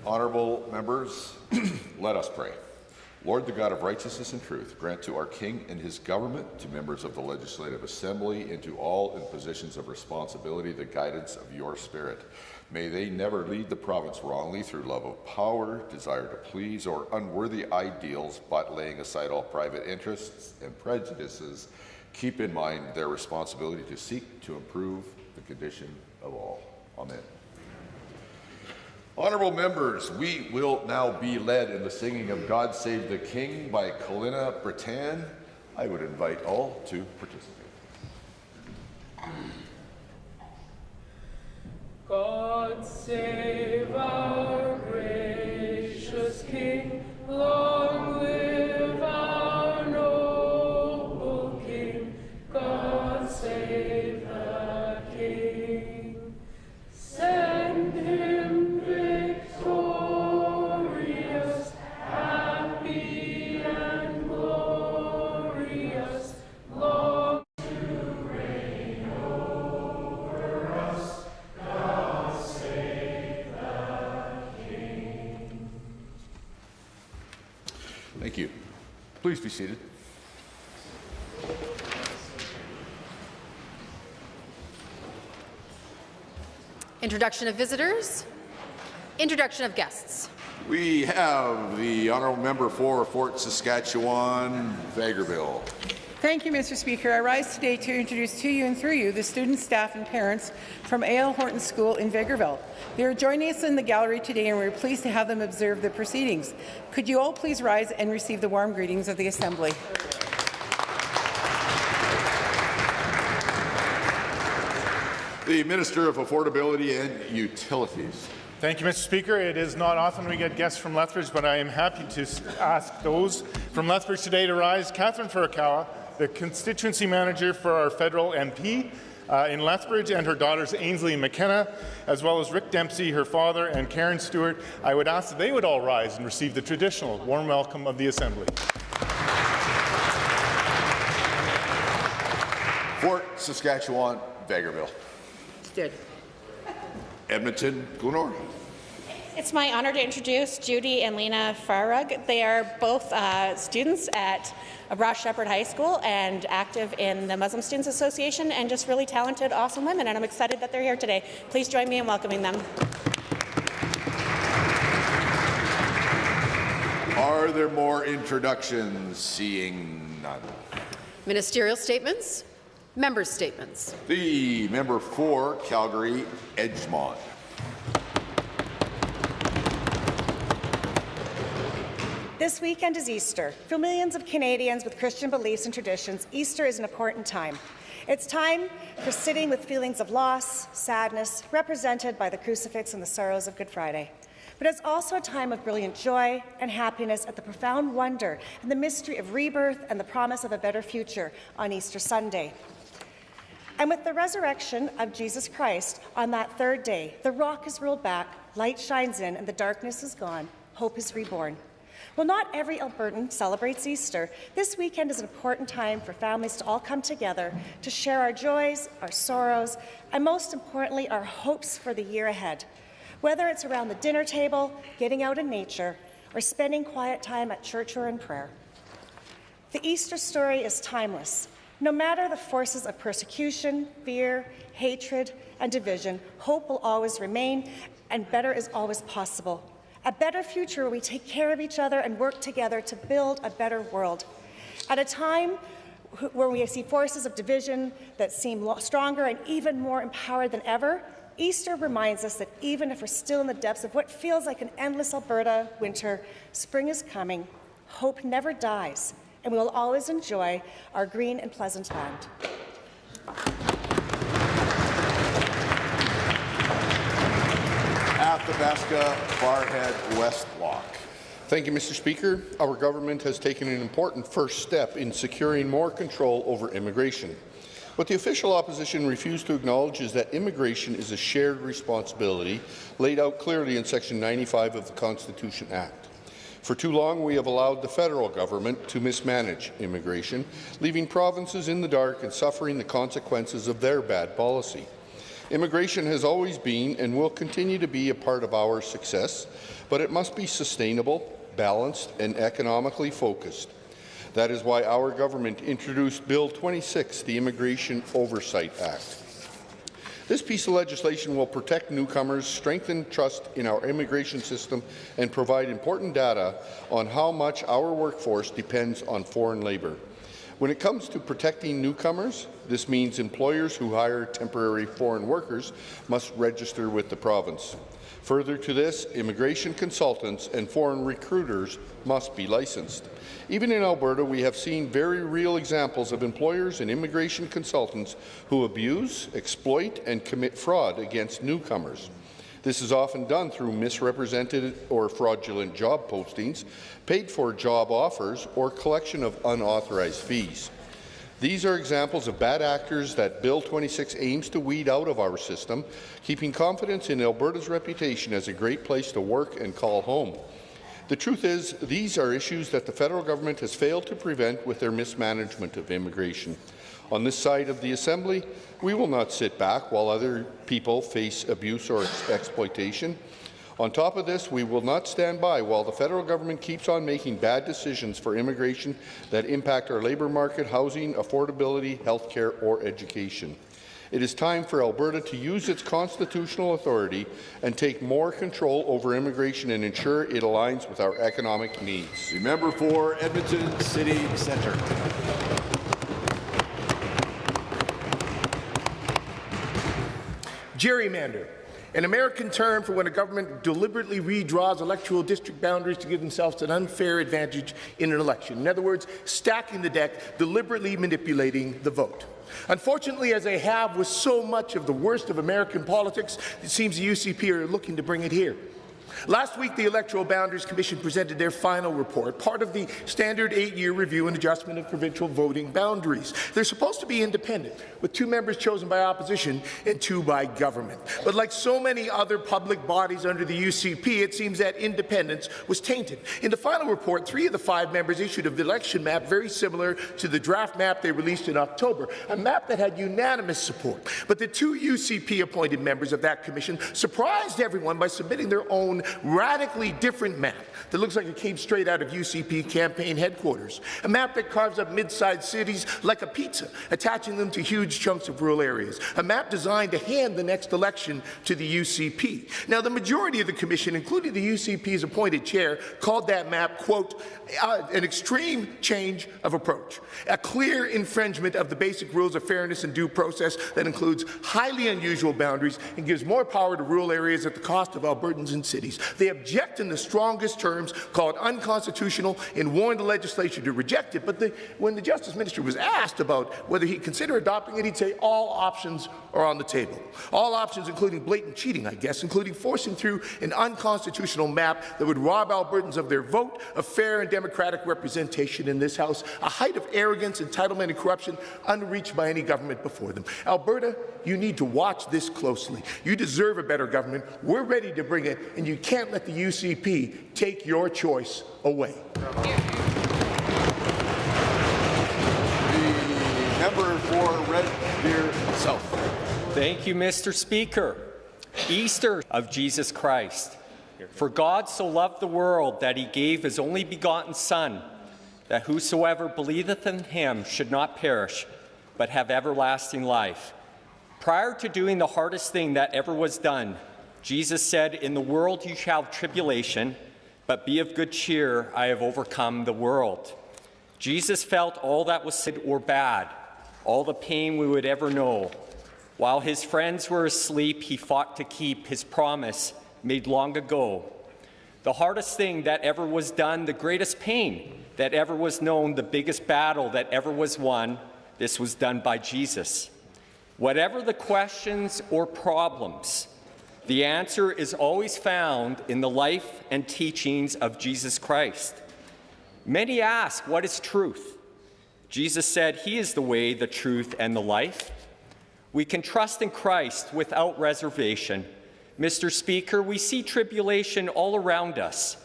Honourable members, let us pray. Lord, the God of righteousness and truth, grant to our King and his government, to members of the Legislative Assembly, and to all in positions of responsibility the guidance of your Spirit. May they never lead the province wrongly through love of power, desire to please, or unworthy ideals, but laying aside all private interests and prejudices, keep in mind their responsibility to seek to improve the condition of all. Amen. Honourable members, we will now be led in the singing of God Save the King by Kalina Bretan. I would invite all to participate. God save our gracious King, long live our noble King. God save the King, send him victorious, happy and glorious, long to reign over us. God save the King. Thank you. Please be seated. Introduction of visitors. Introduction of guests. We have the Honourable Member for Fort Saskatchewan, Vegreville. Thank you, Mr. Speaker. I rise today to introduce to you and through you the students, staff and parents from A.L. Horton School in Vegreville. They are joining us in the gallery today and we're pleased to have them observe the proceedings. Could you all please rise and receive the warm greetings of the Assembly? The Minister of Affordability and Utilities. Thank you, Mr. Speaker. It is not often we get guests from Lethbridge, but I am happy to ask those from Lethbridge today to rise. Catherine Furukawa, the constituency manager for our federal MP in Lethbridge, and her daughters Ainsley and McKenna, as well as Rick Dempsey, her father, and Karen Stewart. I would ask that they would all rise and receive the traditional warm welcome of the Assembly. Fort Saskatchewan, Vegreville. Stood. Edmonton, Glenora. It's my honor to introduce Judy and Lena Farrug. They are both students at Ross Shepherd High School and active in the Muslim Students Association, and just really talented, awesome women, and I'm excited that they're here today. Please join me in welcoming them. Are there more introductions? Seeing none. Ministerial statements. Members' statements. The member for Calgary, Edgemont. This weekend is Easter. For millions of Canadians with Christian beliefs and traditions, Easter is an important time. It's time for sitting with feelings of loss, sadness, represented by the crucifix and the sorrows of Good Friday. But it's also a time of brilliant joy and happiness at the profound wonder and the mystery of rebirth and the promise of a better future on Easter Sunday. And with the resurrection of Jesus Christ on that third day, the rock is rolled back, light shines in, and the darkness is gone. Hope is reborn. While not every Albertan celebrates Easter, this weekend is an important time for families to all come together to share our joys, our sorrows, and most importantly, our hopes for the year ahead. Whether it's around the dinner table, getting out in nature, or spending quiet time at church or in prayer. The Easter story is timeless. No matter the forces of persecution, fear, hatred, and division, hope will always remain, and better is always possible. A better future where we take care of each other and work together to build a better world. At a time where we see forces of division that seem stronger and even more empowered than ever, Easter reminds us that even if we're still in the depths of what feels like an endless Alberta winter, spring is coming, hope never dies, and we will always enjoy our green and pleasant land. Athabasca, Barhead, West Block. Thank you, Mr. Speaker. Our government has taken an important first step in securing more control over immigration. What the official opposition refused to acknowledge is that immigration is a shared responsibility laid out clearly in Section 95 of the Constitution Act. For too long, we have allowed the federal government to mismanage immigration, leaving provinces in the dark and suffering the consequences of their bad policy. Immigration has always been and will continue to be a part of our success, but it must be sustainable, balanced, and economically focused. That is why our government introduced Bill 26, the Immigration Oversight Act. This piece of legislation will protect newcomers, strengthen trust in our immigration system, and provide important data on how much our workforce depends on foreign labour. When it comes to protecting newcomers, this means employers who hire temporary foreign workers must register with the province. Further to this, immigration consultants and foreign recruiters must be licensed. Even in Alberta, we have seen very real examples of employers and immigration consultants who abuse, exploit, and commit fraud against newcomers. This is often done through misrepresented or fraudulent job postings, paid-for job offers, or collection of unauthorized fees. These are examples of bad actors that Bill 26 aims to weed out of our system, keeping confidence in Alberta's reputation as a great place to work and call home. The truth is, these are issues that the federal government has failed to prevent with their mismanagement of immigration. On this side of the Assembly, we will not sit back while other people face abuse or exploitation. On top of this, we will not stand by while the federal government keeps on making bad decisions for immigration that impact our labour market, housing, affordability, healthcare, or education. It is time for Alberta to use its constitutional authority and take more control over immigration and ensure it aligns with our economic needs. The member for Edmonton City Centre. Gerrymander, an American term for when a government deliberately redraws electoral district boundaries to give themselves an unfair advantage in an election. In other words, stacking the deck, deliberately manipulating the vote. Unfortunately, as they have with so much of the worst of American politics, it seems the UCP are looking to bring it here. Last week, the Electoral Boundaries Commission presented their final report, part of the standard 8-year review and adjustment of provincial voting boundaries. They're supposed to be independent, with 2 members chosen by opposition and 2 by government. But like so many other public bodies under the UCP, it seems that independence was tainted. In the final report, 3 of the 5 members issued an election map very similar to the draft map they released in October, a map that had unanimous support. But the 2 UCP-appointed members of that commission surprised everyone by submitting their own radically different map that looks like it came straight out of UCP campaign headquarters. A map that carves up mid-sized cities like a pizza, attaching them to huge chunks of rural areas. A map designed to hand the next election to the UCP. Now, the majority of the commission, including the UCP's appointed chair, called that map, quote, an extreme change of approach, a clear infringement of the basic rules of fairness and due process that includes highly unusual boundaries and gives more power to rural areas at the cost of Albertans and cities. They object in the strongest terms, call it unconstitutional, and warn the legislature to reject it. But when the Justice Minister was asked about whether he'd consider adopting it, he'd say all options are on the table. All options, including blatant cheating, I guess, including forcing through an unconstitutional map that would rob Albertans of their vote, of fair and democratic representation in this House, a height of arrogance, entitlement, and corruption unreached by any government before them. Alberta, you need to watch this closely. You deserve a better government. We're ready to bring it, and you can't let the UCP take your choice away. The member for Red Deer South. Thank you, Mr. Speaker. Easter of Jesus Christ. For God so loved the world that he gave his only begotten Son, that whosoever believeth in him should not perish, but have everlasting life. Prior to doing the hardest thing that ever was done, Jesus said, "In the world you shall have tribulation, but be of good cheer, I have overcome the world." Jesus felt all that was good or bad, all the pain we would ever know. While his friends were asleep, he fought to keep his promise made long ago. The hardest thing that ever was done, the greatest pain that ever was known, the biggest battle that ever was won, this was done by Jesus. Whatever the questions or problems, the answer is always found in the life and teachings of Jesus Christ. Many ask, what is truth? Jesus said he is the way, the truth, and the life. We can trust in Christ without reservation. Mr. Speaker, we see tribulation all around us.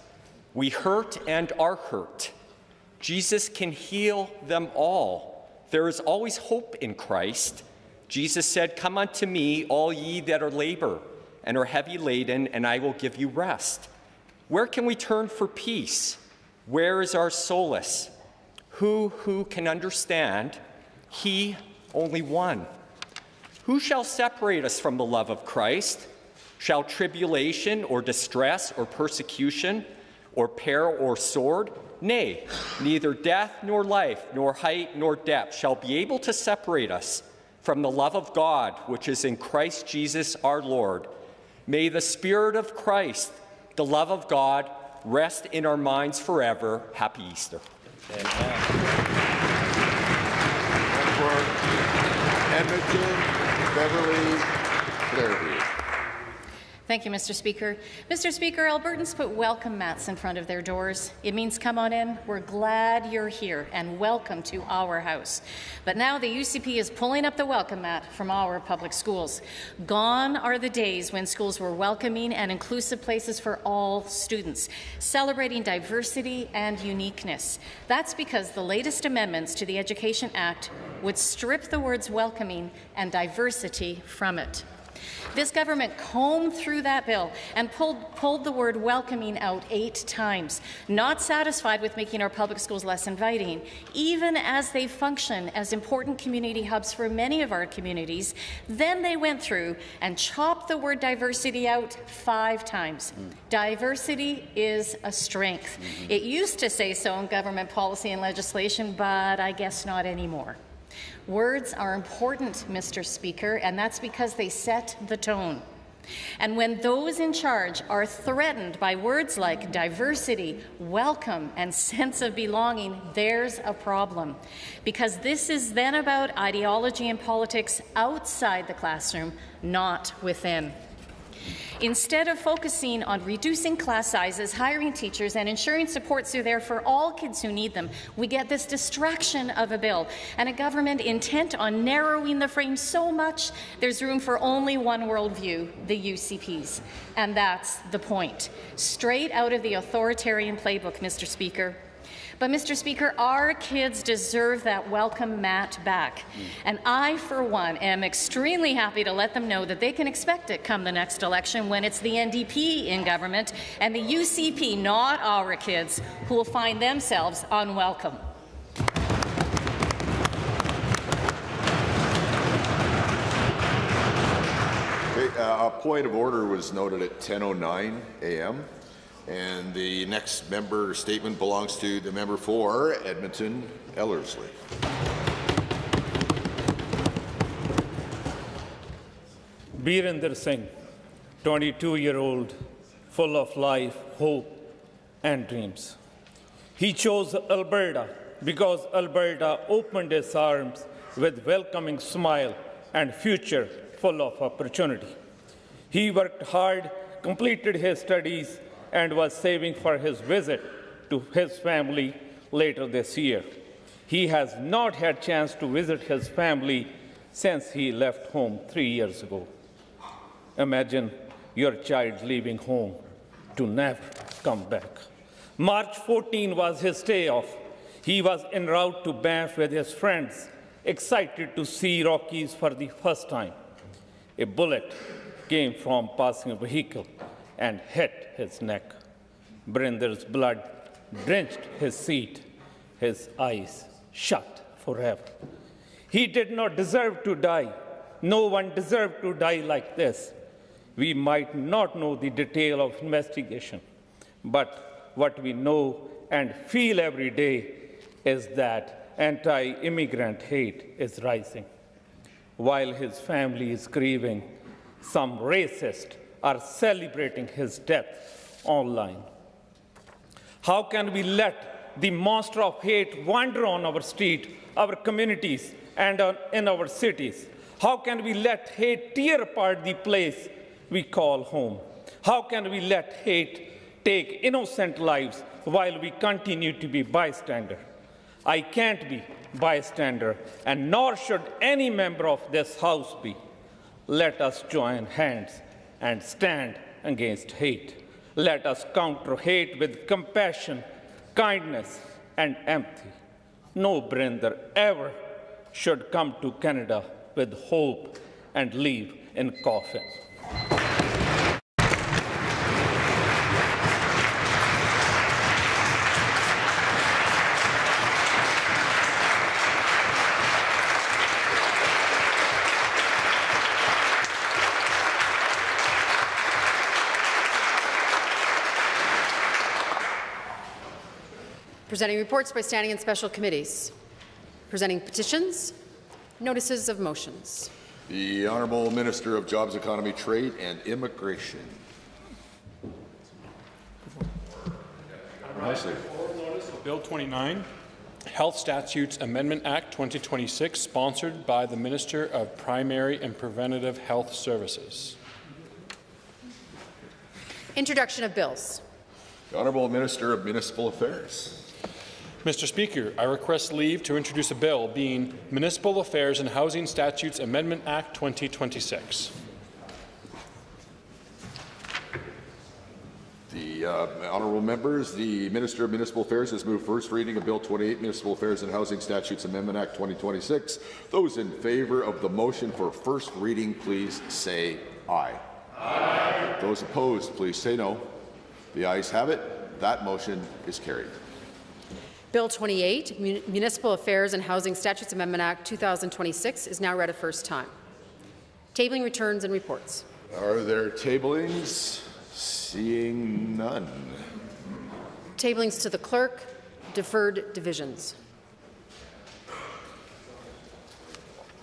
We hurt and are hurt. Jesus can heal them all. There is always hope in Christ. Jesus said, "Come unto me, all ye that are labor and are heavy laden, and I will give you rest." Where can we turn for peace? Where is our solace? Who can understand? He, only one. Who shall separate us from the love of Christ? Shall tribulation or distress or persecution or peril or sword? Nay, neither death nor life, nor height nor depth shall be able to separate us from the love of God, which is in Christ Jesus our Lord. May the Spirit of Christ, the love of God, rest in our minds forever. Happy Easter. And for Edmonton, Beverly, Clairview. Thank you, Mr. Speaker. Mr. Speaker, Albertans put welcome mats in front of their doors. It means come on in. We're glad you're here and welcome to our house. But now the UCP is pulling up the welcome mat from our public schools. Gone are the days when schools were welcoming and inclusive places for all students, celebrating diversity and uniqueness. That's because the latest amendments to the Education Act would strip the words welcoming and diversity from it. This government combed through that bill and pulled the word welcoming out 8 times, not satisfied with making our public schools less inviting, even as they function as important community hubs for many of our communities. Then they went through and chopped the word diversity out 5 times. Diversity is a strength. It used to say so in government policy and legislation, but I guess not anymore. Words are important, Mr. Speaker, and that's because they set the tone. And when those in charge are threatened by words like diversity, welcome, and sense of belonging, there's a problem. Because this is then about ideology and politics outside the classroom, not within. Instead of focusing on reducing class sizes, hiring teachers, and ensuring supports are there for all kids who need them, we get this distraction of a bill and a government intent on narrowing the frame so much there's room for only one worldview, the UCP's. And that's the point. Straight out of the authoritarian playbook, Mr. Speaker. But, Mr. Speaker, our kids deserve that welcome mat back. And I, for one, am extremely happy to let them know that they can expect it come the next election when it's the NDP in government and the UCP, not our kids, who will find themselves unwelcome. A point of order was noted at 10:09 a.m. And the next member statement belongs to the member for Edmonton, Ellerslie. Birinder Singh, 22-year-old, full of life, hope, and dreams. He chose Alberta because Alberta opened its arms with welcoming smile and future full of opportunity. He worked hard, completed his studies, and was saving for his visit to his family later this year. He has not had a chance to visit his family since he left home 3 years ago. Imagine your child leaving home to never come back. March 14 was his day off. He was en route to Banff with his friends, excited to see Rockies for the first time. A bullet came from passing vehicle and hit his neck. Birinder's blood drenched his seat, his eyes shut forever. He did not deserve to die. No one deserved to die like this. We might not know the detail of investigation, but what we know and feel every day is that anti-immigrant hate is rising. While his family is grieving, some racists are celebrating his death online. How can we let the monster of hate wander on our street, our communities, and in our cities? How can we let hate tear apart the place we call home? How can we let hate take innocent lives while we continue to be bystander? I can't be bystander, and nor should any member of this House be. Let us join hands and stand against hate. Let us counter hate with compassion, kindness, and empathy. No Birinder ever should come to Canada with hope and live in coffins. Presenting reports by standing and special committees. Presenting petitions. Notices of motions. The Honourable Minister of Jobs, Economy, Trade and Immigration. Bill 29, Health Statutes Amendment Act 2026, sponsored by the Minister of Primary and Preventative Health Services. Introduction of bills. The Honourable Minister of Municipal Affairs. Mr. Speaker, I request leave to introduce a bill being Municipal Affairs and Housing Statutes Amendment Act 2026. The honourable members, the Minister of Municipal Affairs has moved first reading of Bill 28, Municipal Affairs and Housing Statutes Amendment Act 2026. Those in favour of the motion for first reading, please say aye. Aye. Those opposed, please say no. The ayes have it. That motion is carried. Bill 28, Municipal Affairs and Housing Statutes Amendment Act 2026 is now read a first time. Tabling returns and reports. Are there tablings? Seeing none. Tablings to the clerk. Deferred divisions.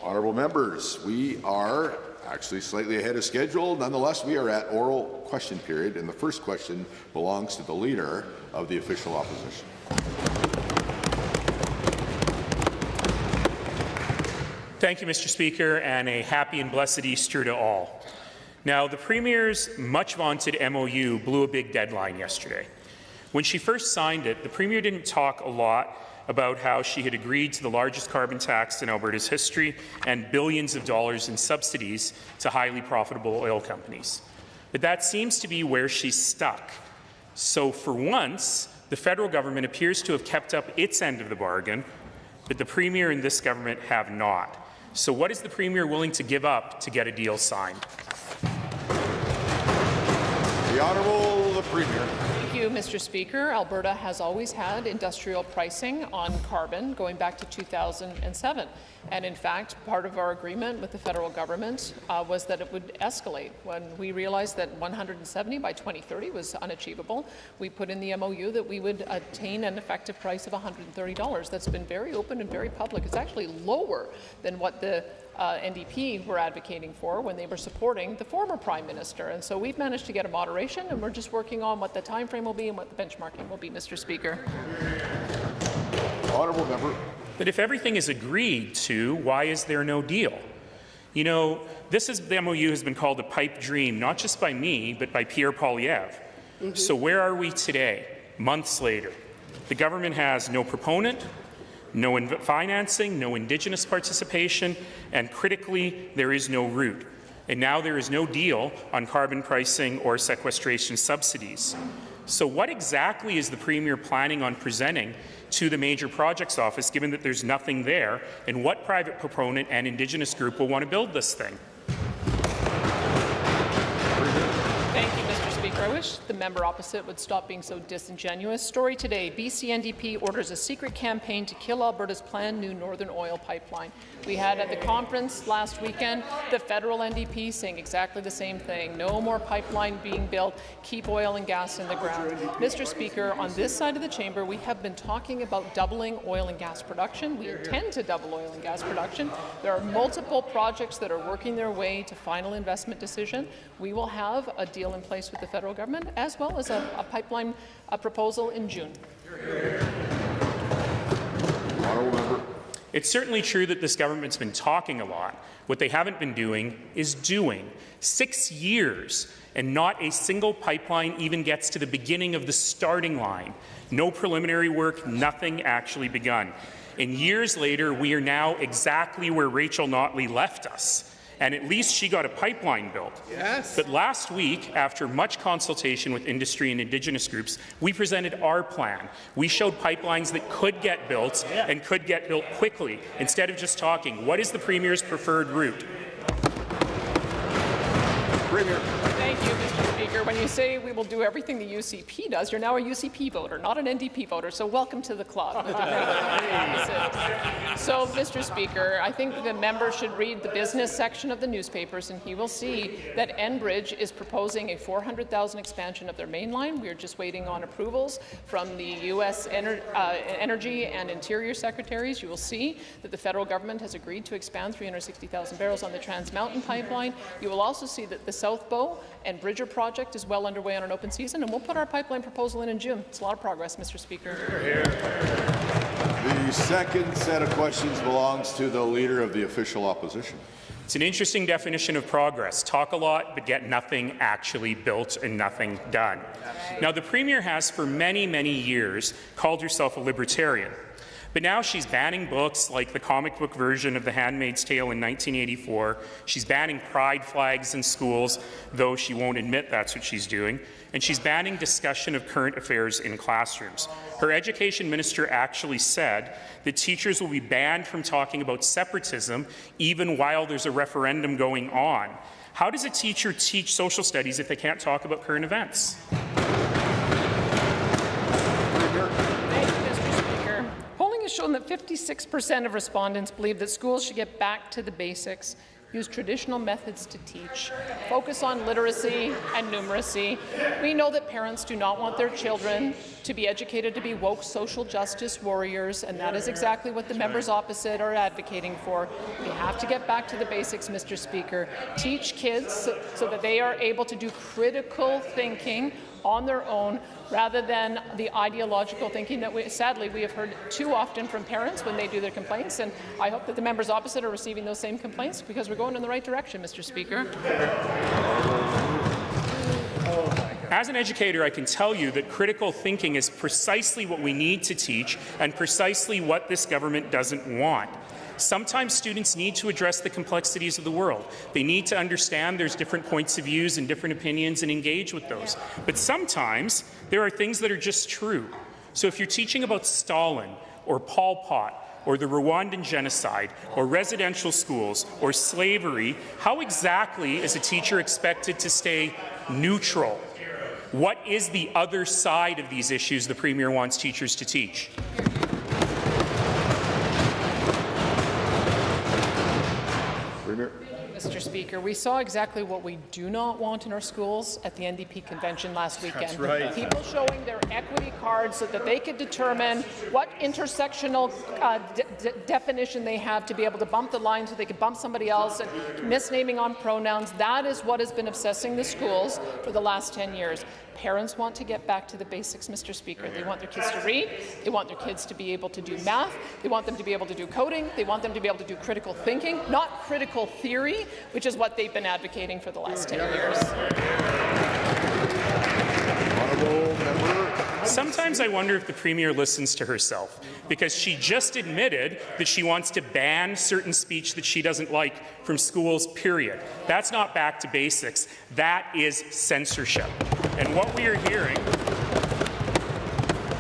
Honourable members, we are actually slightly ahead of schedule. Nonetheless, we are at oral question period, and the first question belongs to the Leader of the Official Opposition. Thank you, Mr. Speaker, and a happy and blessed Easter to all. Now, the Premier's much-vaunted MOU blew a big deadline yesterday. When she first signed it, the Premier didn't talk a lot about how she had agreed to the largest carbon tax in Alberta's history and billions of dollars in subsidies to highly profitable oil companies. But that seems to be where she's stuck. So for once, the federal government appears to have kept up its end of the bargain, but the Premier and this government have not. So what is the Premier willing to give up to get a deal signed? The Honourable the Premier. Thank you, Mr. Speaker. Alberta has always had industrial pricing on carbon going back to 2007. And in fact, part of our agreement with the federal government was that it would escalate. When we realized that 170 by 2030 was unachievable, we put in the MOU that we would attain an effective price of $130. That's been very open and very public. It's actually lower than what the NDP were advocating for when they were supporting the former Prime Minister. And so we've managed to get a moderation, and we're just working on what the time frame will be and what the benchmarking will be, Mr. Speaker. Honourable member. But if everything is agreed to, why is there no deal? You know, the MOU has been called a pipe dream, not just by me, but by Pierre Poilievre. So where are we today, months later? The government has no proponent, no financing, no Indigenous participation, and critically, there is no route. And now there is no deal on carbon pricing or sequestration subsidies. So what exactly is the Premier planning on presenting to the Major Projects Office, given that there's nothing there, and what private proponent and Indigenous group will want to build this thing? Thank you, Mr. Speaker. I wish the member opposite would stop being so disingenuous. Story today, BC NDP orders a secret campaign to kill Alberta's planned new Northern Oil pipeline. We had at the conference last weekend the federal NDP saying exactly the same thing. No more pipeline being built. Keep oil and gas in the ground. Mr. Speaker, on this side of the chamber, we have been talking about doubling oil and gas production. We intend to double oil and gas production. There are multiple projects that are working their way to final investment decision. We will have a deal in place with the federal government, as well as a pipeline proposal in June. Honourable member. It's certainly true that this government's been talking a lot. What they haven't been doing is doing. 6 years, and not a single pipeline even gets to the beginning of the starting line. No preliminary work, nothing actually begun. And years later, we are now exactly where Rachel Notley left us. And at least she got a pipeline built. Yes. But last week, after much consultation with industry and Indigenous groups, we presented our plan. We showed pipelines that could get built and could get built quickly, instead of just talking. What is the Premier's preferred route? Premier. Thank you, Mr. Speaker. When you say we will do everything the UCP does, you're now a UCP voter, not an NDP voter, so welcome to the club. So, Mr. Speaker, I think the member should read the business section of the newspapers, and he will see that Enbridge is proposing a $400,000 expansion of their main line. We are just waiting on approvals from the U.S. Energy and Interior Secretaries. You will see that the federal government has agreed to expand 360,000 barrels on the Trans Mountain pipeline. You will also see that the South Bow and Bridger project is well underway on an open season, and we'll put our pipeline proposal in June. It's a lot of progress, Mr. Speaker. The second set of questions belongs to the Leader of the Official Opposition. It's an interesting definition of progress. Talk a lot, but get nothing actually built and nothing done. Now, the Premier has for many, many years called herself a libertarian. But now she's banning books like the comic book version of The Handmaid's Tale in 1984. She's banning pride flags in schools, though she won't admit that's what she's doing. And she's banning discussion of current affairs in classrooms. Her education minister actually said that teachers will be banned from talking about separatism even while there's a referendum going on. How does a teacher teach social studies if they can't talk about current events? Polling has shown that 56% of respondents believe that schools should get back to the basics, use traditional methods to teach, focus on literacy and numeracy. We know that parents do not want their children to be educated to be woke social justice warriors, and that is exactly what the members opposite are advocating for. We have to get back to the basics, Mr. Speaker. Teach kids so that they are able to do critical thinking on their own, rather than the ideological thinking that sadly we have heard too often from parents when they do their complaints. And I hope that the members opposite are receiving those same complaints, because we're going in the right direction, Mr. Speaker. As an educator, I can tell you that critical thinking is precisely what we need to teach and precisely what this government doesn't want. Sometimes students need to address the complexities of the world. They need to understand there's different points of views and different opinions and engage with those. But sometimes there are things that are just true. So if you're teaching about Stalin or Pol Pot or the Rwandan genocide or residential schools or slavery, how exactly is a teacher expected to stay neutral? What is the other side of these issues the Premier wants teachers to teach? Mr. Speaker, we saw exactly what we do not want in our schools at the NDP convention last weekend. That's right. People showing their equity cards so that they could determine what intersectional definition they have to be able to bump the line so they could bump somebody else, and misnaming on pronouns. That is what has been obsessing the schools for the last 10 years. Parents want to get back to the basics, Mr. Speaker. They want their kids to read. They want their kids to be able to do math. They want them to be able to do coding. They want them to be able to do critical thinking, not critical theory, which is what they've been advocating for the last 10 years. Sometimes I wonder if the Premier listens to herself, because she just admitted that she wants to ban certain speech that she doesn't like from schools, period. That's not back to basics. That is censorship. And what we are hearing...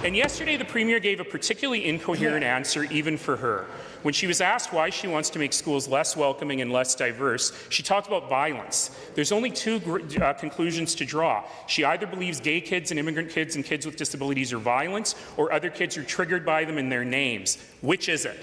And yesterday, the Premier gave a particularly incoherent answer even for her. When she was asked why she wants to make schools less welcoming and less diverse, she talked about violence. There's only two conclusions to draw. She either believes gay kids and immigrant kids and kids with disabilities are violent, or other kids are triggered by them in their names. Which is it?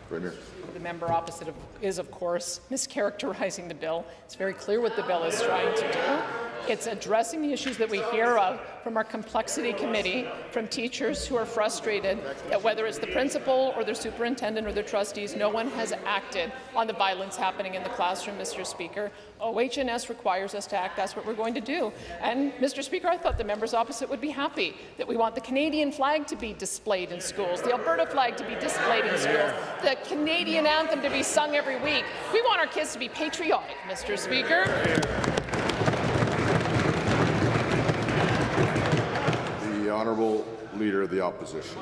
Premier. The member opposite is, of course, mischaracterizing the bill. It's very clear what the bill is trying to do. It's addressing the issues that we hear of from our complexity committee, from teachers who are frustrated that whether it's the principal or their superintendent or their trustees, no one has acted on the violence happening in the classroom, Mr. Speaker. OHS requires us to act. That's what we're going to do. And, Mr. Speaker, I thought the members opposite would be happy that we want the Canadian flag to be displayed in schools, the Alberta flag to be displayed in schools, the Canadian anthem to be sung every week. We want our kids to be patriotic, Mr. Speaker. The Honourable Leader of the Opposition.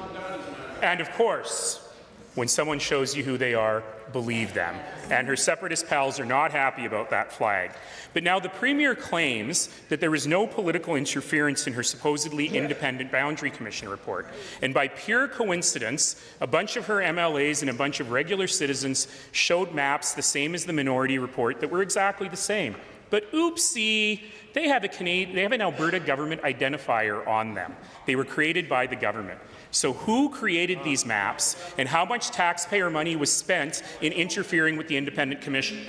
And of course, When someone shows you who they are, believe them. And her separatist pals are not happy about that flag. But now the Premier claims that there was no political interference in her supposedly independent Boundary Commission report. And by pure coincidence, a bunch of her MLAs and a bunch of regular citizens showed maps the same as the minority report that were exactly the same. But oopsie, they have an Alberta government identifier on them. They were created by the government. So who created these maps, and how much taxpayer money was spent in interfering with the Independent Commission?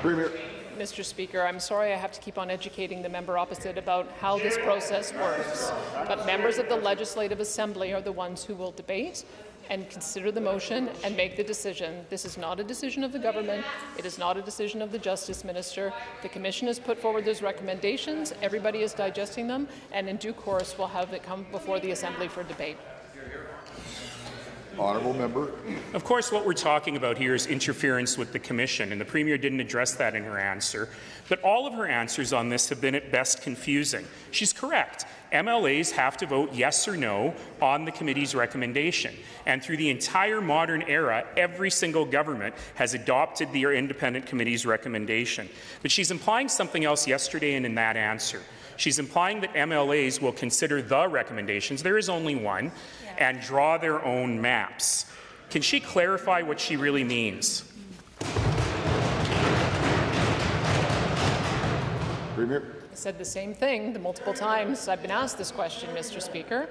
Premier. Mr. Speaker, I'm sorry I have to keep on educating the member opposite about how this process works, but members of the Legislative Assembly are the ones who will debate and consider the motion and make the decision. This is not a decision of the government. It is not a decision of the Justice Minister. The Commission has put forward those recommendations. Everybody is digesting them, and in due course we'll have it come before the Assembly for debate. Honourable member. Of course, what we're talking about here is interference with the Commission, and the Premier didn't address that in her answer. But all of her answers on this have been at best confusing. She's correct. MLAs have to vote yes or no on the committee's recommendation. And through the entire modern era, every single government has adopted the independent committee's recommendation. But she's implying something else yesterday and in that answer. She's implying that MLAs will consider the recommendations, there is only one, and draw their own maps. Can she clarify what she really means? Premier. I said the same thing the multiple times I've been asked this question, Mr. Speaker.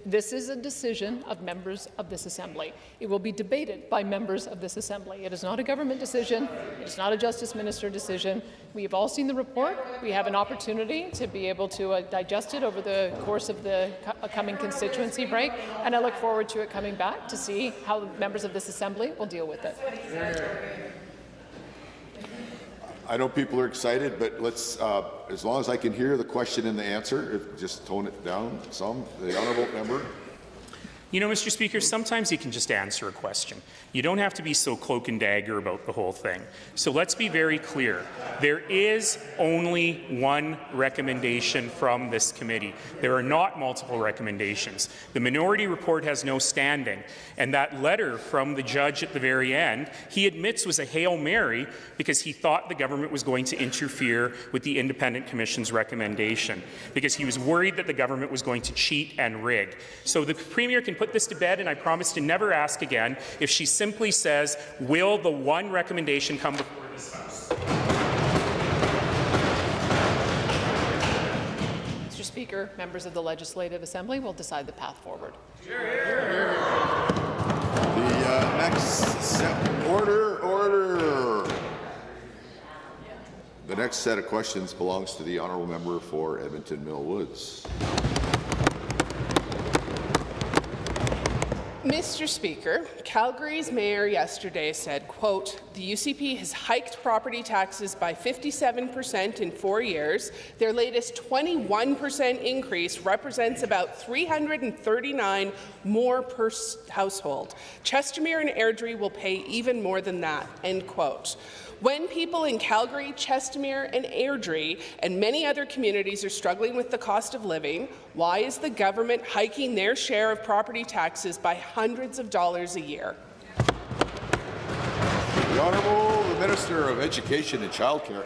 This is a decision of members of this Assembly. It will be debated by members of this Assembly. It is not a government decision. It is not a Justice Minister decision. We have all seen the report. We have an opportunity to be able to digest it over the course of the coming constituency break, and I look forward to it coming back to see how members of this Assembly will deal with it. I know people are excited, but let's, as long as I can hear the question and the answer, just tone it down some. The honourable member. You know, Mr. Speaker, sometimes you can just answer a question. You don't have to be so cloak and dagger about the whole thing. So let's be very clear. There is only one recommendation from this committee. There are not multiple recommendations. The minority report has no standing. And that letter from the judge at the very end, he admits was a Hail Mary because he thought the government was going to interfere with the Independent Commission's recommendation, because he was worried that the government was going to cheat and rig. So the Premier can put this to bed, and I promise to never ask again if she simply says, will the one recommendation come before this House? Mr. Speaker, members of the Legislative Assembly will decide the path forward. The next order. The next set of questions belongs to the honourable member for Edmonton Mill Woods. Mr. Speaker, Calgary's mayor yesterday said, quote, the UCP has hiked property taxes by 57% in 4 years. Their latest 21% increase represents about $339 more per household. Chestermere and Airdrie will pay even more than that, end quote. When people in Calgary, Chestermere and Airdrie and many other communities are struggling with the cost of living, why is the government hiking their share of property taxes by hundreds of dollars a year? The Honourable the Minister of Education and Childcare.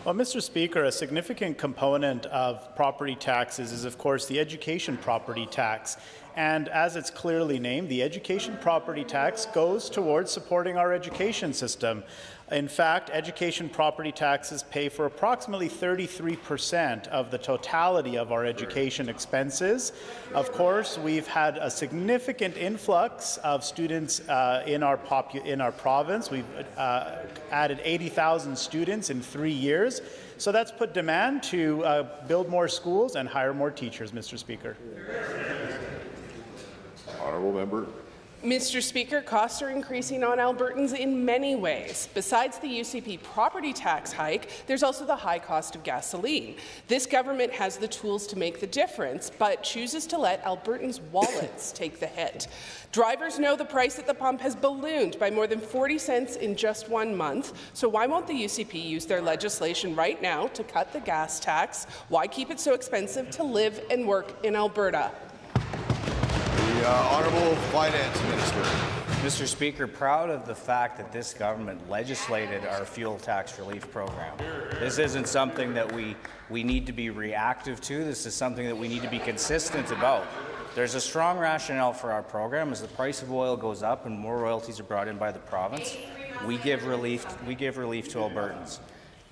Well, Mr. Speaker, a significant component of property taxes is, of course, the education property tax. And as it's clearly named, the education property tax goes towards supporting our education system. In fact, education property taxes pay for approximately 33% of the totality of our education expenses. Of course, we've had a significant influx of students in our province. We've added 80,000 students in 3 years. So that's put demand to build more schools and hire more teachers, Mr. Speaker. Honourable member. Mr. Speaker, costs are increasing on Albertans in many ways. Besides the UCP property tax hike, there's also the high cost of gasoline. This government has the tools to make the difference, but chooses to let Albertans' wallets take the hit. Drivers know the price at the pump has ballooned by more than 40 cents in just 1 month, so why won't the UCP use their legislation right now to cut the gas tax? Why keep it so expensive to live and work in Alberta? The Honourable Finance Minister. Mr. Speaker, proud of the fact that this government legislated our fuel tax relief program. This isn't something that we need to be reactive to. This is something that we need to be consistent about. There's a strong rationale for our program. As the price of oil goes up and more royalties are brought in by the province, we give relief to Albertans.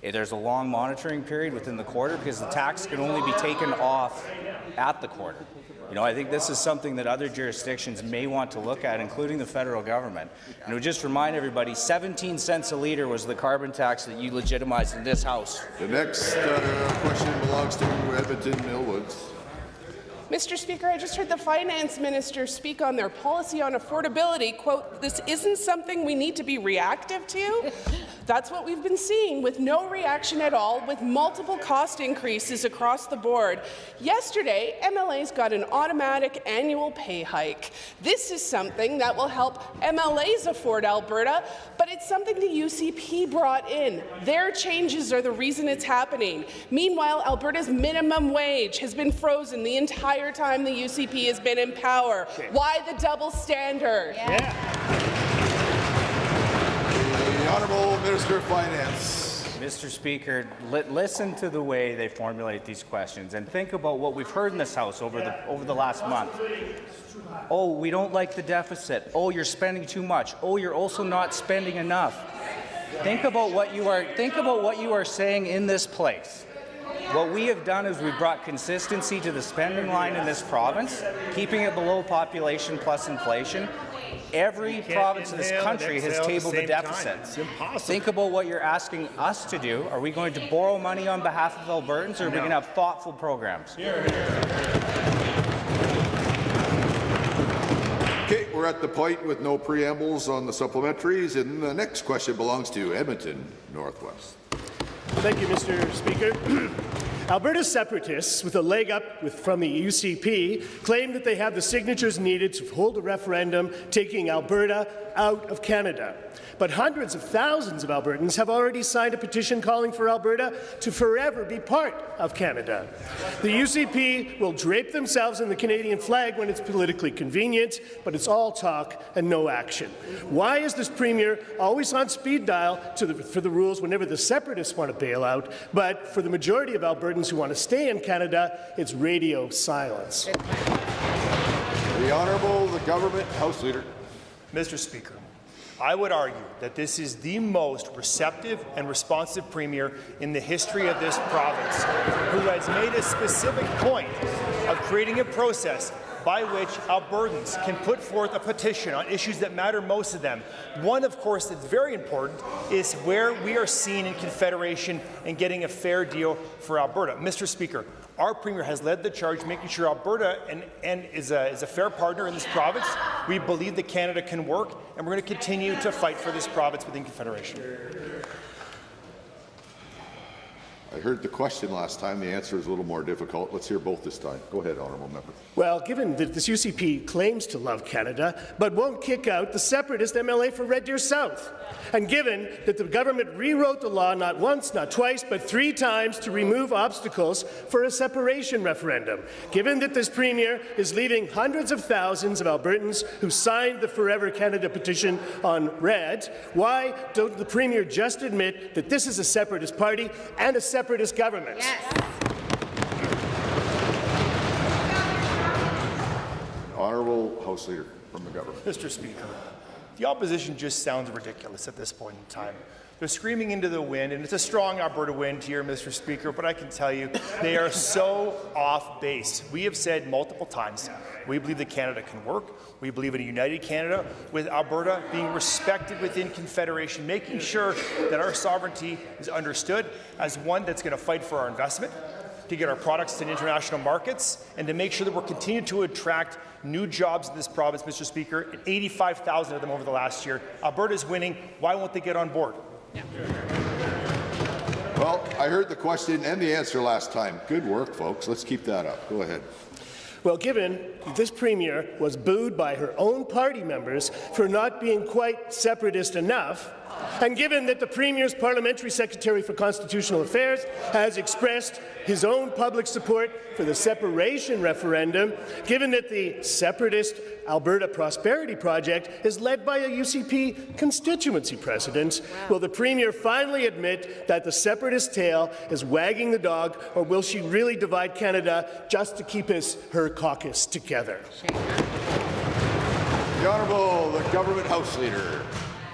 There's a long monitoring period within the quarter because the tax can only be taken off at the quarter. You know, I think this is something that other jurisdictions may want to look at, including the federal government. And we just remind everybody, 17 cents a litre was the carbon tax that you legitimized in this House. The next question belongs to Edmonton Millwoods. Mr. Speaker, I just heard the Finance Minister speak on their policy on affordability. Quote, this isn't something we need to be reactive to. That's what we've been seeing, with no reaction at all, with multiple cost increases across the board. Yesterday, MLAs got an automatic annual pay hike. This is something that will help MLAs afford Alberta, but it's something the UCP brought in. Their changes are the reason it's happening. Meanwhile, Alberta's minimum wage has been frozen the entire time the UCP has been in power. Why the double standard? The Honourable Minister of Finance. Mr. Speaker, listen to the way they formulate these questions and think about what we've heard in this House over the last month. Oh, we don't like the deficit. Oh, you're spending too much. Oh, you're also not spending enough. Think about what you are saying in this place. What we have done is we've brought consistency to the spending line in this province, keeping it below population plus inflation. Every province in this country has tabled the deficit. Think about what you're asking us to do. Are we going to borrow money on behalf of Albertans, or are we going to have thoughtful programs? Okay, we're at the point with no preambles on the supplementaries, and the next question belongs to Edmonton Northwest. Thank you, Mr. Speaker. Alberta separatists, with a leg up from the UCP, claim that they have the signatures needed to hold a referendum taking Alberta out of Canada. But hundreds of thousands of Albertans have already signed a petition calling for Alberta to forever be part of Canada. The UCP will drape themselves in the Canadian flag when it's politically convenient, but it's all talk and no action. Why is this Premier always on speed dial for the rules whenever the separatists want to bail out, but for the majority of Albertans who want to stay in Canada, it's radio silence? The Honourable, the Government House Leader. Mr. Speaker, I would argue that this is the most receptive and responsive Premier in the history of this province, who has made a specific point of creating a process by which Albertans can put forth a petition on issues that matter most to them. One, of course, that's very important is where we are seen in Confederation and getting a fair deal for Alberta. Mr. Speaker, our Premier has led the charge making sure Alberta is a fair partner in this province. We believe that Canada can work, and we're going to continue to fight for this province within Confederation. I heard the question last time. The answer is a little more difficult. Let's hear both this time. Go ahead, Honourable Member. Well, given that this UCP claims to love Canada, but won't kick out the separatist MLA for Red Deer South, and given that the government rewrote the law not once, not twice, but 3 times to remove obstacles for a separation referendum, given that this Premier is leaving hundreds of thousands of Albertans who signed the Forever Canada petition on red, why don't the Premier just admit that this is a separatist party and a separatist government? Yes. Honourable House Leader from the Government. Mr. Speaker, the opposition just sounds ridiculous at this point in time. They're screaming into the wind, and it's a strong Alberta wind here, Mr. Speaker, but I can tell you they are so off base. We have said multiple times, we believe that Canada can work. We believe in a united Canada, with Alberta being respected within Confederation, making sure that our sovereignty is understood as one that's going to fight for our investment, to get our products to international markets, and to make sure that we're continuing to attract new jobs in this province, Mr. Speaker, and 85,000 of them over the last year. Alberta is winning. Why won't they get on board? Yeah. Well, I heard the question and the answer last time. Good work, folks. Let's keep that up. Go ahead. Well, given this Premier was booed by her own party members for not being quite separatist enough, And given that the Premier's Parliamentary Secretary for Constitutional Affairs has expressed his own public support for the separation referendum, given that the separatist Alberta Prosperity Project is led by a UCP constituency president, will the Premier finally admit that the separatist tail is wagging the dog, or will she really divide Canada just to keep her caucus together? The Honourable the Government House Leader.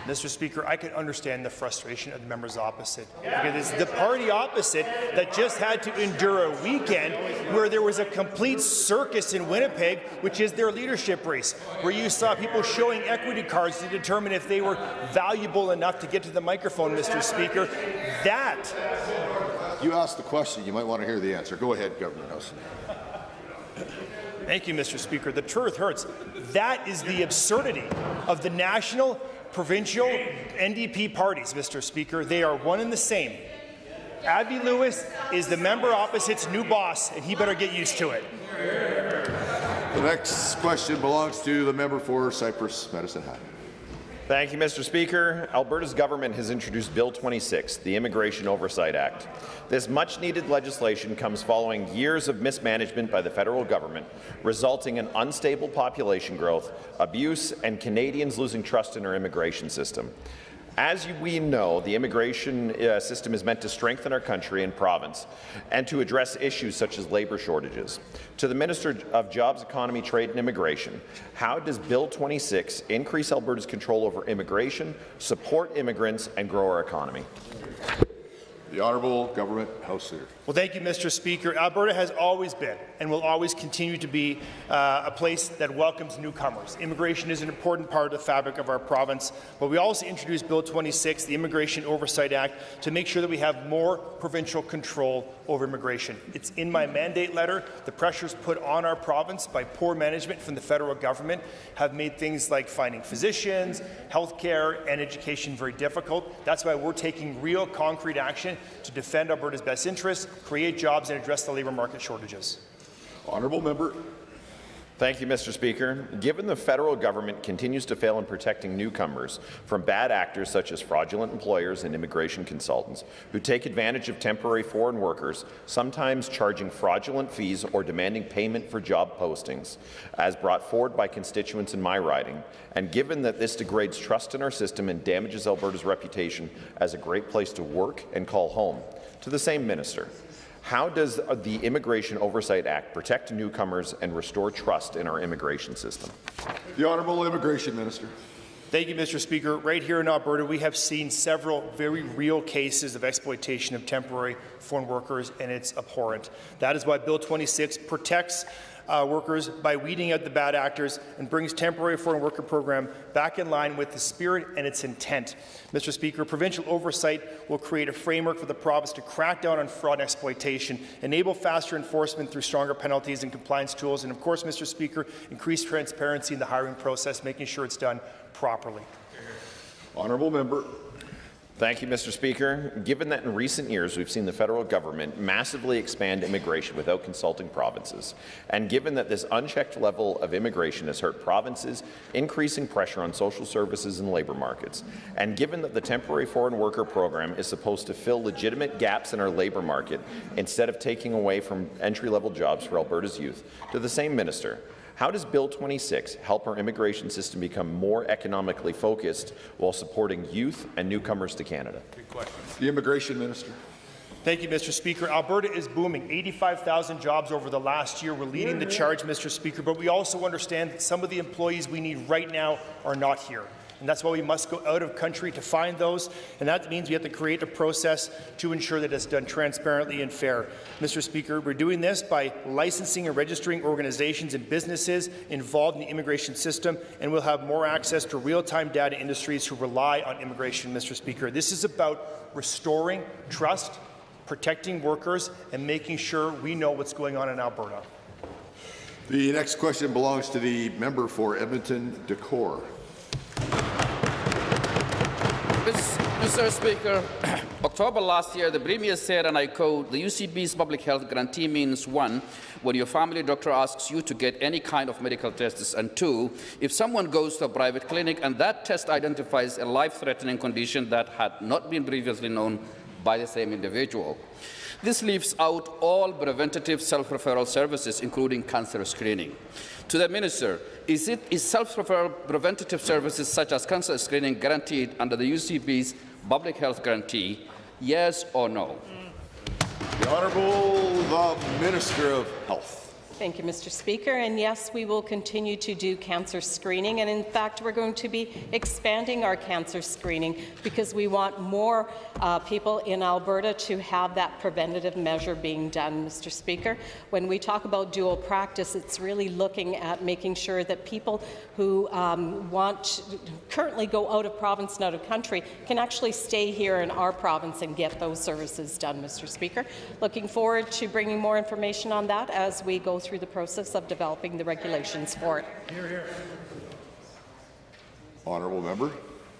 Mr. Speaker, I can understand the frustration of the members opposite. Because it's the party opposite that just had to endure a weekend where there was a complete circus in Winnipeg, which is their leadership race, where you saw people showing equity cards to determine if they were valuable enough to get to the microphone, Mr. Speaker. That. You asked the question. You might want to hear the answer. Go ahead, Government House. Thank you, Mr. Speaker. The truth hurts. That is the absurdity of the national, provincial NDP parties, Mr. Speaker. They are one and the same. Abby Lewis is the member opposite's new boss, and he better get used to it. The next question belongs to the member for Cypress Medicine Hat. Thank you, Mr. Speaker. Alberta's government has introduced Bill 26, the Immigration Oversight Act. This much-needed legislation comes following years of mismanagement by the federal government, resulting in unstable population growth, abuse, and Canadians losing trust in our immigration system. As we know, the immigration system is meant to strengthen our country and province and to address issues such as labour shortages. To the Minister of Jobs, Economy, Trade and Immigration, how does Bill 26 increase Alberta's control over immigration, support immigrants and grow our economy? The Honourable Government House Leader. Well, thank you, Mr. Speaker. Alberta has always been and will always continue to be a place that welcomes newcomers. Immigration is an important part of the fabric of our province, but we also introduced Bill 26, the Immigration Oversight Act, to make sure that we have more provincial control over immigration. It's in my mandate letter. The pressures put on our province by poor management from the federal government have made things like finding physicians, healthcare, and education very difficult. That's why we're taking real concrete action to defend Alberta's best interests, create jobs, and address the labour market shortages. Honourable member. Thank you, Mr. Speaker. Given the federal government continues to fail in protecting newcomers from bad actors such as fraudulent employers and immigration consultants who take advantage of temporary foreign workers, sometimes charging fraudulent fees or demanding payment for job postings, as brought forward by constituents in my riding, and given that this degrades trust in our system and damages Alberta's reputation as a great place to work and call home, to the same minister, how does the Immigration Oversight Act protect newcomers and restore trust in our immigration system? The Honourable Immigration Minister. Thank you, Mr. Speaker. Right here in Alberta, we have seen several very real cases of exploitation of temporary foreign workers, and it's abhorrent. That is why Bill 26 protects workers by weeding out the bad actors and brings temporary foreign worker program back in line with the spirit and its intent. Mr. Speaker, provincial oversight will create a framework for the province to crack down on fraud and exploitation, enable faster enforcement through stronger penalties and compliance tools, and of course, Mr. Speaker, increase transparency in the hiring process, making sure it's done properly. Honourable member. Thank you, Mr. Speaker. Given that in recent years we've seen the federal government massively expand immigration without consulting provinces, and given that this unchecked level of immigration has hurt provinces, increasing pressure on social services and labour markets, and given that the temporary foreign worker program is supposed to fill legitimate gaps in our labour market instead of taking away from entry-level jobs for Alberta's youth, to the same minister, how does Bill 26 help our immigration system become more economically focused while supporting youth and newcomers to Canada? Good question. The Immigration Minister. Thank you, Mr. Speaker. Alberta is booming. 85,000 jobs over the last year. We're leading the charge, Mr. Speaker, but we also understand that some of the employees we need right now are not here. And that's why we must go out of country to find those, and that means we have to create a process to ensure that it's done transparently and fair. Mr. Speaker, we're doing this by licensing and registering organizations and businesses involved in the immigration system, and we'll have more access to real-time data industries who rely on immigration, Mr. Speaker. This is about restoring trust, protecting workers, and making sure we know what's going on in Alberta. The next question belongs to the member for Edmonton Decore. Mr. Speaker, October last year, the Premier said, and I quote, "The UCB's public health guarantee means 1, when your family doctor asks you to get any kind of medical tests, and 2, if someone goes to a private clinic and that test identifies a life-threatening condition that had not been previously known by the same individual." This leaves out all preventative self-referral services, including cancer screening. To the Minister, is self-referral preventative services such as cancer screening guaranteed under the UCB's public health guarantee? Yes or no? The Honourable the Minister of Health. Thank you, Mr. Speaker. And yes, we will continue to do cancer screening. And in fact, we're going to be expanding our cancer screening because we want more people in Alberta to have that preventative measure being done, Mr. Speaker. When we talk about dual practice, it's really looking at making sure that people who currently go out of province and out of country can actually stay here in our province and get those services done, Mr. Speaker. Looking forward to bringing more information on that as we go through the process of developing the regulations for it. Hear, hear. Honourable member.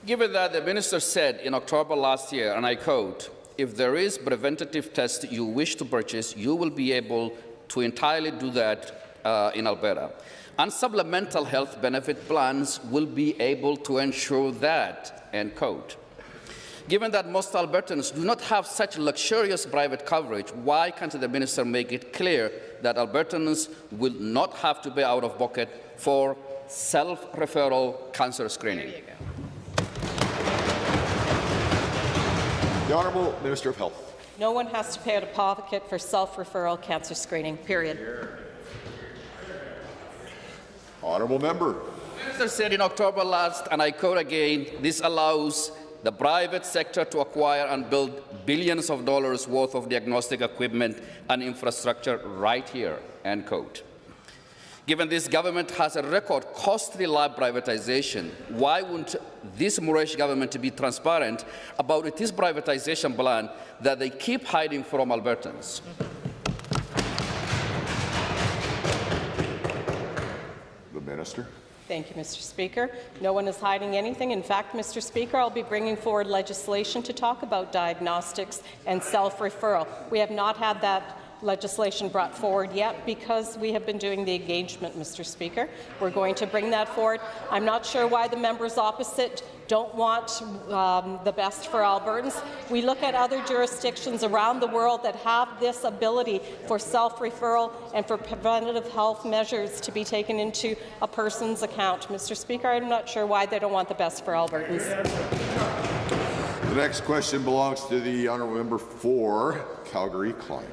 Given that the Minister said in October last year, and I quote, "If there is preventative test you wish to purchase, you will be able to entirely do that in Alberta. And supplemental health benefit plans will be able to ensure that," end quote. Given that most Albertans do not have such luxurious private coverage, why can't the Minister make it clear that Albertans will not have to pay out of pocket for self-referral cancer screening? The Honourable Minister of Health. No one has to pay out of pocket for self-referral cancer screening, period. Honourable member. The Minister said in October last, and I quote again, "This allows the private sector to acquire and build billions of dollars worth of diagnostic equipment and infrastructure right here," end quote. Given this government has a record costly lab privatization, why wouldn't this Moorish government be transparent about its privatization plan that they keep hiding from Albertans? The Minister. Thank you, Mr. Speaker. No one is hiding anything. In fact, Mr. Speaker, I'll be bringing forward legislation to talk about diagnostics and self-referral. We have not had that legislation brought forward yet because we have been doing the engagement, Mr. Speaker. We're going to bring that forward. I'm not sure why the members opposite don't want the best for Albertans. We look at other jurisdictions around the world that have this ability for self-referral and for preventative health measures to be taken into a person's account. Mr. Speaker, I'm not sure why they don't want the best for Albertans. The next question belongs to the Honourable Member for Calgary-Klein.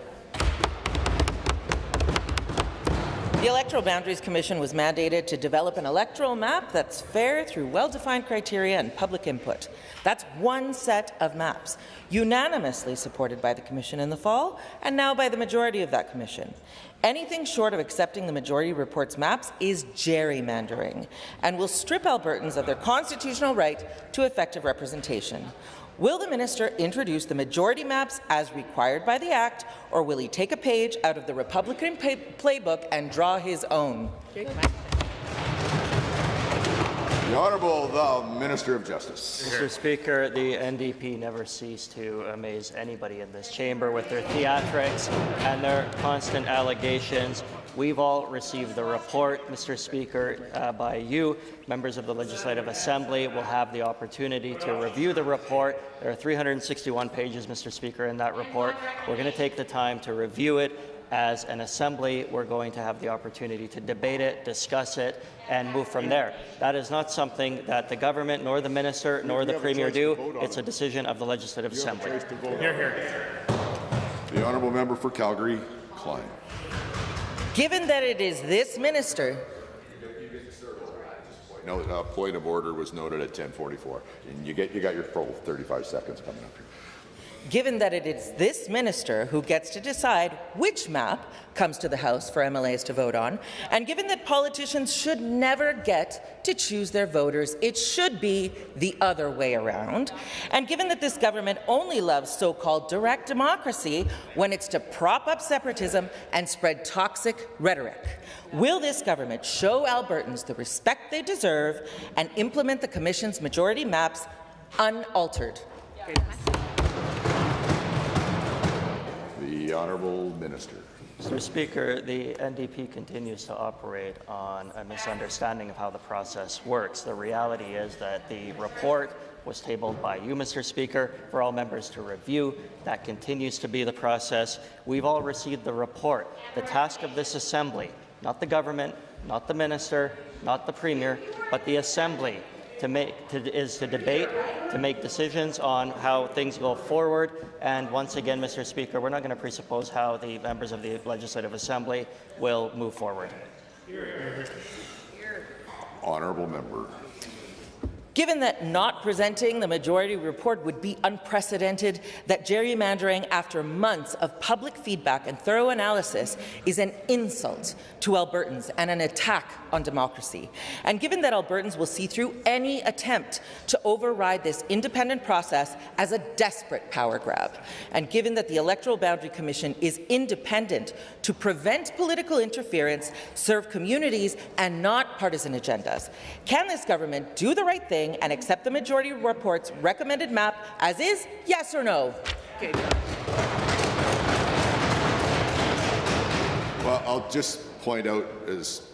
The Electoral Boundaries Commission was mandated to develop an electoral map that's fair through well-defined criteria and public input. That's one set of maps, unanimously supported by the Commission in the fall and now by the majority of that Commission. Anything short of accepting the majority report's maps is gerrymandering and will strip Albertans of their constitutional right to effective representation. Will the minister introduce the majority maps as required by the Act, or will he take a page out of the Republican playbook and draw his own? The Honourable the Minister of Justice. Mr. Speaker, the NDP never cease to amaze anybody in this chamber with their theatrics and their constant allegations. We've all received the report, Mr. Speaker, by you. Members of the Legislative Assembly will have the opportunity to review the report. There are 361 pages, Mr. Speaker, in that report. We're going to take the time to review it. As an Assembly, we're going to have the opportunity to debate it, discuss it, and move from there. That is not something that the government, nor the minister, nor the Premier do. It's a decision of the Legislative Assembly. Hear, hear. The Honourable Member for Calgary-Klein. Given that it is this minister... No, point of order was noted at 10:44. And you got your full 35 seconds coming up here. Given that it is this minister who gets to decide which map comes to the House for MLAs to vote on, and given that politicians should never get to choose their voters, it should be the other way around, and given that this government only loves so-called direct democracy when it's to prop up separatism and spread toxic rhetoric, will this government show Albertans the respect they deserve and implement the Commission's majority maps unaltered? The Honourable Minister. Mr. Speaker, the NDP continues to operate on a misunderstanding of how the process works. The reality is that the report was tabled by you, Mr. Speaker, for all members to review. That continues to be the process. We've all received the report. The task of this Assembly, not the government, not the minister, not the Premier, but the Assembly, is to debate, to make decisions on how things go forward. And once again, Mr. Speaker, we're not going to presuppose how the members of the Legislative Assembly will move forward. Honourable member. Given that not presenting the majority report would be unprecedented, that gerrymandering after months of public feedback and thorough analysis is an insult to Albertans and an attack on democracy, and given that Albertans will see through any attempt to override this independent process as a desperate power grab, and given that the Electoral Boundary Commission is independent to prevent political interference, serve communities, and not partisan agendas, can this government do the right thing and accept the majority report's recommended map as is, yes or no? Okay. Well, I'll just point out, as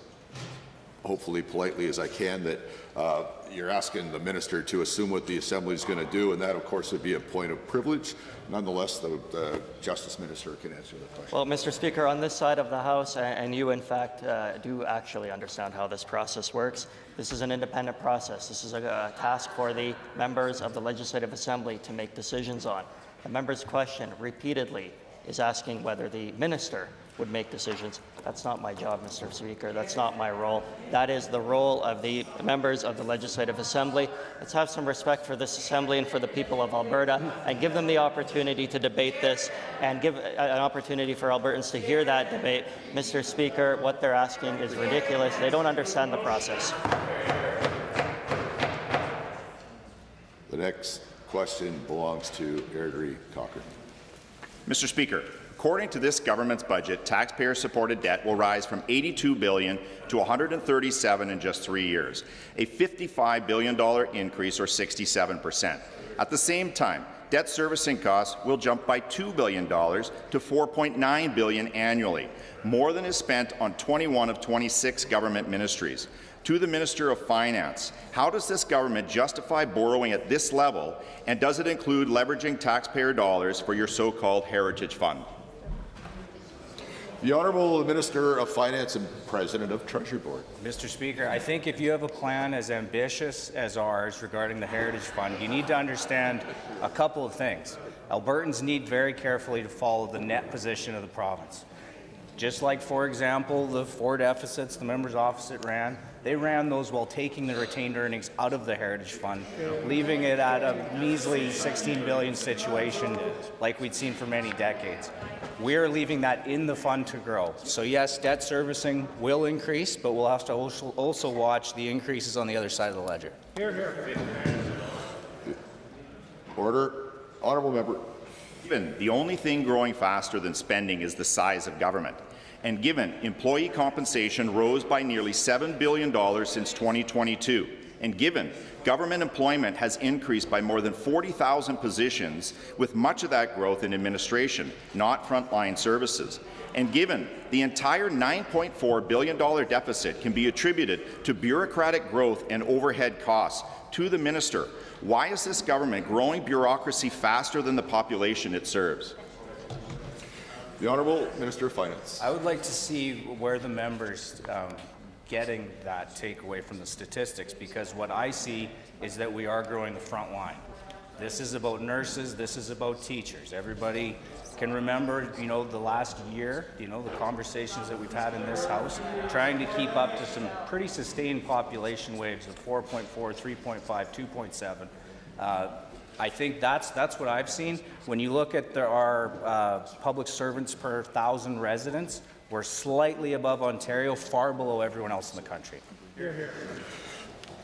hopefully politely as I can, that you're asking the minister to assume what the Assembly is going to do, and that, of course, would be a point of privilege. Nonetheless, the Justice Minister can answer the question. Well, Mr. Speaker, on this side of the House, and you, in fact, do actually understand how this process works. This is an independent process. This is a task for the members of the Legislative Assembly to make decisions on. The member's question repeatedly is asking whether the minister would make decisions. That's not my job, Mr. Speaker. That's not my role. That is the role of the members of the Legislative Assembly. Let's have some respect for this Assembly and for the people of Alberta and give them the opportunity to debate this and give an opportunity for Albertans to hear that debate. Mr. Speaker, what they're asking is ridiculous. They don't understand the process. The next question belongs to Airdrie Cochran. Mr. Speaker, according to this government's budget, taxpayer-supported debt will rise from $82 billion to $137 billion in just 3 years, a $55 billion increase, or 67%. At the same time, debt servicing costs will jump by $2 billion to $4.9 billion annually, more than is spent on 21 of 26 government ministries. To the Minister of Finance, how does this government justify borrowing at this level, and does it include leveraging taxpayer dollars for your so-called Heritage Fund? The Honourable Minister of Finance and President of Treasury Board. Mr. Speaker, I think if you have a plan as ambitious as ours regarding the Heritage Fund, you need to understand a couple of things. Albertans need very carefully to follow the net position of the province. Just like, for example, the 4 deficits the member's opposite ran, they ran those while taking the retained earnings out of the Heritage Fund, leaving it at a measly $16 billion situation like we'd seen for many decades. We're leaving that in the fund to grow. So yes, debt servicing will increase, but we'll have to also watch the increases on the other side of the ledger. Hear, hear. Order. Honourable member. Given the only thing growing faster than spending is the size of government, and given employee compensation rose by nearly $7 billion since 2022, and given government employment has increased by more than 40,000 positions, with much of that growth in administration, not frontline services, and given the entire $9.4 billion deficit can be attributed to bureaucratic growth and overhead costs, to the minister, why is this government growing bureaucracy faster than the population it serves? The Honourable Minister of Finance. I would like to see where the members getting that takeaway from the statistics, because what I see is that we are growing the front line. This is about nurses, this is about teachers. Everybody can remember, the last year, the conversations that we've had in this House, trying to keep up to some pretty sustained population waves of 4.4, 3.5, 2.7. I think that's what I've seen. When you look at our public servants per 1,000 residents, we're slightly above Ontario, far below everyone else in the country. Hear, hear.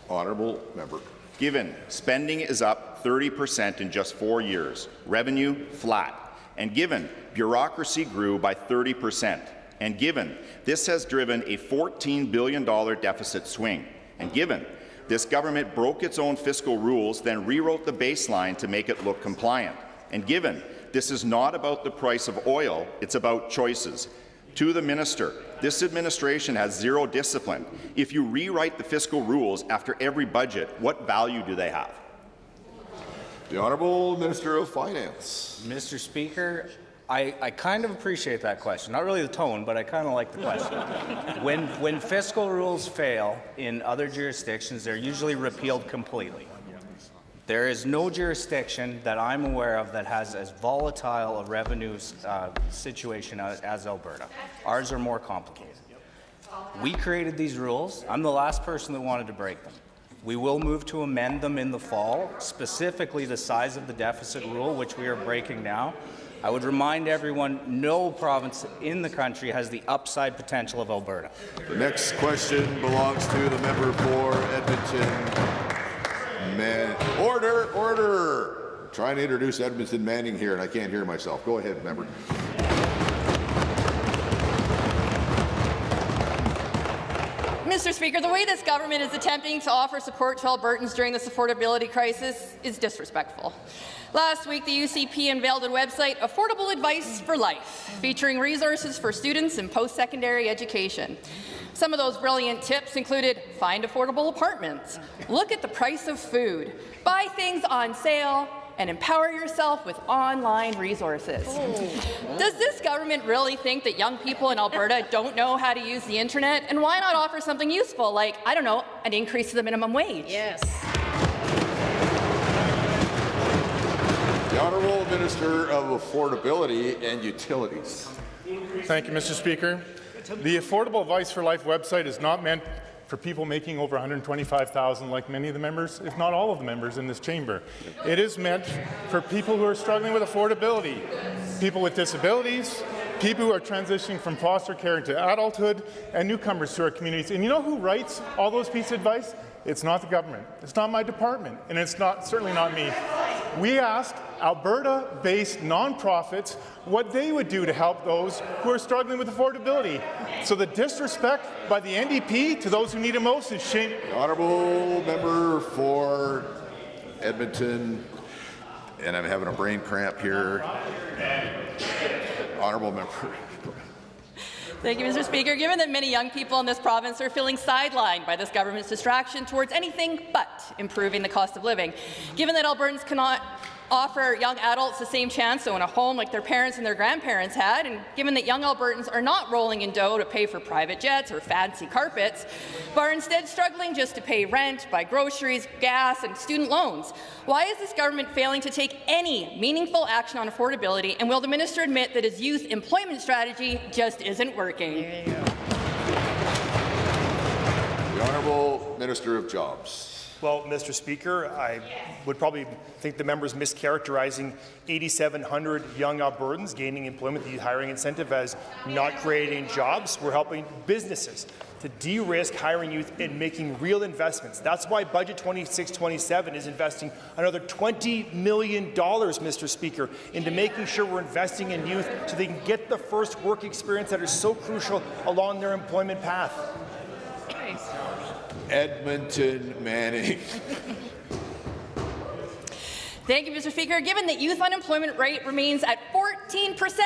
Honourable member. Given spending is up 30% in just 4 years, revenue flat, and given bureaucracy grew by 30%, and given this has driven a $14 billion deficit swing, and given This government broke its own fiscal rules, then rewrote the baseline to make it look compliant. And given this is not about the price of oil, it's about choices. To the minister, this administration has zero discipline. If you rewrite the fiscal rules after every budget, what value do they have? The Honourable Minister of Finance. Mr. Speaker, I kind of appreciate that question. Not really the tone, but I kind of like the question. When fiscal rules fail in other jurisdictions, they're usually repealed completely. There is no jurisdiction that I'm aware of that has as volatile a revenue situation as Alberta. Ours are more complicated. We created these rules. I'm the last person that wanted to break them. We will move to amend them in the fall, specifically the size of the deficit rule, which we are breaking now. I would remind everyone, no province in the country has the upside potential of Alberta. The next question belongs to the member for Edmonton. Order! Trying to introduce Edmonton Manning here, and I can't hear myself. Go ahead, member. Mr. Speaker, the way this government is attempting to offer support to Albertans during this affordability crisis is disrespectful. Last week, the UCP unveiled a website, Affordable Advice for Life, featuring resources for students in post-secondary education. Some of those brilliant tips included find affordable apartments, look at the price of food, buy things on sale, and empower yourself with online resources. Does this government really think that young people in Alberta don't know how to use the internet? And why not offer something useful like, I don't know, an increase to the minimum wage? Yes. The Honourable Minister of Affordability and Utilities. Thank you, Mr. Speaker. The Affordable Advice for Life website is not meant for people making over $125,000 like many of the members, if not all of the members in this chamber. It is meant for people who are struggling with affordability, people with disabilities, people who are transitioning from foster care into adulthood, and newcomers to our communities. And you know who writes all those pieces of advice? It's not the government. It's not my department, and it's certainly not me. We asked Alberta-based nonprofits what they would do to help those who are struggling with affordability. So the disrespect by the NDP to those who need it most is shameful. The Honourable Member for Edmonton, and I'm having a brain cramp here. Honourable Member. Thank you, Mr. Speaker. Given that many young people in this province are feeling sidelined by this government's distraction towards anything but improving the cost of living, given that Albertans cannot offer young adults the same chance to own a home like their parents and their grandparents had, and given that young Albertans are not rolling in dough to pay for private jets or fancy carpets, but are instead struggling just to pay rent, buy groceries, gas, and student loans, why is this government failing to take any meaningful action on affordability, and will the minister admit that his youth employment strategy just isn't working? The Honourable Minister of Jobs. Well, Mr. Speaker, I would probably think the member's mischaracterizing 8,700 young Albertans gaining employment, the hiring incentive, as not creating jobs. We're helping businesses to de-risk hiring youth and making real investments. That's why Budget 26-27 is investing another $20 million, Mr. Speaker, into making sure we're investing in youth so they can get the first work experience that is so crucial along their employment path. Edmonton Manning. Thank you, Mr. Speaker. Given that youth unemployment rate remains at 14%,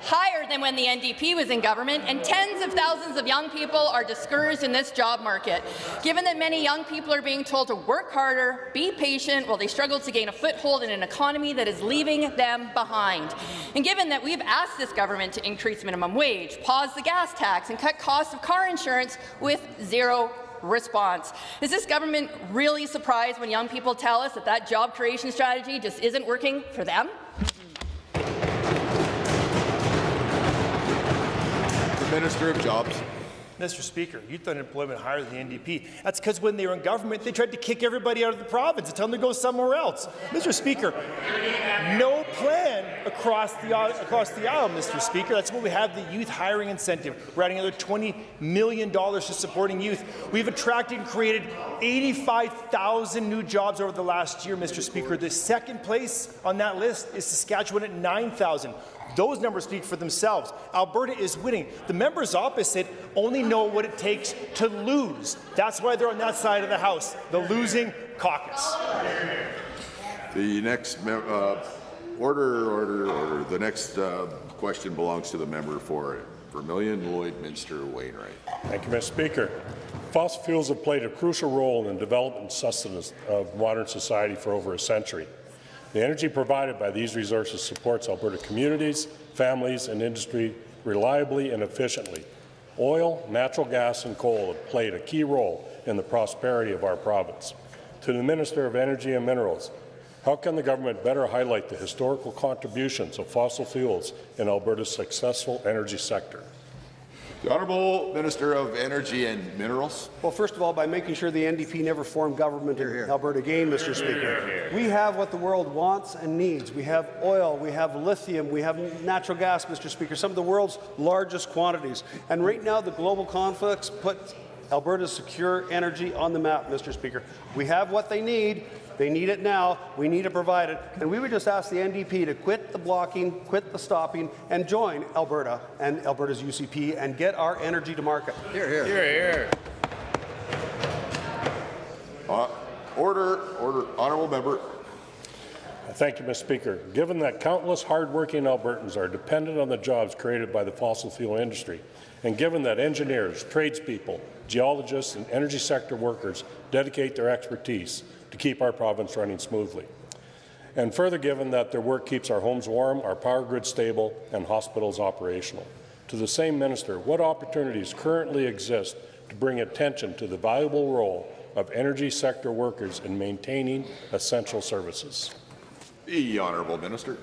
higher than when the NDP was in government, and tens of thousands of young people are discouraged in this job market, given that many young people are being told to work harder, be patient, while they struggle to gain a foothold in an economy that is leaving them behind, and given that we've asked this government to increase minimum wage, pause the gas tax, and cut costs of car insurance with zero response. Is this government really surprised when young people tell us that that job creation strategy just isn't working for them? The Minister of Jobs. Mr. Speaker, youth unemployment higher than the NDP. That's because when they were in government, they tried to kick everybody out of the province and tell them to go somewhere else. Mr. Speaker, no plan across the aisle, Mr. Speaker. That's what we have, the youth hiring incentive. We're adding another $20 million to supporting youth. We've attracted and created 85,000 new jobs over the last year, Mr. Speaker. The second place on that list is Saskatchewan at 9,000. Those numbers speak for themselves. Alberta is winning. The members opposite only know what it takes to lose. That's why they're on that side of the House, the losing caucus. The next order. The next question belongs to the member for Vermilion, Lloydminster, Wainwright. Thank you, Mr. Speaker. Fossil fuels have played a crucial role in the development and sustenance of modern society for over a century. The energy provided by these resources supports Alberta communities, families, and industry reliably and efficiently. Oil, natural gas, and coal have played a key role in the prosperity of our province. To the Minister of Energy and Minerals, how can the government better highlight the historical contributions of fossil fuels in Alberta's successful energy sector? The Honourable Minister of Energy and Minerals. Well, first of all, by making sure the NDP never formed government in Alberta again, Mr. Speaker. We have what the world wants and needs. We have oil, we have lithium, we have natural gas, Mr. Speaker, some of the world's largest quantities. And right now, the global conflicts put Alberta's secure energy on the map, Mr. Speaker. We have what they need. They need it now. We need to provide it. And we would just ask the NDP to quit the blocking, quit the stopping, and join Alberta and Alberta's UCP and get our energy to market. Hear, hear. Hear, hear. Order. Honourable member. Thank you, Mr. Speaker. Given that countless hard-working Albertans are dependent on the jobs created by the fossil fuel industry, and given that engineers, tradespeople, geologists, and energy sector workers dedicate their expertise to keep our province running smoothly, and further given that their work keeps our homes warm, our power grid stable, and hospitals operational. To the same minister, what opportunities currently exist to bring attention to the valuable role of energy sector workers in maintaining essential services? The Honourable Minister.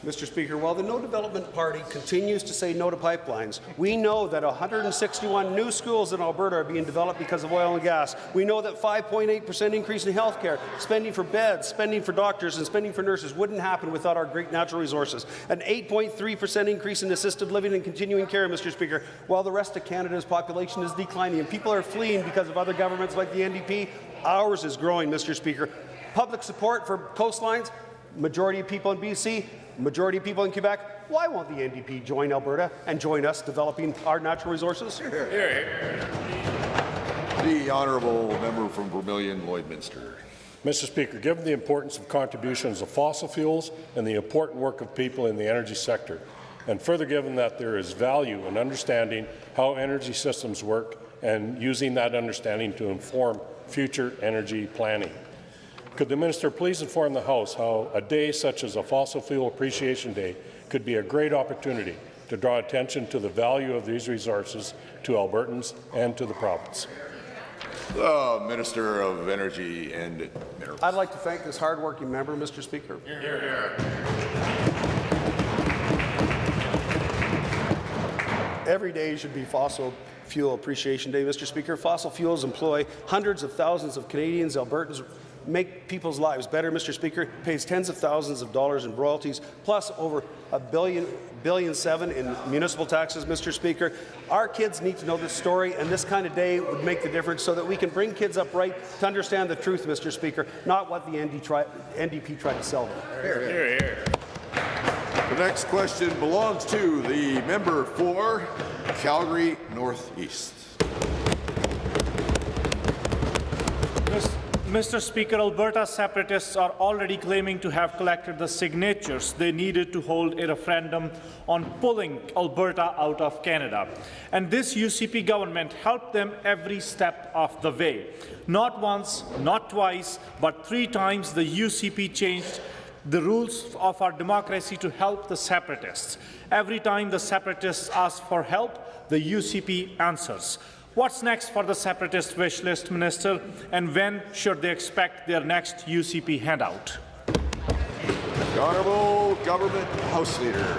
Mr. Speaker, while the No Development Party continues to say no to pipelines, we know that 161 new schools in Alberta are being developed because of oil and gas. We know that 5.8% increase in health care, spending for beds, spending for doctors, and spending for nurses wouldn't happen without our great natural resources. An 8.3% increase in assisted living and continuing care, Mr. Speaker, while the rest of Canada's population is declining and people are fleeing because of other governments like the NDP, ours is growing, Mr. Speaker. Public support for coastlines, majority of people in BC, majority of people in Quebec. Why won't the NDP join Alberta and join us developing our natural resources? The Honourable Member from Vermilion, Lloydminster. Mr. Speaker, given the importance of contributions of fossil fuels and the important work of people in the energy sector, and further given that there is value in understanding how energy systems work and using that understanding to inform future energy planning, could the minister please inform the House how a day such as a Fossil Fuel Appreciation Day could be a great opportunity to draw attention to the value of these resources to Albertans and to the province? The Minister of Energy and Minerals. I'd like to thank this hard-working member, Mr. Speaker. Hear, hear. Every day should be Fossil Fuel Appreciation Day, Mr. Speaker. Fossil fuels employ hundreds of thousands of Canadians, Albertans, make people's lives better, Mr. Speaker. It pays tens of thousands of dollars in royalties, plus over $1.7 billion in municipal taxes, Mr. Speaker. Our kids need to know this story, and this kind of day would make the difference so that we can bring kids up right to understand the truth, Mr. Speaker, not what the NDP tried to sell them. Hear, hear, hear. The next question belongs to the member for Calgary Northeast. Mr. Speaker, Alberta separatists are already claiming to have collected the signatures they needed to hold a referendum on pulling Alberta out of Canada. And this UCP government helped them every step of the way. Not once, not twice, but 3 times the UCP changed the rules of our democracy to help the separatists. Every time the separatists ask for help, the UCP answers. What's next for the separatist wish list, Minister, and when should they expect their next UCP handout? The Honourable Government House Leader.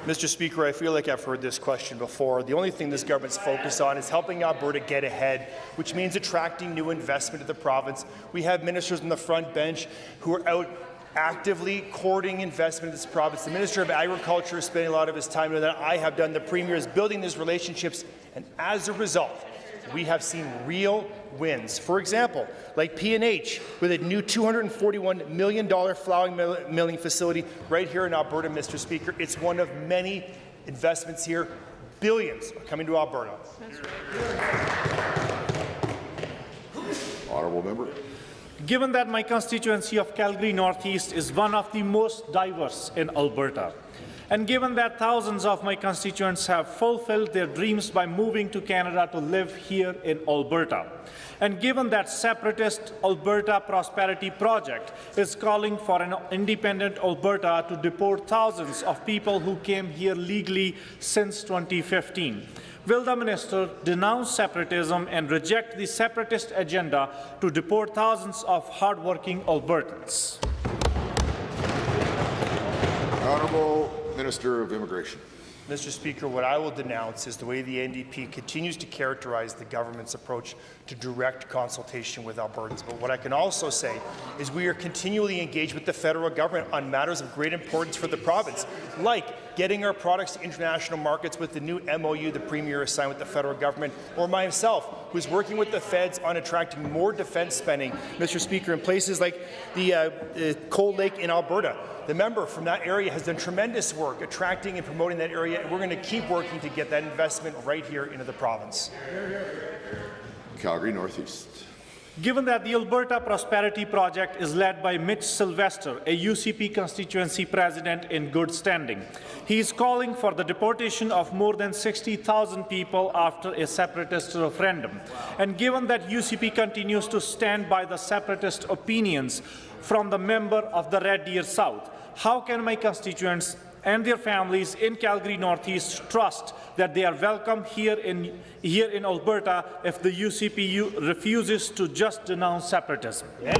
Mr. Speaker, I feel like I've heard this question before. The only thing this government's focused on is helping Alberta get ahead, which means attracting new investment to the province. We have ministers on the front bench who are out actively courting investment in this province. The Minister of Agriculture is spending a lot of his time doing that. I have done. The Premier is building these relationships, and as a result, we have seen real wins. For example, like P&H with a new $241 million flour milling facility right here in Alberta, Mr. Speaker. It's one of many investments here. Billions are coming to Alberta. Honourable member. Given that my constituency of Calgary Northeast is one of the most diverse in Alberta, and given that thousands of my constituents have fulfilled their dreams by moving to Canada to live here in Alberta, and given that separatist Alberta Prosperity Project is calling for an independent Alberta to deport thousands of people who came here legally since 2015, will the minister denounce separatism and reject the separatist agenda to deport thousands of hardworking Albertans? Honourable Minister of Immigration. Mr. Speaker, what I will denounce is the way the NDP continues to characterize the government's approach to direct consultation with Albertans. But what I can also say is we are continually engaged with the federal government on matters of great importance for the province, like getting our products to international markets with the new MOU the Premier has signed with the federal government, or myself, who's working with the feds on attracting more defence spending, Mr. Speaker, in places like the Cold Lake in Alberta. The member from that area has done tremendous work attracting and promoting that area, and we're going to keep working to get that investment right here into the province. Calgary Northeast. Given that the Alberta Prosperity Project is led by Mitch Sylvester, a UCP constituency president in good standing, he is calling for the deportation of more than 60,000 people after a separatist referendum. And given that UCP continues to stand by the separatist opinions from the member of the Red Deer South, how can my constituents and their families in Calgary Northeast trust that they are welcome here in Alberta if the UCP refuses to just denounce separatism? Yeah.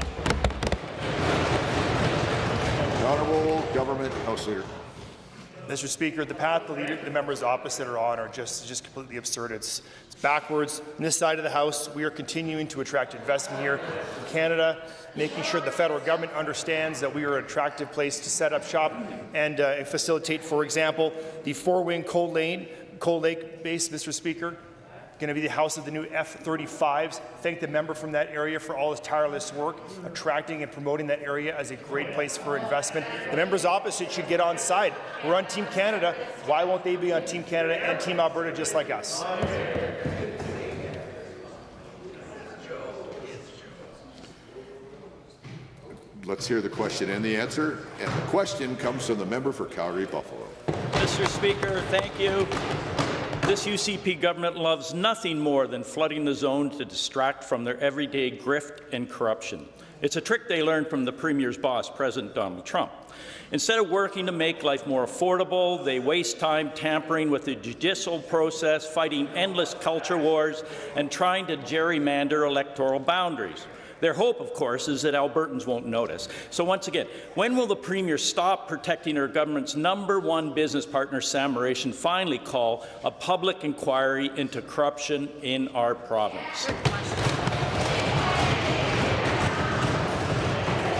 Honourable Government House Leader. Mr. Speaker, the path the members opposite are on are just completely absurd. It's backwards. On this side of the House, we are continuing to attract investment here from Canada, making sure the federal government understands that we are an attractive place to set up shop and facilitate, for example, the four-wing Cold Lake base, Mr. Speaker, going to be the house of the new F-35s. Thank the member from that area for all his tireless work, attracting and promoting that area as a great place for investment. The members opposite should get on side. We're on Team Canada. Why won't they be on Team Canada and Team Alberta just like us? Let's hear the question and the answer. And the question comes from the member for Calgary Buffalo. Mr. Speaker, thank you. This UCP government loves nothing more than flooding the zone to distract from their everyday grift and corruption. It's a trick they learned from the Premier's boss, President Donald Trump. Instead of working to make life more affordable, they waste time tampering with the judicial process, fighting endless culture wars, and trying to gerrymander electoral boundaries. Their hope, of course, is that Albertans won't notice. So once again, when will the Premier stop protecting her government's #1 business partner, Sam Marash, and finally call a public inquiry into corruption in our province?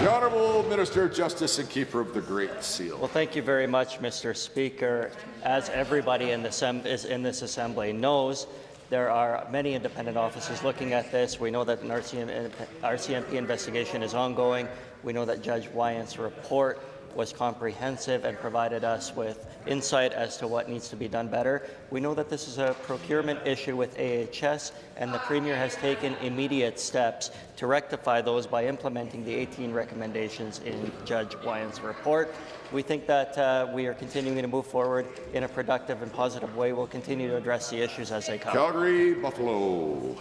The Honourable Minister of Justice and Keeper of the Great Seal. Well, thank you very much, Mr. Speaker. As everybody in this Assembly knows, there are many independent officers looking at this. We know that an RCMP investigation is ongoing. We know that Judge Wyant's report was comprehensive and provided us with insight as to what needs to be done better. We know that this is a procurement issue with AHS, and the Premier has taken immediate steps to rectify those by implementing the 18 recommendations in Judge Wyant's report. We think that we are continuing to move forward in a productive and positive way. We'll continue to address the issues as they come. Calgary, Buffalo.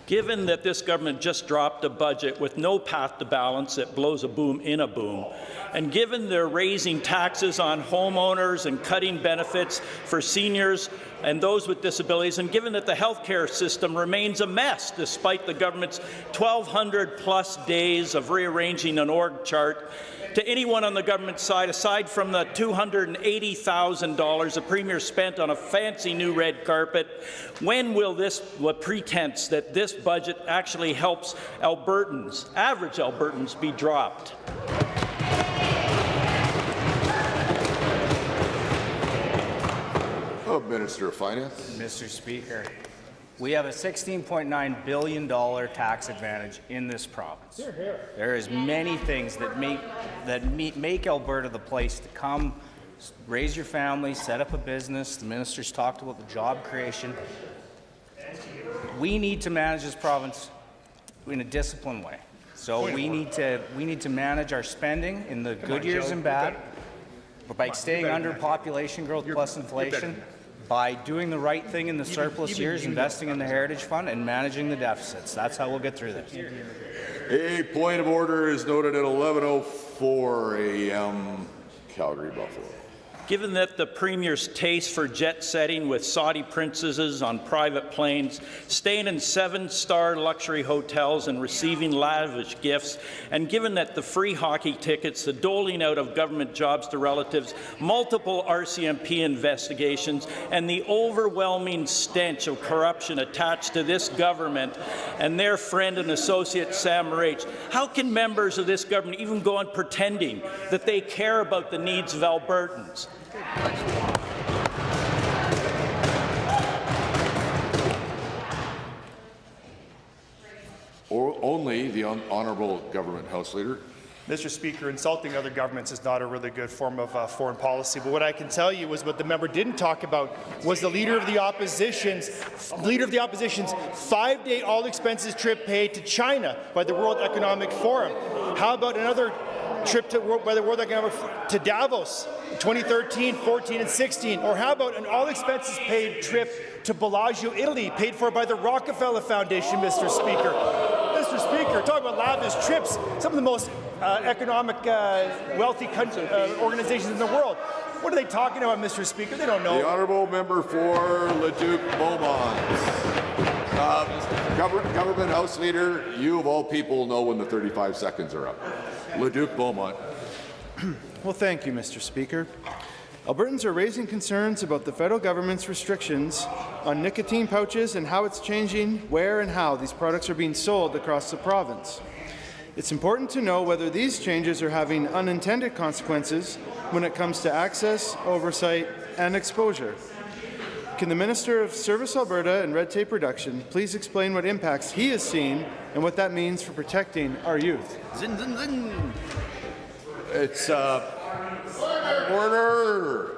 Given that this government just dropped a budget with no path to balance that blows a boom in a boom, and given they're raising taxes on homeowners and cutting benefits for seniors and those with disabilities, and given that the healthcare system remains a mess despite the government's 1,200+ days of rearranging an org chart, to anyone on the government side, aside from the $280,000 the Premier spent on a fancy new red carpet, when will the pretense that this budget actually helps Albertans, average Albertans, be dropped? Minister of Finance. Mr. Speaker, we have a $16.9 billion tax advantage in this province. There is many things that make Alberta the place to come, raise your family, set up a business. The minister's talked about the job creation. We need to manage this province in a disciplined way. So we need to manage our spending in the good years and bad, by staying under population growth plus inflation, by doing the right thing in the surplus years, investing in the Heritage Fund, and managing the deficits. That's how we'll get through this. A point of order is noted at 11:04 a.m. Calgary, Buffalo. Given that the Premier's taste for jet setting with Saudi princesses on private planes, staying in 7-star luxury hotels and receiving lavish gifts, and given that the free hockey tickets, the doling out of government jobs to relatives, multiple RCMP investigations, and the overwhelming stench of corruption attached to this government and their friend and associate Sam Raich, how can members of this government even go on pretending that they care about the needs of Albertans? Or only the Honourable Government House Leader. Mr. Speaker, insulting other governments is not a really good form of foreign policy. But what I can tell you is what the member didn't talk about was the Leader of the Opposition's 5-day all-expenses trip paid to China by the World Economic Forum. How about another trip by the World Economic Forum to Davos, 2013, 14, and 16? Or how about an all-expenses-paid trip to Bellagio, Italy, paid for by the Rockefeller Foundation, Mr. Speaker? Mr. Speaker, talk about lavish trips, some of the most economic, wealthy organizations in the world. What are they talking about, Mr. Speaker? They don't know. The Honourable Member for Leduc-Beaumont. Government House Leader, you of all people know when the 35 seconds are up. Leduc-Beaumont. Well, thank you, Mr. Speaker. Albertans are raising concerns about the federal government's restrictions on nicotine pouches and how it's changing where and how these products are being sold across the province. It's important to know whether these changes are having unintended consequences when it comes to access, oversight, and exposure. Can the Minister of Service Alberta and Red Tape Reduction please explain what impacts he has seen and what that means for protecting our youth? Zin, zin, zin. It's order.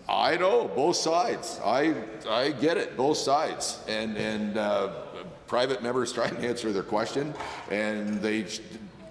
I know both sides. I get it, both sides, and private members try and answer their question, and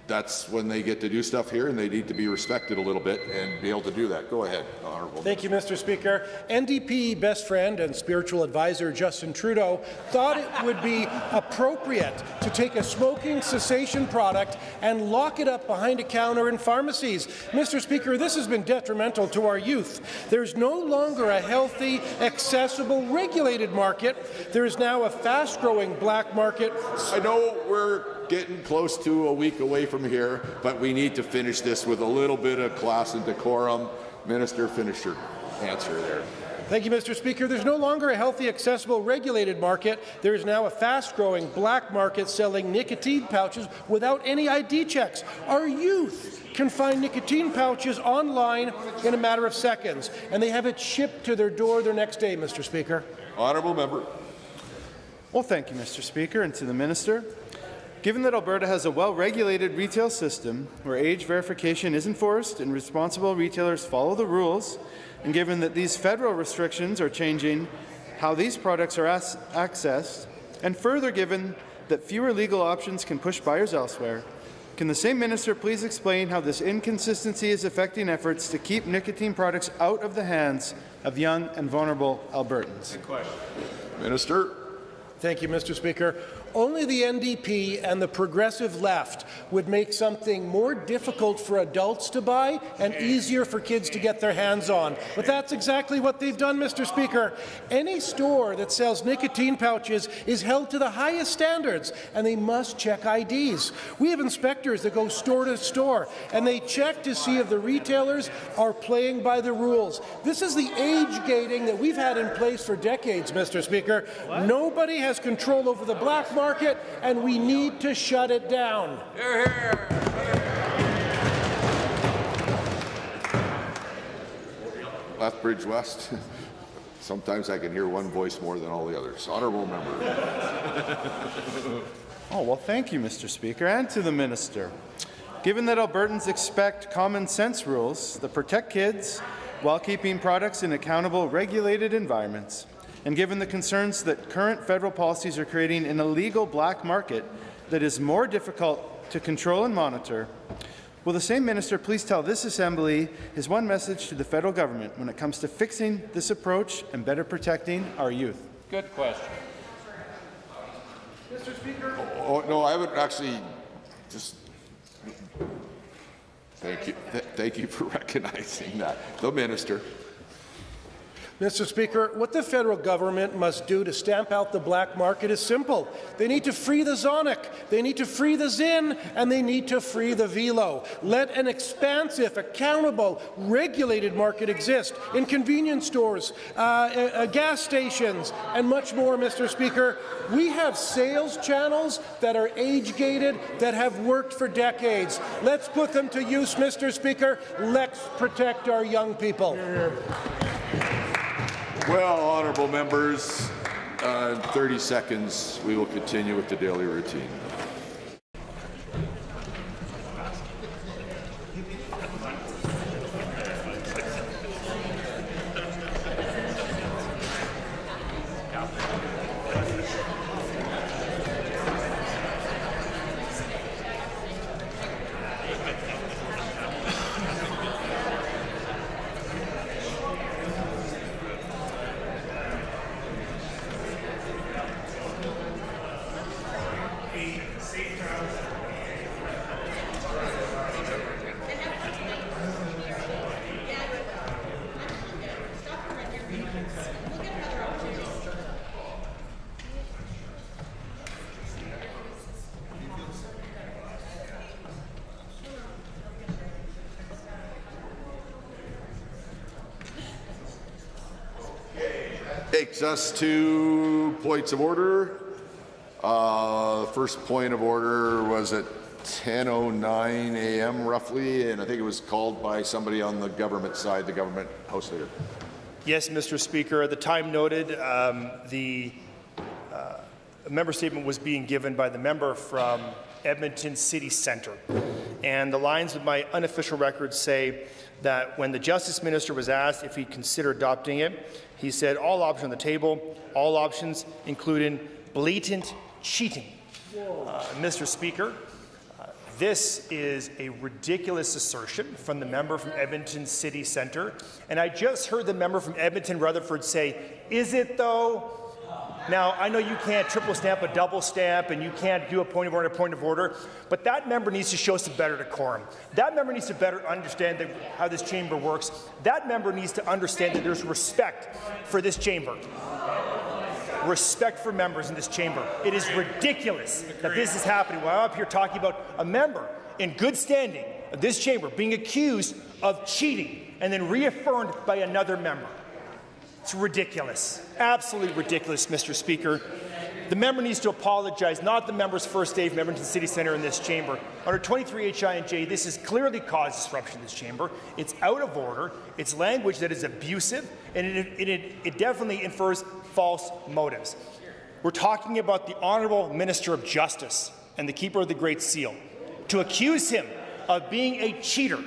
that's when they get to do stuff here, and they need to be respected a little bit and be able to do that. Go ahead, Honourable. Thank you, Mr. Speaker. NDP best friend and spiritual advisor Justin Trudeau thought it would be appropriate to take a smoking cessation product and lock it up behind a counter in pharmacies. Mr. Speaker, this has been detrimental to our youth. There's no longer a healthy, accessible, regulated market. There is now a fast-growing black market. I know we're getting close to a week away from here, but we need to finish this with a little bit of class and decorum. Minister, finish your answer there. Thank you, Mr. Speaker. There's no longer a healthy, accessible, regulated market. There is now a fast-growing black market selling nicotine pouches without any ID checks. Our youth can find nicotine pouches online in a matter of seconds, and they have it shipped to their door the next day, Mr. Speaker. Honourable Member. Well, thank you, Mr. Speaker, and to the Minister. Given that Alberta has a well-regulated retail system where age verification is enforced and responsible retailers follow the rules, and given that these federal restrictions are changing how these products are accessed, and further given that fewer legal options can push buyers elsewhere, can the same minister please explain how this inconsistency is affecting efforts to keep nicotine products out of the hands of young and vulnerable Albertans? Good question. Minister. Thank you, Mr. Speaker. Only the NDP and the progressive left would make something more difficult for adults to buy and easier for kids to get their hands on. But that's exactly what they've done, Mr. Speaker. Any store that sells nicotine pouches is held to the highest standards, and they must check IDs. We have inspectors that go store to store, and they check to see if the retailers are playing by the rules. This is the age gating that we've had in place for decades, Mr. Speaker. What? Nobody has control over the black market, and we need to shut it down. Hear, hear. Lethbridge West. Sometimes I can hear one voice more than all the others. Honourable member. Oh, well, thank you, Mr. Speaker, and to the minister. Given that Albertans expect common sense rules that protect kids while keeping products in accountable, regulated environments, and given the concerns that current federal policies are creating an illegal black market that is more difficult to control and monitor, will the same minister please tell this Assembly his one message to the federal government when it comes to fixing this approach and better protecting our youth? Good question. Mr. Speaker. Oh, no, I would actually just thank you. Thank you for recognizing that. The minister. Mr. Speaker, what the federal government must do to stamp out the black market is simple. They need to free the Zonic, they need to free the Zin, and they need to free the Velo. Let an expansive, accountable, regulated market exist in convenience stores, gas stations, and much more, Mr. Speaker. We have sales channels that are age-gated, that have worked for decades. Let's put them to use, Mr. Speaker. Let's protect our young people. Well, honourable members, in 30 seconds, we will continue with the daily routine. Takes us to points of order. First point of order was at 10:09 a.m. roughly, and I think it was called by somebody on the government side, the government House Leader. Yes, Mr. Speaker. At the time noted, the member statement was being given by the member from Edmonton City Centre. And the lines of my unofficial records say that when the Justice Minister was asked if he'd consider adopting it, he said all options on the table, all options including blatant cheating. Mr. Speaker, this is a ridiculous assertion from the member from Edmonton City Centre. And I just heard the member from Edmonton Rutherford say, is it though? Now, I know you can't triple stamp a double stamp and you can't do a point of order, but that member needs to show some better decorum. That member needs to better understand how this chamber works. That member needs to understand that there's respect for this chamber. Respect for members in this chamber. It is ridiculous that this is happening while I'm up here talking about a member in good standing of this chamber being accused of cheating and then reaffirmed by another member. It's ridiculous. Absolutely ridiculous, Mr. Speaker. The member needs to apologize, not the member's first day from Edmonton City Centre in this chamber. Under 23 HI&J, this has clearly caused disruption in this chamber. It's out of order. It's language that is abusive, and it definitely infers false motives. We're talking about the Honourable Minister of Justice and the Keeper of the Great Seal. To accuse him of being a cheater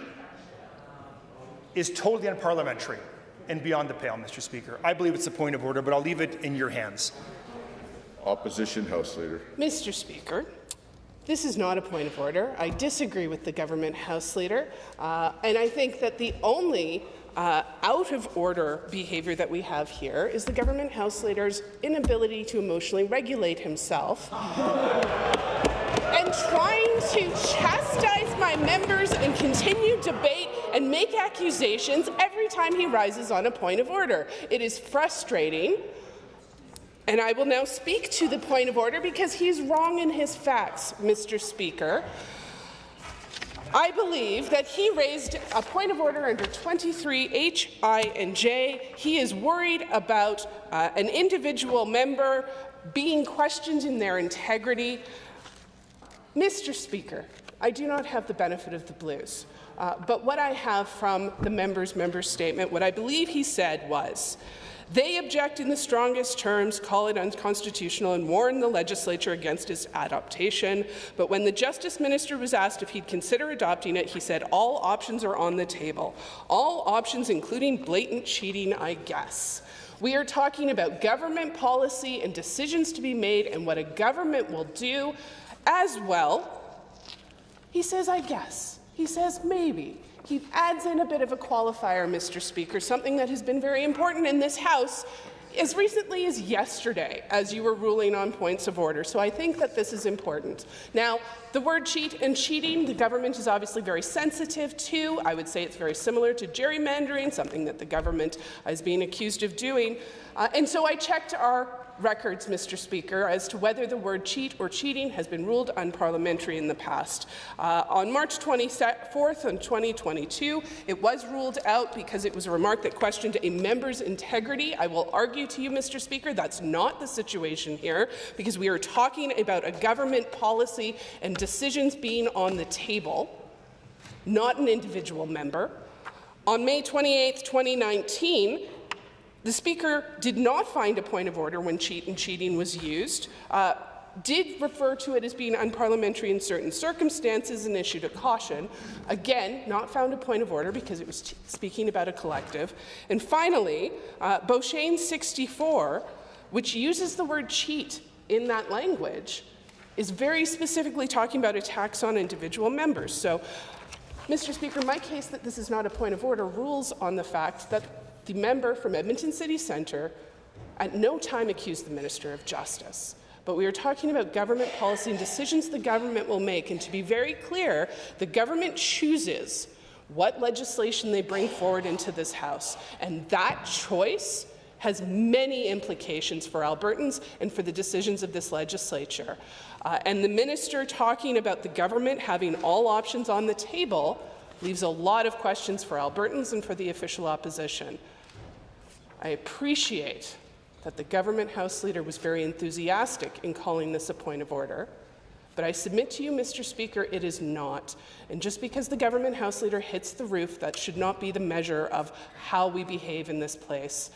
is totally unparliamentary and beyond the pale, Mr. Speaker. I believe it's a point of order, but I'll leave it in your hands. Opposition House Leader. Mr. Speaker, this is not a point of order. I disagree with the government House Leader, and I think that the only out-of-order behaviour that we have here is the government House Leader's inability to emotionally regulate himself and trying to chastise my members and continue debate and make accusations every time he rises on a point of order. It is frustrating. And I will now speak to the point of order because he's wrong in his facts, Mr. Speaker. I believe that he raised a point of order under 23 HI&J. He is worried about an individual member being questioned in their integrity. Mr. Speaker, I do not have the benefit of the blues. but what I have from the member's statement, what I believe he said was, they object in the strongest terms, call it unconstitutional, and warn the legislature against its adoption. But when the Justice Minister was asked if he'd consider adopting it, he said, all options are on the table. All options, including blatant cheating, I guess. We are talking about government policy and decisions to be made and what a government will do as well. He says, I guess. He says, maybe. He adds in a bit of a qualifier, Mr. Speaker, something that has been very important in this House as recently as yesterday, as you were ruling on points of order. So I think that this is important. Now, the word cheat and cheating, the government is obviously very sensitive to. I would say it's very similar to gerrymandering, something that the government is being accused of doing. And so I checked our records, Mr. Speaker, as to whether the word cheat or cheating has been ruled unparliamentary in the past. On March 24th in 2022, it was ruled out because it was a remark that questioned a member's integrity. I will argue to you, Mr. Speaker, that's not the situation here, because we are talking about a government policy and decisions being on the table, not an individual member. On May 28th, 2019, the Speaker did not find a point of order when cheat and cheating was used, did refer to it as being unparliamentary in certain circumstances and issued a caution. Again, not found a point of order because it was speaking about a collective. And finally, Beauchene 64, which uses the word cheat in that language, is very specifically talking about attacks on individual members. So, Mr. Speaker, my case that this is not a point of order rules on the fact that the member from Edmonton City Centre at no time accused the Minister of Justice. But we are talking about government policy and decisions the government will make. And to be very clear, the government chooses what legislation they bring forward into this House. And that choice has many implications for Albertans and for the decisions of this legislature. And the minister talking about the government having all options on the table leaves a lot of questions for Albertans and for the official opposition. I appreciate that the government House Leader was very enthusiastic in calling this a point of order, but I submit to you, Mr. Speaker, it is not. And just because the government House Leader hits the roof, that should not be the measure of how we behave in this place.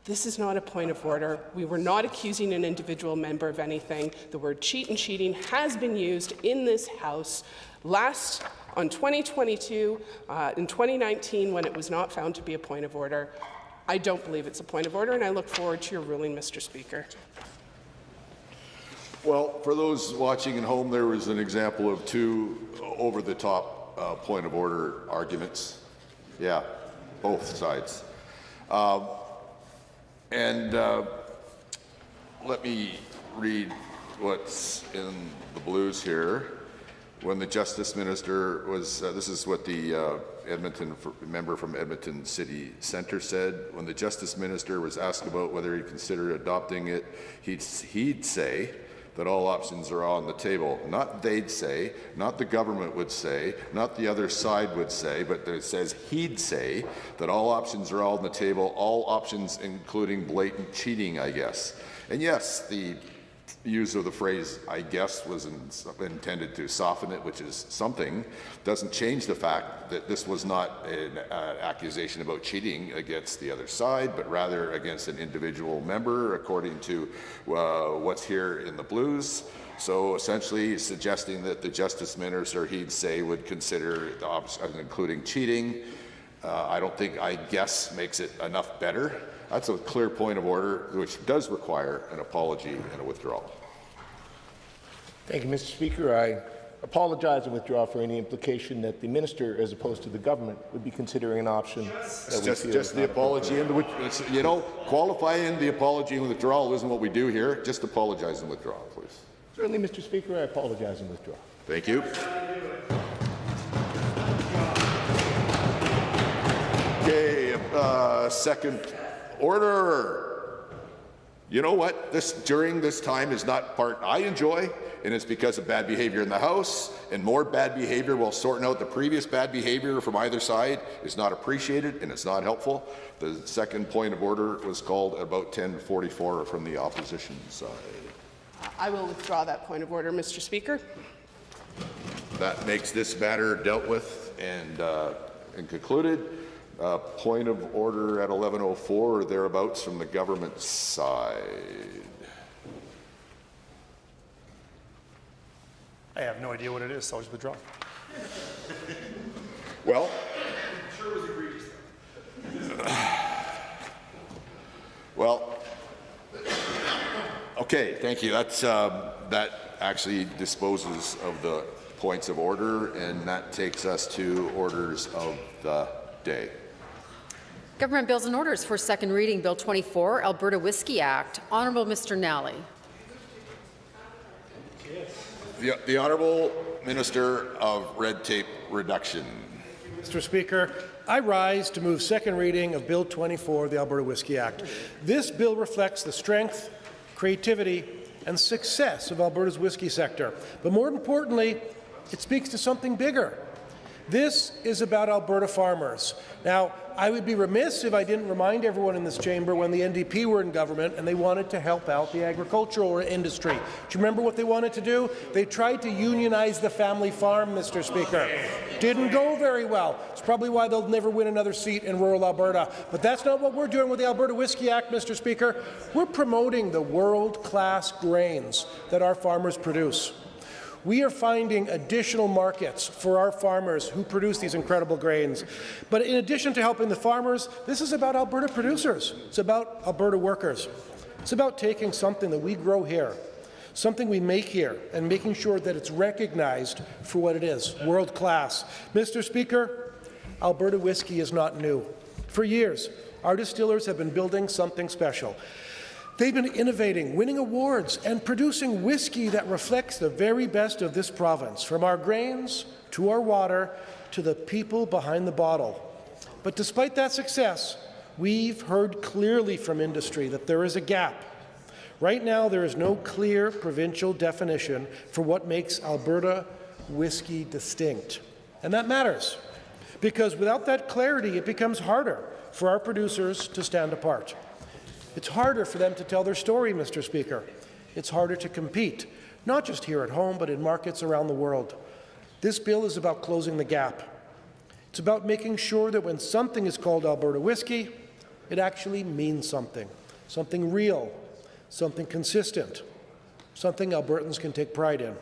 This is not a point of order. We were not accusing an individual member of anything. The word cheat and cheating has been used in this House last on 2022, in 2019, when it was not found to be a point of order. I don't believe it's a point of order, and I look forward to your ruling, Mr. Speaker. Well, for those watching at home, there was an example of two over-the-top point of order arguments. Yeah, both sides. Let me read what's in the blues here. When the Justice Minister was, this is what the member from Edmonton City Centre said. When the Justice Minister was asked about whether he'd consider adopting it, he'd say that all options are on the table. Not they'd say, not the government would say, not the other side would say, but it says he'd say that all options are on the table, all options including blatant cheating, I guess. And yes, the use of the phrase, I guess, was intended to soften it, which is something. Doesn't change the fact that this was not an accusation about cheating against the other side, but rather against an individual member, according to what's here in the blues. So essentially suggesting that the Justice Minister, he'd say, would consider the options including cheating. I don't think I guess makes it enough better. That's a clear point of order, which does require an apology and a withdrawal. Thank you, Mr. Speaker. I apologize and withdraw for any implication that the minister, as opposed to the government, would be considering an option. Just the apology and qualifying the apology and withdrawal isn't what we do here. Just apologize and withdraw, please. Certainly, Mr. Speaker. I apologize and withdraw. Thank you. Okay, second order. You know what? During this time is not part I enjoy, and it's because of bad behavior in the House, and more bad behavior while sorting out the previous bad behavior from either side is not appreciated and it's not helpful. The second point of order was called about 10:44 from the opposition side. I will withdraw that point of order, Mr. Speaker. That makes this matter dealt with. and concluded. Point of order at 11:04 or thereabouts from the government side. I have no idea what it is, so I'll just withdraw. Well, well, okay, thank you. That's that actually disposes of the points of order, and that takes us to orders of the day. Government bills and orders for second reading. Bill 24, Alberta Whiskey Act. Honourable Mr. Nally. The Honourable Minister of Red Tape Reduction. Mr. Speaker, I rise to move second reading of Bill 24, the Alberta Whiskey Act. This bill reflects the strength, creativity, and success of Alberta's whiskey sector. But more importantly, it speaks to something bigger. This is about Alberta farmers. Now, I would be remiss if I didn't remind everyone in this chamber when the NDP were in government and they wanted to help out the agricultural industry. Do you remember what they wanted to do? They tried to unionize the family farm, Mr. Speaker. Didn't go very well. It's probably why they'll never win another seat in rural Alberta. But that's not what we're doing with the Alberta Whiskey Act, Mr. Speaker. We're promoting the world-class grains that our farmers produce. We are finding additional markets for our farmers who produce these incredible grains. But in addition to helping the farmers, this is about Alberta producers. It's about Alberta workers. It's about taking something that we grow here, something we make here, and making sure that it's recognized for what it is, world class. Mr. Speaker, Alberta whiskey is not new. For years, our distillers have been building something special. They've been innovating, winning awards, and producing whiskey that reflects the very best of this province, from our grains to our water to the people behind the bottle. But despite that success, we've heard clearly from industry that there is a gap. Right now, there is no clear provincial definition for what makes Alberta whiskey distinct. And that matters, because without that clarity, it becomes harder for our producers to stand apart. It's harder for them to tell their story, Mr. Speaker. It's harder to compete, not just here at home, but in markets around the world. This bill is about closing the gap. It's about making sure that when something is called Alberta whiskey, it actually means something, something real, something consistent, something Albertans can take pride in.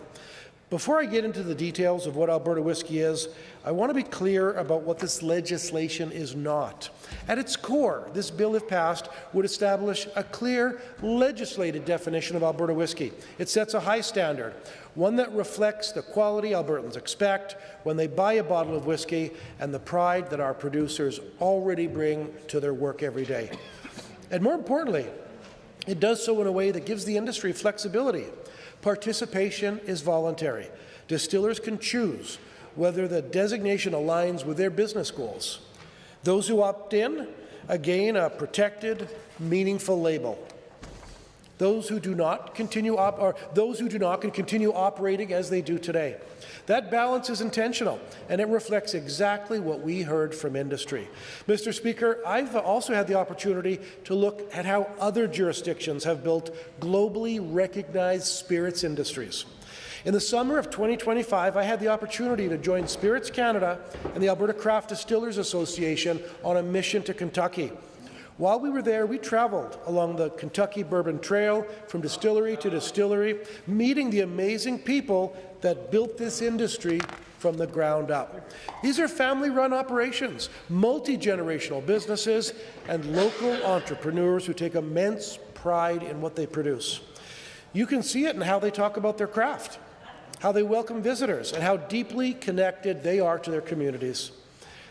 Before I get into the details of what Alberta whiskey is, I want to be clear about what this legislation is not. At its core, this bill, if passed, would establish a clear legislated definition of Alberta whiskey. It sets a high standard, one that reflects the quality Albertans expect when they buy a bottle of whiskey and the pride that our producers already bring to their work every day. And more importantly, it does so in a way that gives the industry flexibility. Participation is voluntary. Distillers can choose whether the designation aligns with their business goals. Those who opt in gain a protected, meaningful label. Those who do not can continue operating as they do today. That balance is intentional, and it reflects exactly what we heard from industry. Mr. Speaker, I've also had the opportunity to look at how other jurisdictions have built globally recognized spirits industries. In the summer of 2025, I had the opportunity to join Spirits Canada and the Alberta Craft Distillers Association on a mission to Kentucky. While we were there, we traveled along the Kentucky Bourbon Trail from distillery to distillery, meeting the amazing people that built this industry from the ground up. These are family-run operations, multi-generational businesses, and local entrepreneurs who take immense pride in what they produce. You can see it in how they talk about their craft, how they welcome visitors, and how deeply connected they are to their communities.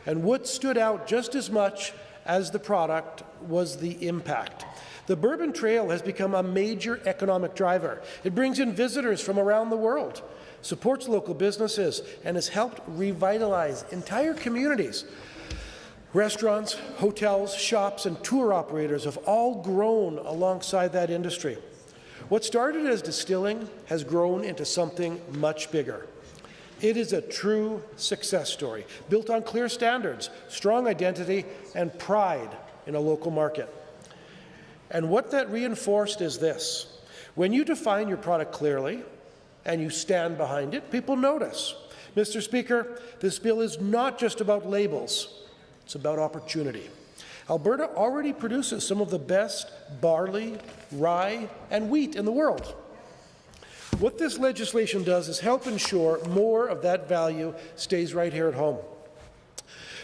And what stood out just as much as the product was the impact. The Bourbon Trail has become a major economic driver. It brings in visitors from around the world, supports local businesses, and has helped revitalize entire communities. Restaurants, hotels, shops, and tour operators have all grown alongside that industry. What started as distilling has grown into something much bigger. It is a true success story, built on clear standards, strong identity, and pride in a local market. And what that reinforced is this. When you define your product clearly and you stand behind it, people notice. Mr. Speaker, this bill is not just about labels, it's about opportunity. Alberta already produces some of the best barley, rye, and wheat in the world. What this legislation does is help ensure more of that value stays right here at home.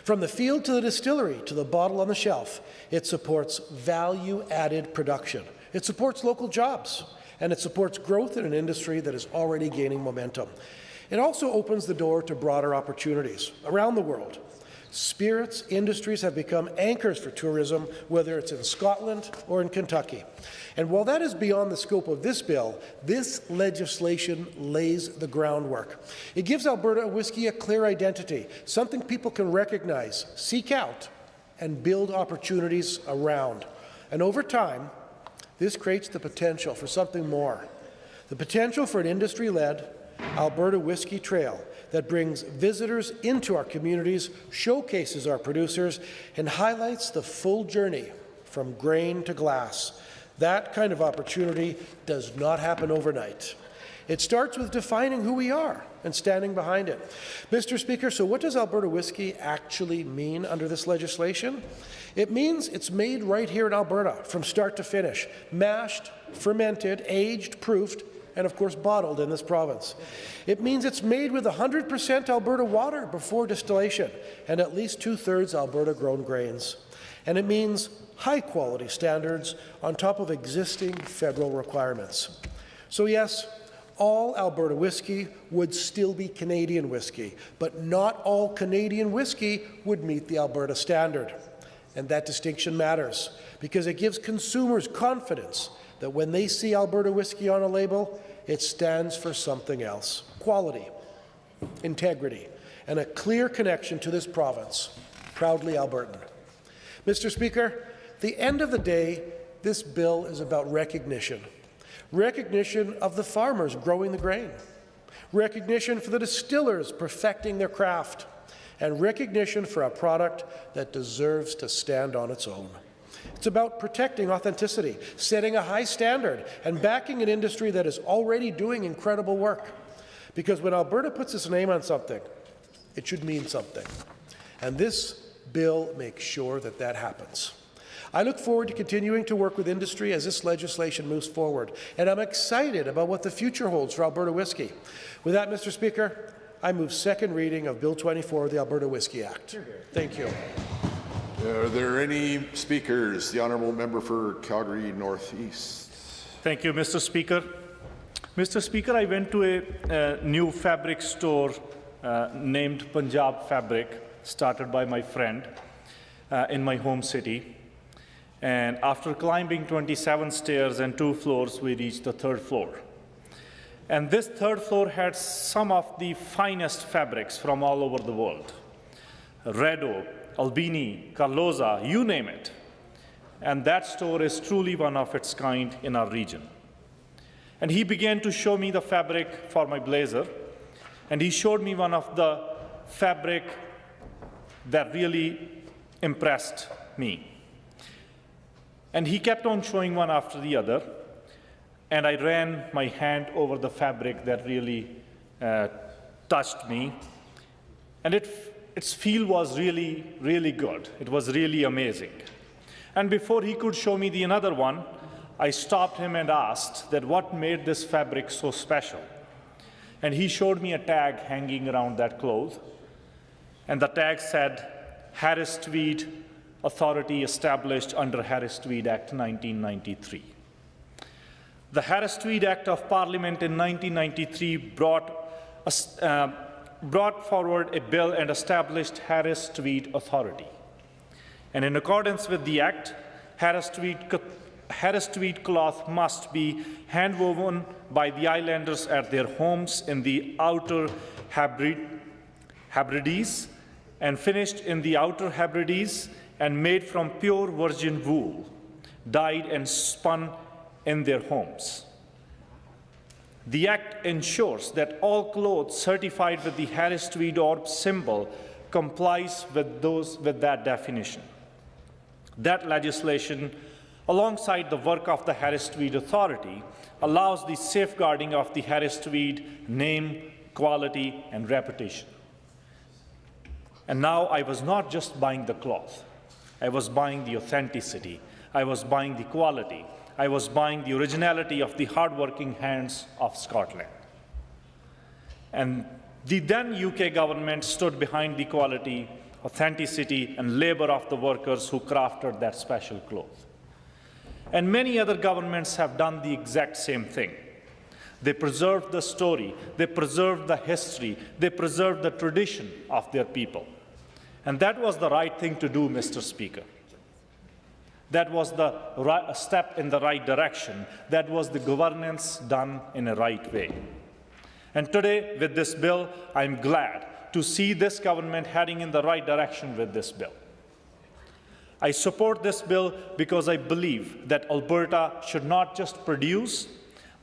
From the field to the distillery to the bottle on the shelf, it supports value-added production. It supports local jobs, and it supports growth in an industry that is already gaining momentum. It also opens the door to broader opportunities around the world. Spirits industries have become anchors for tourism, whether it's in Scotland or in Kentucky. And while that is beyond the scope of this bill, this legislation lays the groundwork. It gives Alberta whiskey a clear identity, something people can recognize, seek out, and build opportunities around. And over time, this creates the potential for something more. The potential for an industry-led Alberta Whiskey Trail that brings visitors into our communities, showcases our producers, and highlights the full journey from grain to glass. That kind of opportunity does not happen overnight. It starts with defining who we are and standing behind it. Mr. Speaker, so what does Alberta whiskey actually mean under this legislation? It means it's made right here in Alberta from start to finish, mashed, fermented, aged, proofed, and of course bottled in this province. It means it's made with 100% Alberta water before distillation and at least 2/3 Alberta-grown grains. And it means high-quality standards on top of existing federal requirements. So yes, all Alberta whiskey would still be Canadian whiskey, but not all Canadian whiskey would meet the Alberta standard. And that distinction matters because it gives consumers confidence that when they see Alberta whiskey on a label, it stands for something else: quality, integrity, and a clear connection to this province, proudly Albertan. Mr. Speaker, at the end of the day, this bill is about recognition. Recognition of the farmers growing the grain, recognition for the distillers perfecting their craft, and recognition for a product that deserves to stand on its own. It's about protecting authenticity, setting a high standard, and backing an industry that is already doing incredible work. Because when Alberta puts its name on something, it should mean something. And this bill makes sure that that happens. I look forward to continuing to work with industry as this legislation moves forward, and I'm excited about what the future holds for Alberta whiskey. With that, Mr. Speaker, I move second reading of Bill 24 of the Alberta Whiskey Act. Thank you. Are there any speakers? The honourable member for Calgary Northeast. Thank you, Mr. Speaker. Mr. Speaker, I went to a new fabric store named Punjab Fabric, started by my friend in my home city. And after climbing 27 stairs and 2 floors, we reached the 3rd floor. And this 3rd floor had some of the finest fabrics from all over the world. Redo, Albini, Carloza, you name it. And that store is truly one of its kind in our region. And he began to show me the fabric for my blazer, and he showed me one of the fabric that really impressed me. And he kept on showing one after the other, and I ran my hand over the fabric that really touched me. And its feel was really, really good. It was really amazing. And before he could show me another one, I stopped him and asked that what made this fabric so special. And he showed me a tag hanging around that cloth. And the tag said, Harris Tweed Authority established under Harris Tweed Act 1993. The Harris Tweed Act of Parliament in 1993 brought forward a bill and established Harris Tweed Authority. And in accordance with the Act, Harris Tweed cloth must be hand-woven by the islanders at their homes in the Outer Hebrides and finished in the Outer Hebrides and made from pure virgin wool, dyed and spun in their homes. The Act ensures that all clothes certified with the Harris Tweed Orb symbol complies with that definition. That legislation, alongside the work of the Harris Tweed Authority, allows the safeguarding of the Harris Tweed name, quality, and reputation. And now I was not just buying the cloth. I was buying the authenticity. I was buying the quality. I was buying the originality of the hard-working hands of Scotland. And the then UK government stood behind the quality, authenticity, and labor of the workers who crafted that special cloth. And many other governments have done the exact same thing. They preserved the story, they preserved the history, they preserved the tradition of their people. And that was the right thing to do, Mr. Speaker. That was a step in the right direction. That was the governance done in a right way. And today, with this bill, I'm glad to see this government heading in the right direction with this bill. I support this bill because I believe that Alberta should not just produce,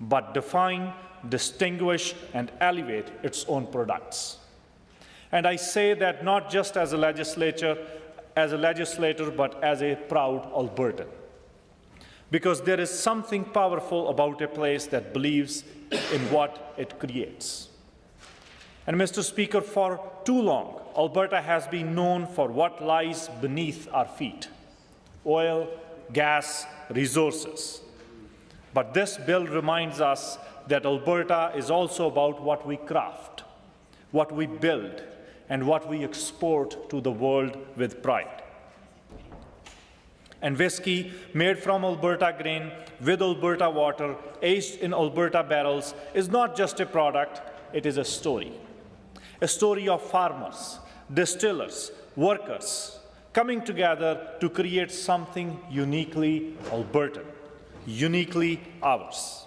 but define, distinguish, and elevate its own products. And I say that not just as a legislator, but as a proud Albertan. Because there is something powerful about a place that believes in what it creates. And Mr. Speaker, for too long, Alberta has been known for what lies beneath our feet: oil, gas, resources. But this bill reminds us that Alberta is also about what we craft, what we build, and what we export to the world with pride. And whiskey made from Alberta grain, with Alberta water, aged in Alberta barrels, is not just a product, it is a story. A story of farmers, distillers, workers, coming together to create something uniquely Albertan, uniquely ours.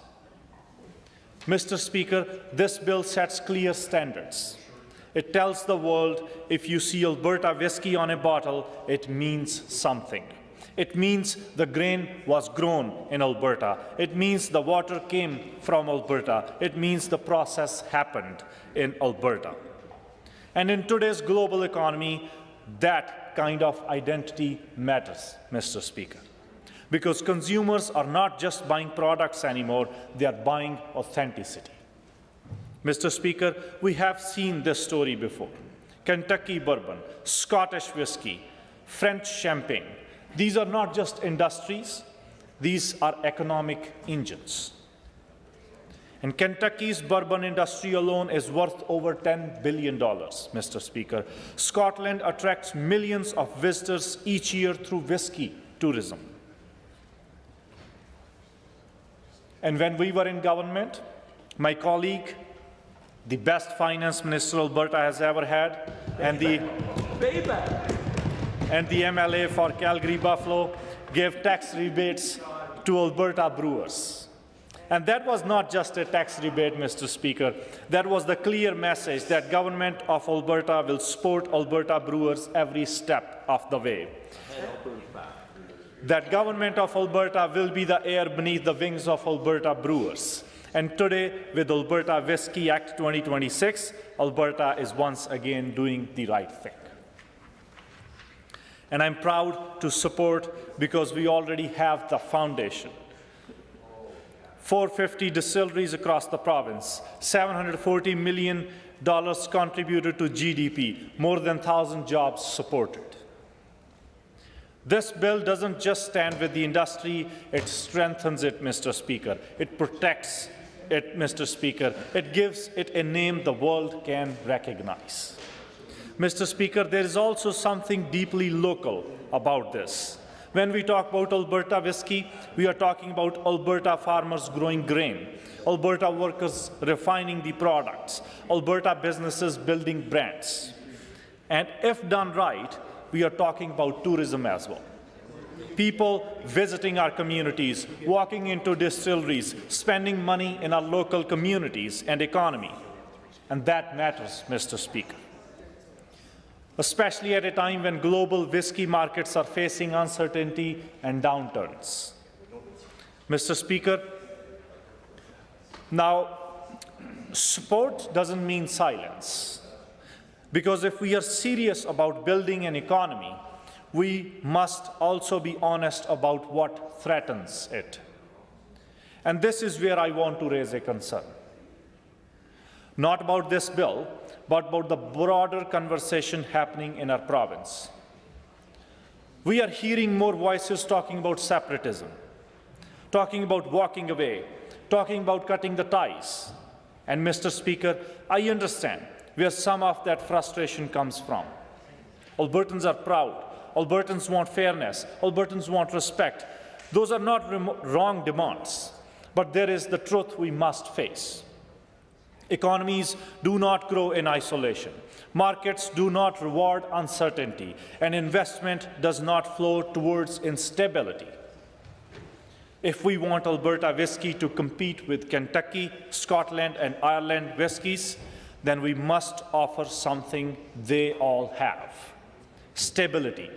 Mr. Speaker, this bill sets clear standards. It tells the world if you see Alberta whiskey on a bottle, it means something. It means the grain was grown in Alberta. It means the water came from Alberta. It means the process happened in Alberta. And in today's global economy, that kind of identity matters, Mr. Speaker. Because consumers are not just buying products anymore, they are buying authenticity. Mr. Speaker, we have seen this story before. Kentucky bourbon, Scottish whiskey, French champagne. These are not just industries, these are economic engines. And Kentucky's bourbon industry alone is worth over $10 billion, Mr. Speaker. Scotland attracts millions of visitors each year through whiskey tourism. And when we were in government, my colleague, the best finance minister Alberta has ever had, and the MLA for Calgary-Buffalo gave tax rebates to Alberta brewers. And that was not just a tax rebate, Mr. Speaker. That was the clear message that government of Alberta will support Alberta brewers every step of the way. That government of Alberta will be the air beneath the wings of Alberta brewers. And today, with Alberta Whiskey Act 2026, Alberta is once again doing the right thing. And I'm proud to support because we already have the foundation. 450 distilleries across the province, $740 million contributed to GDP, more than 1,000 jobs supported. This bill doesn't just stand with the industry, it strengthens it, Mr. Speaker. It protects it, Mr. Speaker. It gives it a name the world can recognize. Mr. Speaker, there is also something deeply local about this. When we talk about Alberta whiskey, we are talking about Alberta farmers growing grain, Alberta workers refining the products, Alberta businesses building brands. And if done right, we are talking about tourism as well. People visiting our communities, walking into distilleries, spending money in our local communities and economy. And that matters, Mr. Speaker. Especially at a time when global whiskey markets are facing uncertainty and downturns. Mr. Speaker, now, support doesn't mean silence. Because if we are serious about building an economy, we must also be honest about what threatens it. And this is where I want to raise a concern. Not about this bill, but about the broader conversation happening in our province. We are hearing more voices talking about separatism, talking about walking away, talking about cutting the ties. And Mr. Speaker, I understand where some of that frustration comes from. Albertans are proud. Albertans want fairness. Albertans want respect. Those are not wrong demands, but there is the truth we must face. Economies do not grow in isolation. Markets do not reward uncertainty, and investment does not flow towards instability. If we want Alberta whiskey to compete with Kentucky, Scotland, and Ireland whiskies, then we must offer something they all have: stability,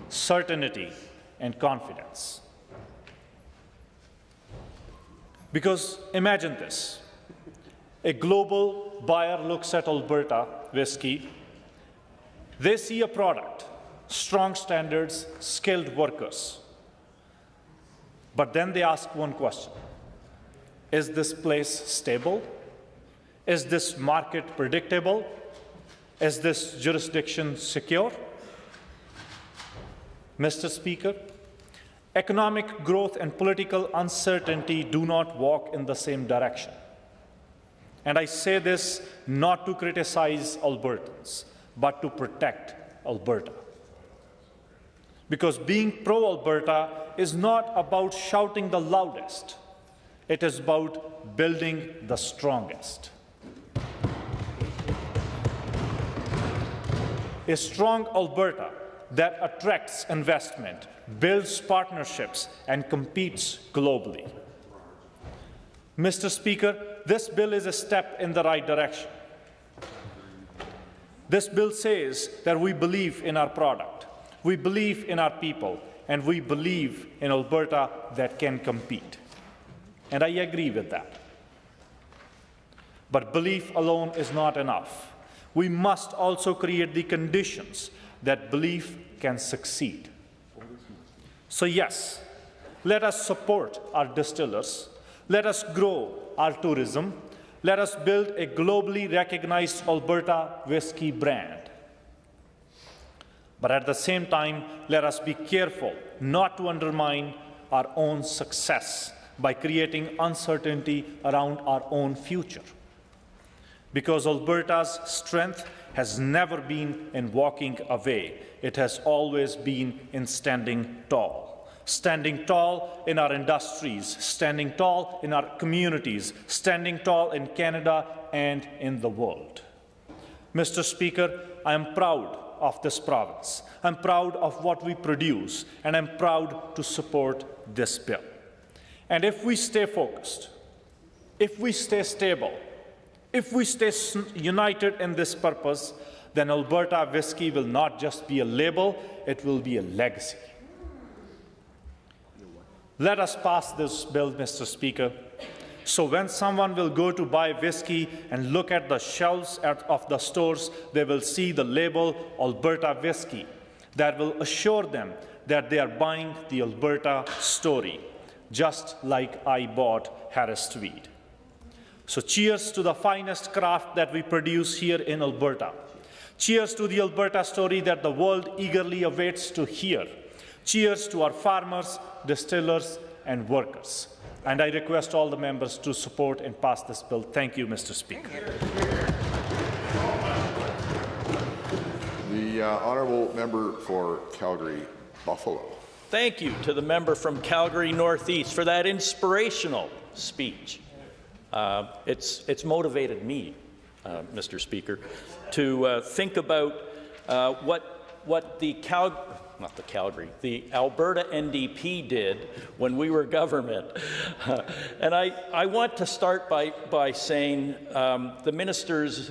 certainty, and confidence. Because imagine this. A global buyer looks at Alberta whiskey. They see a product, strong standards, skilled workers. But then they ask one question: is this place stable? Is this market predictable? Is this jurisdiction secure? Mr. Speaker, economic growth and political uncertainty do not walk in the same direction. And I say this not to criticize Albertans, but to protect Alberta. Because being pro-Alberta is not about shouting the loudest. It is about building the strongest. A strong Alberta that attracts investment, builds partnerships, and competes globally. Mr. Speaker, this bill is a step in the right direction. This bill says that we believe in our product, we believe in our people, and we believe in Alberta that can compete. And I agree with that. But belief alone is not enough. We must also create the conditions that belief can succeed. So yes, let us support our distillers. Let us grow our tourism. Let us build a globally recognized Alberta whiskey brand. But at the same time, let us be careful not to undermine our own success by creating uncertainty around our own future. Because Alberta's strength has never been in walking away. It has always been in standing tall. Standing tall in our industries, standing tall in our communities, standing tall in Canada and in the world. Mr. Speaker, I am proud of this province. I'm proud of what we produce, and I'm proud to support this bill. And if we stay focused, if we stay stable, if we stay united in this purpose, then Alberta whiskey will not just be a label, it will be a legacy. Let us pass this bill, Mr. Speaker, so when someone will go to buy whiskey and look at the shelves of the stores, they will see the label Alberta whiskey that will assure them that they are buying the Alberta story, just like I bought Harris Tweed. So cheers to the finest craft that we produce here in Alberta. Cheers to the Alberta story that the world eagerly awaits to hear. Cheers to our farmers, distillers, and workers. And I request all the members to support and pass this bill. Thank you, Mr. Speaker. The honourable member for Calgary, Buffalo. Thank you to the member from Calgary Northeast for that inspirational speech. It's motivated me, Mr. Speaker, to think about what the Alberta NDP did when we were government. And I want to start by saying the minister's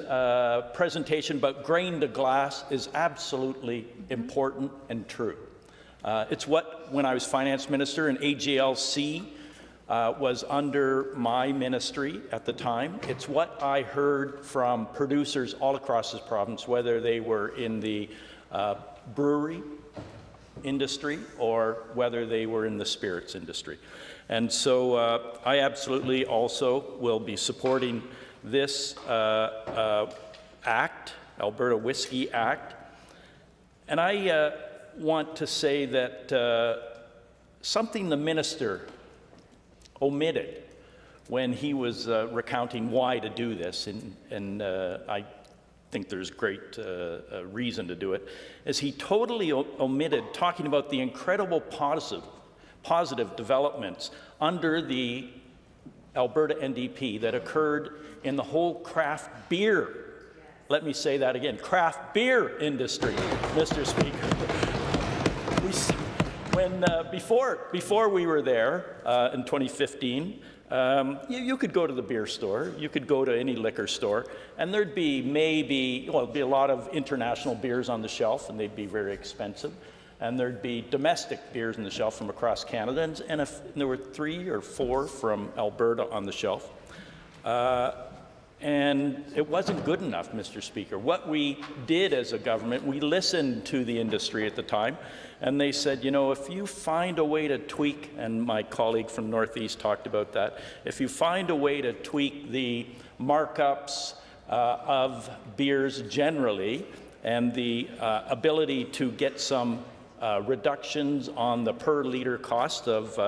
presentation about grain to glass is absolutely important and true. It's what, when I was finance minister and AGLC was under my ministry at the time, it's what I heard from producers all across this province, whether they were in the brewery industry or whether they were in the spirits industry. And so I absolutely also will be supporting this Act, Alberta Whiskey Act. And I want to say that something the minister omitted when he was recounting why to do this, and I think there's great reason to do it, is he totally omitted talking about the incredible positive developments under the Alberta NDP that occurred in the whole craft beer, let me say that again, craft beer industry, Mr. Speaker. Before we were there in 2015, you could go to the beer store, you could go to any liquor store, and there'd be there'd be a lot of international beers on the shelf, and they'd be very expensive. And there'd be domestic beers on the shelf from across Canada, and there were 3 or 4 from Alberta on the shelf. And it wasn't good enough, Mr. Speaker. What we did as a government, we listened to the industry at the time, and they said, you know, if you find a way to tweak, and my colleague from Northeast talked about that, if you find a way to tweak the markups of beers generally, and the ability to get some reductions on the per litre cost of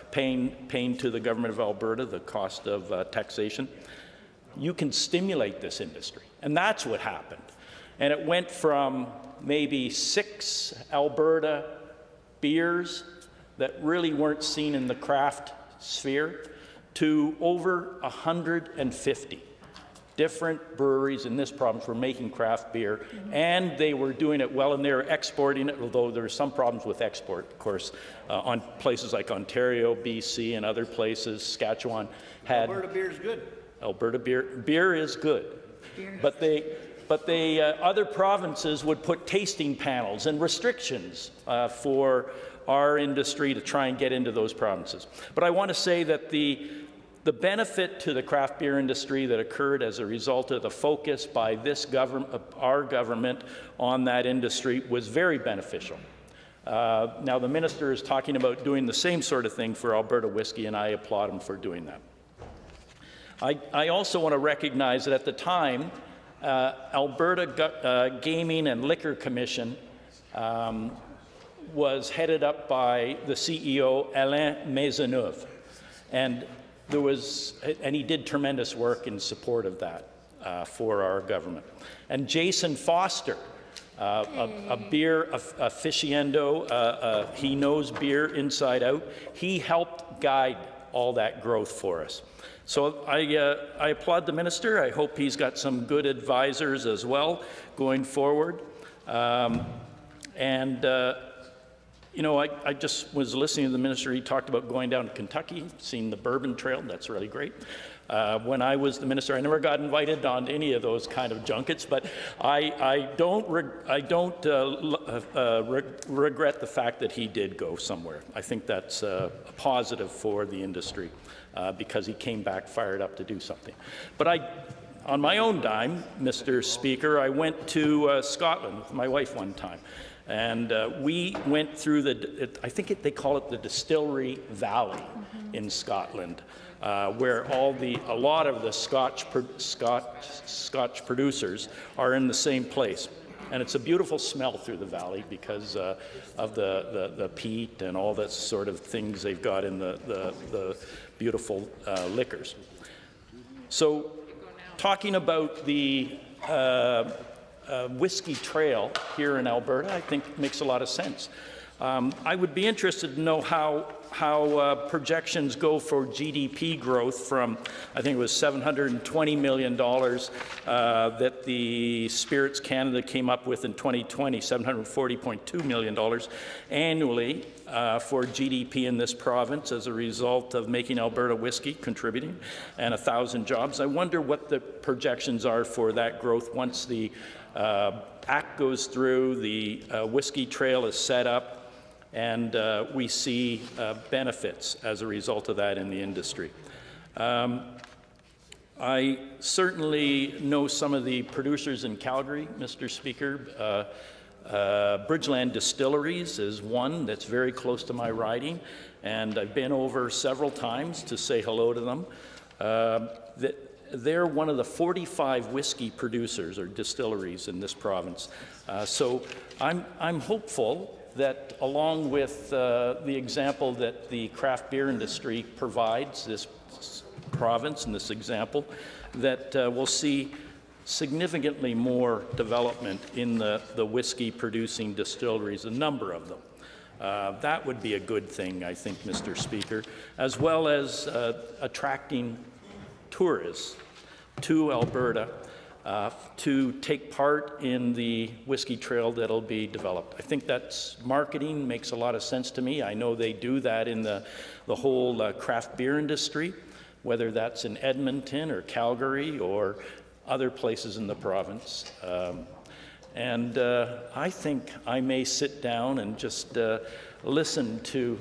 paying to the government of Alberta, the cost of taxation, you can stimulate this industry. And that's what happened. And it went from maybe 6 Alberta beers that really weren't seen in the craft sphere to over 150 different breweries in this province were making craft beer, and they were doing it well, and they were exporting it, although there were some problems with export, of course, on places like Ontario, BC, and other places. Saskatchewan had... Alberta beer is good. Alberta beer is good. But other provinces would put tasting panels and restrictions for our industry to try and get into those provinces. But I want to say that the benefit to the craft beer industry that occurred as a result of the focus by this our government on that industry was very beneficial. Now the minister is talking about doing the same sort of thing for Alberta whiskey, and I applaud him for doing that. I also want to recognize that at the time, Alberta Gaming and Liquor Commission was headed up by the CEO, Alain Maisonneuve. And he did tremendous work in support of that for our government. And Jason Foster, a beer aficionado, he knows beer inside out. He helped guide all that growth for us. So I applaud the minister. I hope he's got some good advisors as well going forward. You know, I just was listening to the minister. He talked about going down to Kentucky, seeing the Bourbon Trail. That's really great. When I was the minister, I never got invited on any of those kind of junkets, but I don't regret the fact that he did go somewhere. I think that's a positive for the industry because he came back fired up to do something. But on my own dime, Mr. Speaker, I went to Scotland with my wife one time. And we went through I think they call it the Distillery Valley in Scotland, where a lot of the Scotch producers are in the same place. And it's a beautiful smell through the valley because of the peat and all that sort of things they've got in the beautiful liquors. So talking about the whiskey trail here in Alberta, I think makes a lot of sense. I would be interested to know how projections go for GDP growth from, I think it was $720 million that the Spirits Canada came up with in 2020, $740.2 million annually for GDP in this province as a result of making Alberta whiskey contributing, and 1,000 jobs. I wonder what the projections are for that growth once the Act goes through, the whiskey trail is set up, and we see benefits as a result of that in the industry. I certainly know some of the producers in Calgary, Mr. Speaker. Bridgeland Distilleries is one that's very close to my riding, and I've been over several times to say hello to them. they're one of the 45 whiskey producers or distilleries in this province. So I'm hopeful that along with the example that the craft beer industry provides this province in this example, that we'll see significantly more development in the whiskey producing distilleries, a number of them. That would be a good thing, I think, Mr. Speaker, as well as attracting tourists to Alberta to take part in the whiskey trail that'll be developed. I think that's marketing makes a lot of sense to me. I know they do that in the whole craft beer industry, whether that's in Edmonton or Calgary or other places in the province. And I think I may sit down and just listen to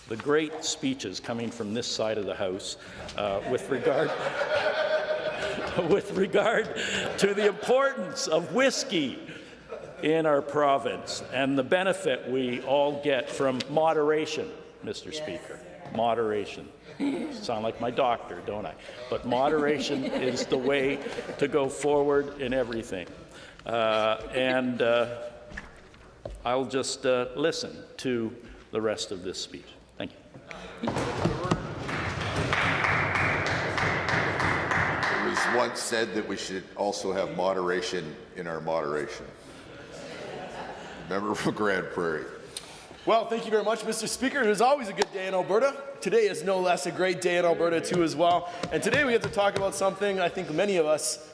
the great speeches coming from this side of the House with regard to the importance of whiskey in our province and the benefit we all get from moderation, Mr. Speaker. Moderation. Sound like my doctor, don't I? But moderation is the way to go forward in everything. And I'll just listen to the rest of this speech. Thank you. It was once said that we should also have moderation in our moderation. Member from Grand Prairie. Well, thank you very much, Mr. Speaker. It is always a good day in Alberta. Today is no less a great day in Alberta, too, as well. And today we get to talk about something I think many of us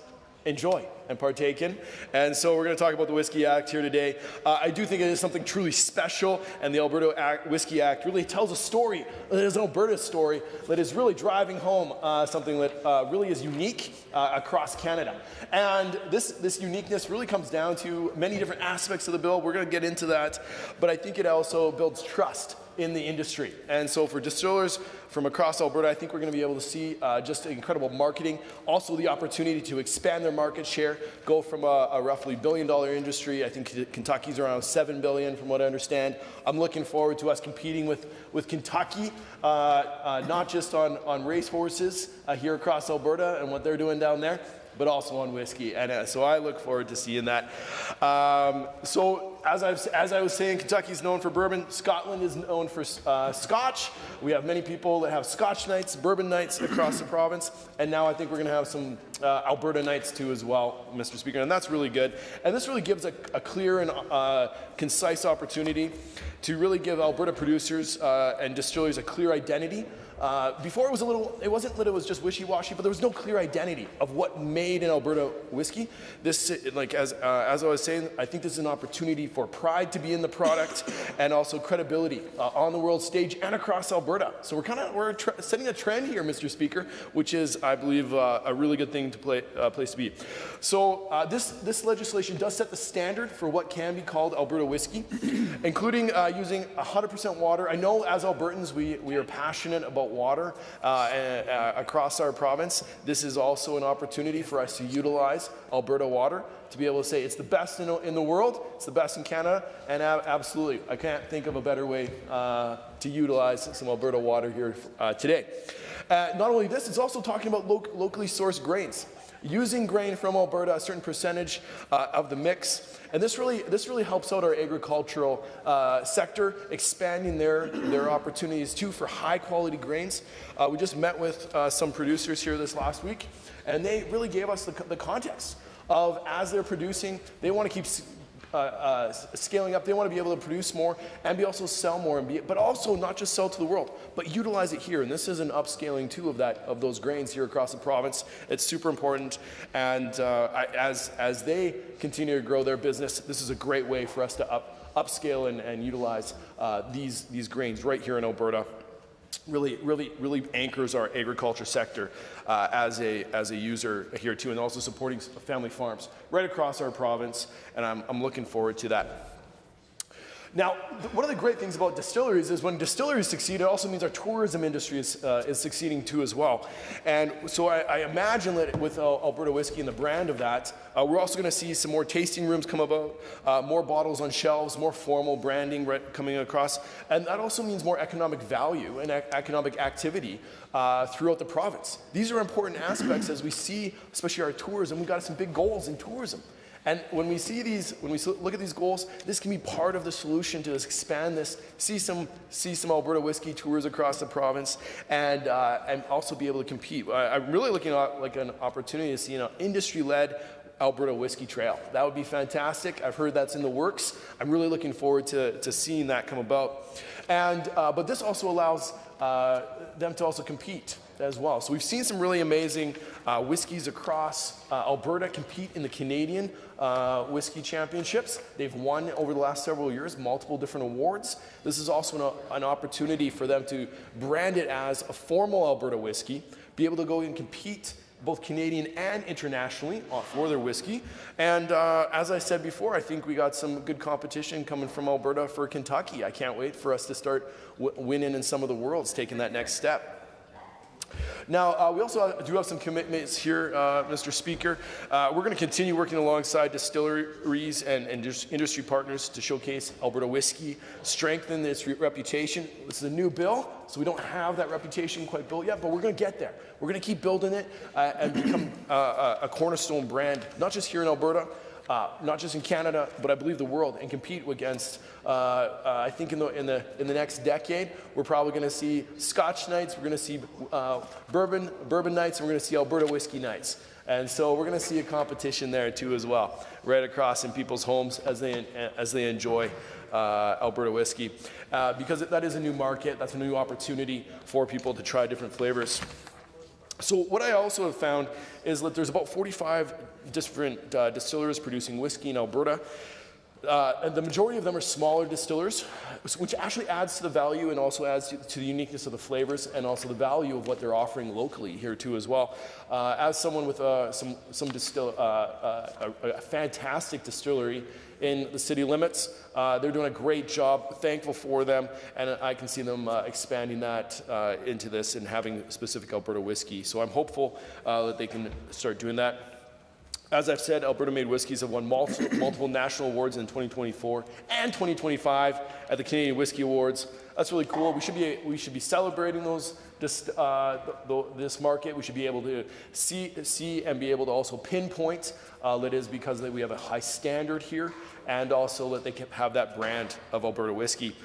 enjoy and partake in. And so we're going to talk about the Whiskey Act here today. I do think it is something truly special, and the Alberta Whiskey Act really tells a story that is an Alberta story that is really driving home something that really is unique across Canada. And this uniqueness really comes down to many different aspects of the bill. We're going to get into that, but I think it also builds trust in the industry. And so for distillers from across Alberta, I think we're going to be able to see just incredible marketing, also the opportunity to expand their market share, go from a roughly $1 billion industry. I think Kentucky's around $7 billion from what I understand. I'm looking forward to us competing with Kentucky, not just on racehorses here across Alberta and what they're doing down there, but also on whiskey. And so I look forward to seeing that. So as I was saying, Kentucky's known for bourbon. Scotland is known for Scotch. We have many people that have Scotch nights, bourbon nights across the province. And now I think we're going to have some Alberta nights too as well, Mr. Speaker. And that's really good. And this really gives a clear and concise opportunity to really give Alberta producers and distilleries a clear identity. Before it wasn't that it was just wishy-washy, but there was no clear identity of what made an Alberta whiskey. This, like as I was saying, I think this is an opportunity for pride to be in the product and also credibility on the world stage and across Alberta. So we're setting a trend here, Mr. Speaker, which is, I believe, a really good thing to place to be. So this legislation does set the standard for what can be called Alberta whiskey, including using 100% water. I know as Albertans we are passionate about water across our province. This is also an opportunity for us to utilize Alberta water to be able to say it's the best in the world, it's the best in Canada, and absolutely, I can't think of a better way to utilize some Alberta water here today. Not only this, it's also talking about locally sourced grains. Using grain from Alberta, a certain percentage of the mix. And this really helps out our agricultural sector, expanding their opportunities too for high quality grains. We just met with some producers here this last week, and they really gave us the context of as they're producing, they want to keep scaling up. They want to be able to produce more and also sell more, but also not just sell to the world, but utilize it here. And this is an upscaling too of those grains here across the province. It's super important. And as they continue to grow their business, this is a great way for us to upscale and utilize these grains right here in Alberta. Really anchors our agriculture sector as a user here too, and also supporting family farms right across our province, and I'm looking forward to that. Now, one of the great things about distilleries is when distilleries succeed, it also means our tourism industry is succeeding too as well. And so I imagine that with Alberta whiskey and the brand of that, we're also going to see some more tasting rooms come about, more bottles on shelves, more formal branding coming across. And that also means more economic value and economic activity throughout the province. These are important aspects as we see, especially our tourism. We've got some big goals in tourism. And when we see these, when we look at these goals, this can be part of the solution to expand this, see some Alberta whiskey tours across the province, and also be able to compete. I'm really looking at like an opportunity to see an industry-led Alberta Whiskey Trail. That would be fantastic. I've heard that's in the works. I'm really looking forward to seeing that come about. And but this also allows them to also compete as well. So we've seen some really amazing whiskeys across Alberta compete in the Canadian Whiskey Championships. They've won over the last several years multiple different awards. This is also an opportunity for them to brand it as a formal Alberta whiskey, be able to go and compete both Canadian and internationally for their whiskey. And as I said before, I think we got some good competition coming from Alberta for Kentucky. I can't wait for us to start winning in some of the worlds, taking that next step. Now, we also do have some commitments here, Mr. Speaker. We're going to continue working alongside distilleries and industry partners to showcase Alberta whiskey, strengthen its reputation. This is a new bill, so we don't have that reputation quite built yet, but we're going to get there. We're going to keep building it and become a cornerstone brand, not just here in Alberta, not just in Canada, but I believe the world, and compete against. I think in the next decade, we're probably going to see Scotch nights, we're going to see bourbon nights, and we're going to see Alberta whiskey nights. And so we're going to see a competition there too as well, right across in people's homes as they enjoy Alberta whiskey, because that is a new market. That's a new opportunity for people to try different flavors. So what I also have found is that there's about 45 different distillers producing whiskey in Alberta. And the majority of them are smaller distillers, which actually adds to the value and also adds to the uniqueness of the flavors and also the value of what they're offering locally here too as well. As someone with a fantastic distillery in the city limits, they're doing a great job. Thankful for them, and I can see them expanding that into this and having specific Alberta whiskey. So I'm hopeful that they can start doing that. As I've said, Alberta-made whiskeys have won multiple national awards in 2024 and 2025 at the Canadian Whisky Awards. That's really cool. We should be celebrating this market. We should be able to see and be able to also pinpoint that is because we have a high standard here, and also that they can have that brand of Alberta whiskey.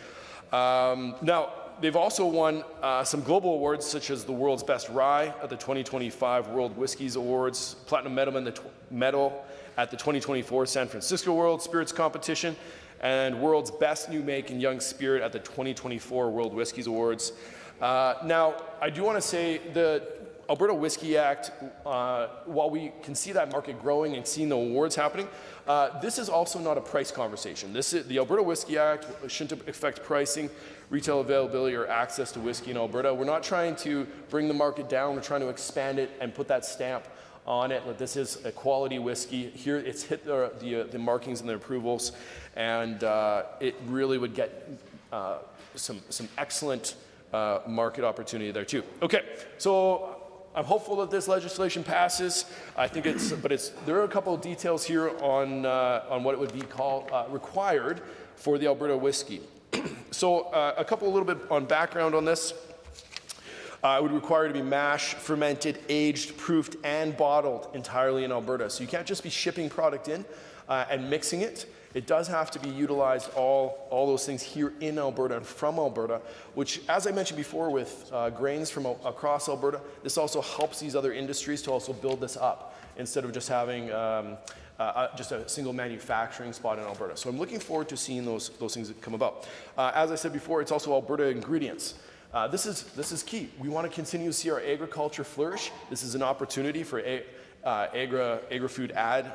Now, they've also won some global awards, such as the World's Best Rye at the 2025 World Whiskies Awards, Platinum Medal at the 2024 San Francisco World Spirits Competition, and World's Best New Make and Young Spirit at the 2024 World Whiskies Awards. Now, I do want to say the Alberta Whiskey Act, while we can see that market growing and seeing the awards happening, this is also not a price conversation. The Alberta Whiskey Act shouldn't affect pricing, retail availability, or access to whiskey in Alberta. We're not trying to bring the market down. We're trying to expand it and put that stamp on it that this is a quality whiskey. Here it's hit the markings and the approvals, and it really would get some excellent market opportunity there too. Okay, so I'm hopeful that this legislation passes. I think there are a couple of details here on what it would be required for the Alberta whiskey. So a little bit on background on this. It would require to be mashed, fermented, aged, proofed, and bottled entirely in Alberta. So you can't just be shipping product in and mixing it. It does have to be utilized, all those things here in Alberta and from Alberta, which, as I mentioned before, with grains from across Alberta, this also helps these other industries to also build this up instead of just having just a single manufacturing spot in Alberta. So I'm looking forward to seeing those things that come about. As I said before, it's also Alberta ingredients. This is key. We want to continue to see our agriculture flourish. This is an opportunity for agri-food ad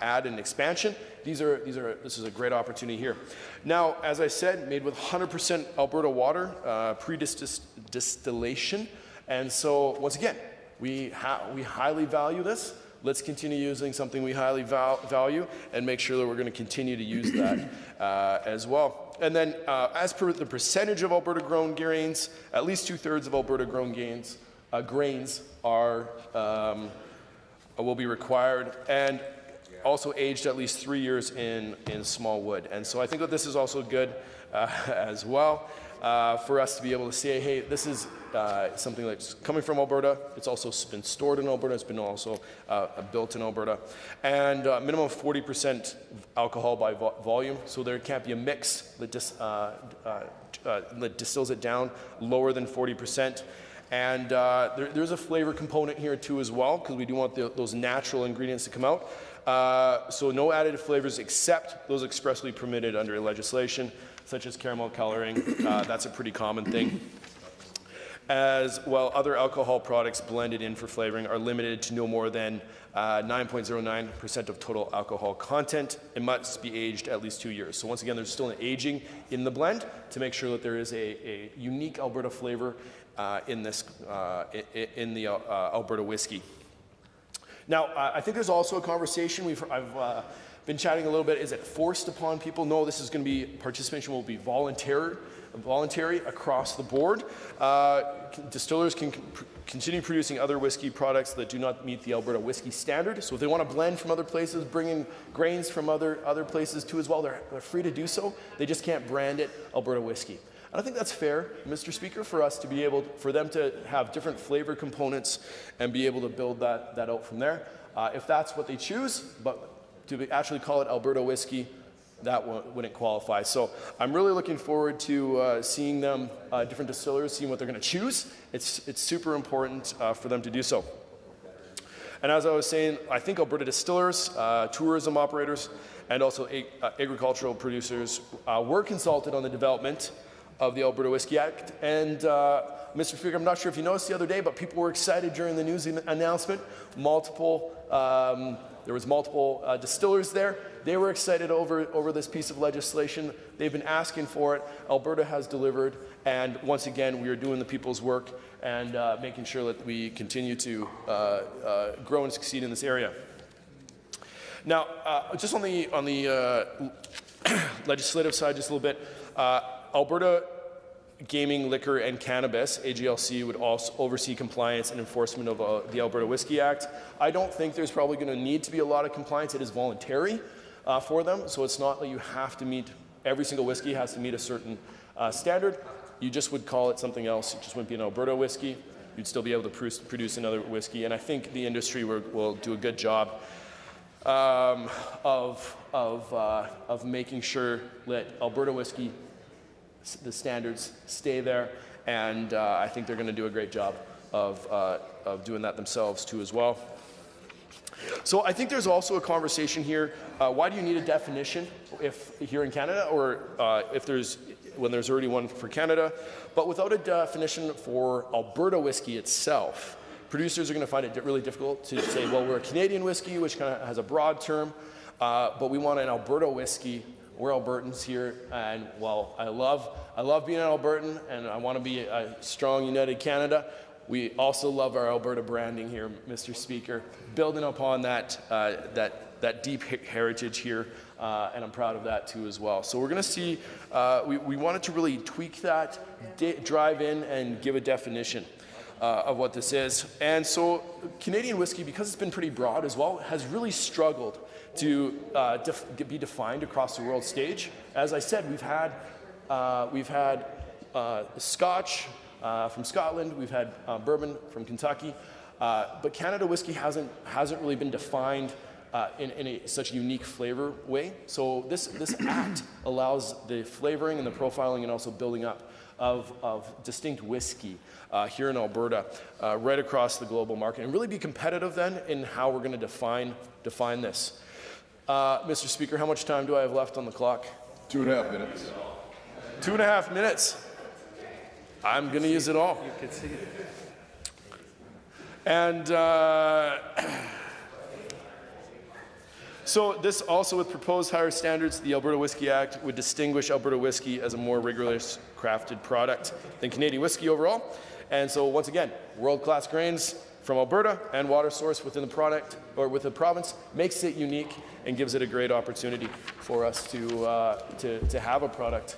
and expansion. This is a great opportunity here. Now, as I said, made with 100% Alberta water, pre-distillation, and so once again, we highly value this. let's continue using something we highly value and make sure that we're going to continue to use that as well. And then as per the percentage of Alberta-grown grains, at least 2/3 of Alberta-grown grains are will be required, and also aged at least 3 years in small wood. And so I think that this is also good as well for us to be able to say, hey, this is something that's coming from Alberta. It's also been stored in Alberta. It's been also built in Alberta. And minimum of 40% alcohol by volume. So there can't be a mix that distills it down lower than 40%. And there's a flavor component here too as well, because we do want those natural ingredients to come out. So no additive flavors except those expressly permitted under legislation, such as caramel coloring. That's a pretty common thing. As well, other alcohol products blended in for flavoring are limited to no more than 9.09% of total alcohol content. It must be aged at least 2 years. So once again, there's still an aging in the blend to make sure that there is a unique Alberta flavor in the Alberta whiskey. Now, I think there's also a conversation I've been chatting a little bit. Is it forced upon people? No, this is going to be, participation will be voluntary across the board. Distillers can continue producing other whiskey products that do not meet the Alberta whiskey standard. So if they want to blend from other places, bring in grains from other places too as well, they're free to do so. They just can't brand it Alberta whiskey. And I think that's fair, Mr. Speaker, for us to be able, for them to have different flavor components and be able to build that out from there. If that's what they choose, but to actually call it Alberta whiskey, that wouldn't qualify. So I'm really looking forward to seeing them, different distillers, seeing what they're going to choose. It's super important for them to do so. And as I was saying, I think Alberta distillers, tourism operators, and also agricultural producers were consulted on the development of the Alberta Whiskey Act. And Mr. Speaker, I'm not sure if you noticed the other day, but people were excited during the news announcement. There was multiple distillers there. They were excited over this piece of legislation. They've been asking for it. Alberta has delivered. And once again, we are doing the people's work and making sure that we continue to grow and succeed in this area. Now, just on the legislative side, just a little bit, Alberta Gaming, Liquor and Cannabis, AGLC, would also oversee compliance and enforcement of the Alberta Whiskey Act. I don't think there's probably going to need to be a lot of compliance. It is voluntary for them, so it's not that you have to meet, every single whiskey has to meet a certain standard. You just would call it something else. It just wouldn't be an Alberta whiskey. You'd still be able to produce another whiskey, and I think the industry will do a good job of making sure that Alberta whiskey, the standards stay there, and I think they're going to do a great job of doing that themselves too as well. So I think there's also a conversation here. Why do you need a definition if here in Canada, or when there's already one for Canada, but without a definition for Alberta whiskey itself? Producers are going to find it really difficult to say, well, we're a Canadian whiskey, which kind of has a broad term, but we want an Alberta whiskey. We're Albertans here, and while I love being an Albertan, and I want to be a strong, united Canada, we also love our Alberta branding here, Mr. Speaker, building upon that deep heritage here, and I'm proud of that too as well. So we're going to see, we wanted to really tweak that, drive in and give a definition of what this is. And so Canadian whiskey, because it's been pretty broad as well, has really struggled to be defined across the world stage. As I said, we've had Scotch from Scotland, we've had bourbon from Kentucky, but Canada whiskey hasn't really been defined in such a unique flavor way. So this act allows the flavoring and the profiling and also building up of distinct whiskey here in Alberta, right across the global market, and really be competitive then in how we're going to define this. Mr. Speaker, how much time do I have left on the clock? 2.5 minutes. 2.5 minutes. I'm going to use it all. You can see it. And so this also, with proposed higher standards, the Alberta Whiskey Act would distinguish Alberta whiskey as a more rigorous crafted product than Canadian whiskey overall. And so once again, world-class grains, from Alberta and water source within the product or with the province makes it unique and gives it a great opportunity for us to have a product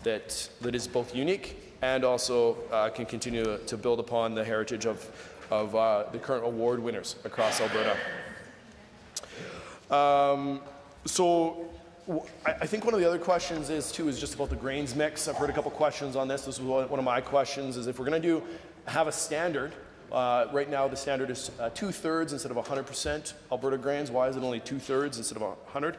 that is both unique and also can continue to build upon the heritage of the current award winners across Alberta. I think one of the other questions is just about the grains mix. I've heard a couple questions on this. This is one of my questions, is if we're going to have a standard. Right now the standard is 2/3 instead of 100% Alberta grains. Why is it only 2/3 instead of 100?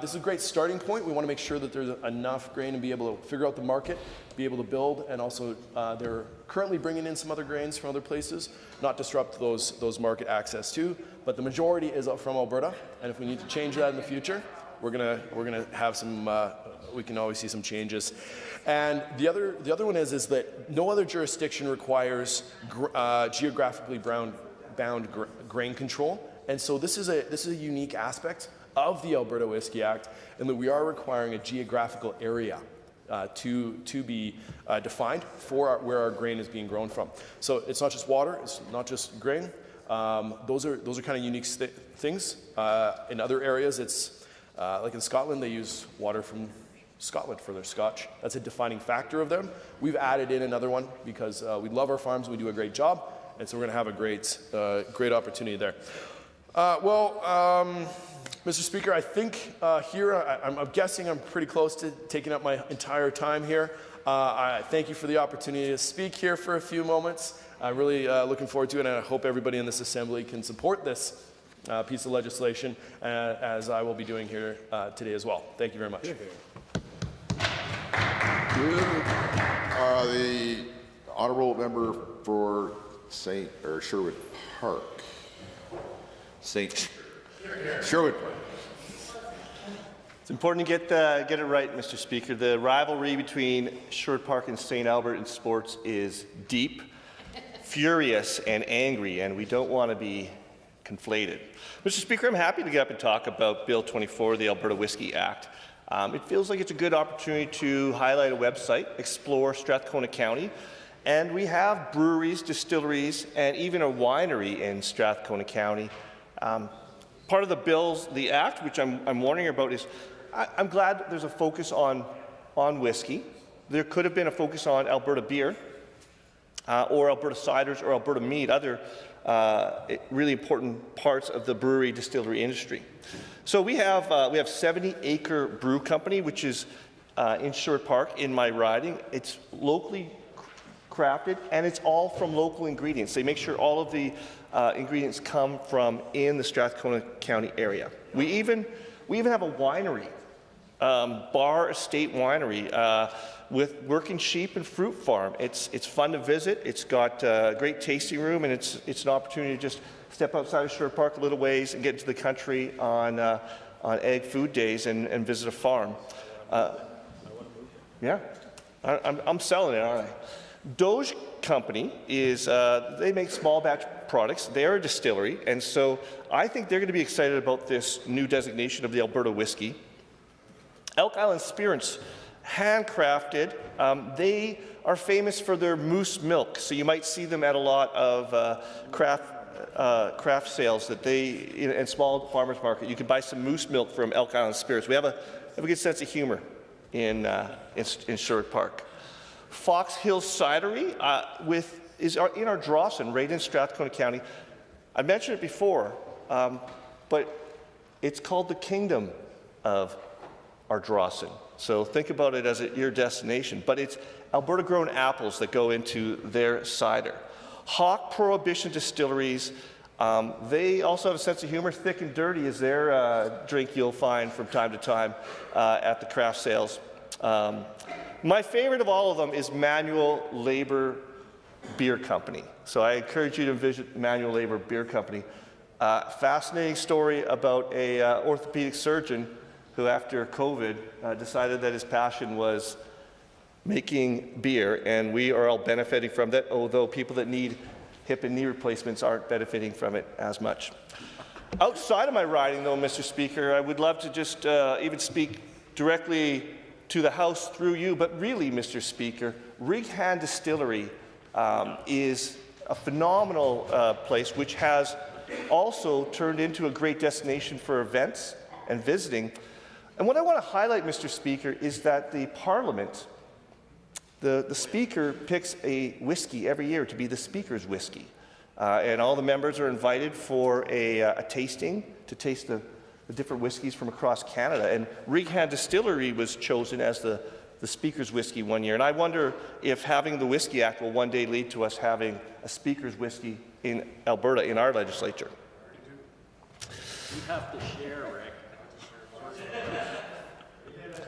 This is a great starting point. We want to make sure that there's enough grain and be able to figure out the market, be able to build, and also they're currently bringing in some other grains from other places, not disrupt those market access too. But the majority is from Alberta, and if we need to change that in the future, we're gonna have some. We can always see some changes. And the other one is that no other jurisdiction requires geographically bound grain control, and so this is a unique aspect of the Alberta Whiskey Act, in that we are requiring a geographical area to be defined for where our grain is being grown from. So it's not just water, it's not just grain. Those are kind of unique things. In other areas, it's like in Scotland, they use water from Scotland for their Scotch. That's a defining factor of them. We've added in another one because we love our farms, we do a great job, and so we're going to have a great opportunity there. Mr. Speaker, I think here, I'm guessing I'm pretty close to taking up my entire time here. I thank you for the opportunity to speak here for a few moments. I'm really looking forward to it, and I hope everybody in this Assembly can support this piece of legislation, as I will be doing here today as well. Thank you very much. The honourable member for Sherwood Park. Sherwood Park. It's important to get it right, Mr. Speaker. The rivalry between Sherwood Park and St. Albert in sports is deep, furious, and angry, and we don't want to be conflated. Mr. Speaker, I'm happy to get up and talk about Bill 24, the Alberta Whiskey Act. It feels like it's a good opportunity to highlight a website, explore Strathcona County, and we have breweries, distilleries, and even a winery in Strathcona County. Part of the act, which I'm warning about, is I'm glad that there's a focus on whiskey. There could have been a focus on Alberta beer, or Alberta ciders, or Alberta mead, other really important parts of the brewery distillery industry. So we have 70-acre brew company, which is in Sherwood Park in my riding. It's locally crafted, and it's all from local ingredients. They make sure all of the ingredients come from in the Strathcona County area. We even have a winery, Bar Estate Winery, with working sheep and fruit farm. It's fun to visit. It's got a great tasting room, and it's an opportunity to just step outside of Sherwood Park a little ways and get into the country on Ag Food Days and visit a farm. Yeah, I'm selling it, aren't I? Doge Company is, they make small batch products. They're a distillery, and so I think they're going to be excited about this new designation of the Alberta whiskey. Elk Island Spirits, handcrafted. They are famous for their moose milk, so you might see them at a lot of craft sales that and small farmers market. You can buy some moose milk from Elk Island Spirits. We have a good sense of humor in Sherwood Park. Fox Hill Cidery is in our Drawson, right in Strathcona County. I mentioned it before, but it's called the Kingdom of Ardrossan. So think about it as your destination. But it's Alberta-grown apples that go into their cider. Hawk Prohibition Distilleries, they also have a sense of humor. Thick and Dirty is their drink you'll find from time to time at the craft sales. My favorite of all of them is Manual Labor Beer Company. So I encourage you to visit Manual Labor Beer Company. Fascinating story about a orthopedic surgeon who, after COVID, decided that his passion was making beer, and we are all benefiting from that, although people that need hip and knee replacements aren't benefiting from it as much. Outside of my riding, though, Mr. Speaker, I would love to just even speak directly to the House through you, but really, Mr. Speaker, Rig Hand Distillery is a phenomenal place, which has also turned into a great destination for events and visiting. And what I want to highlight, Mr. Speaker, is that the Parliament, the Speaker picks a whiskey every year to be the Speaker's whiskey. And all the members are invited for a tasting to taste the different whiskeys from across Canada. And Righand Distillery was chosen as the Speaker's whiskey one year. And I wonder if having the Whiskey Act will one day lead to us having a Speaker's whiskey in Alberta in our legislature. We have to share, Rick.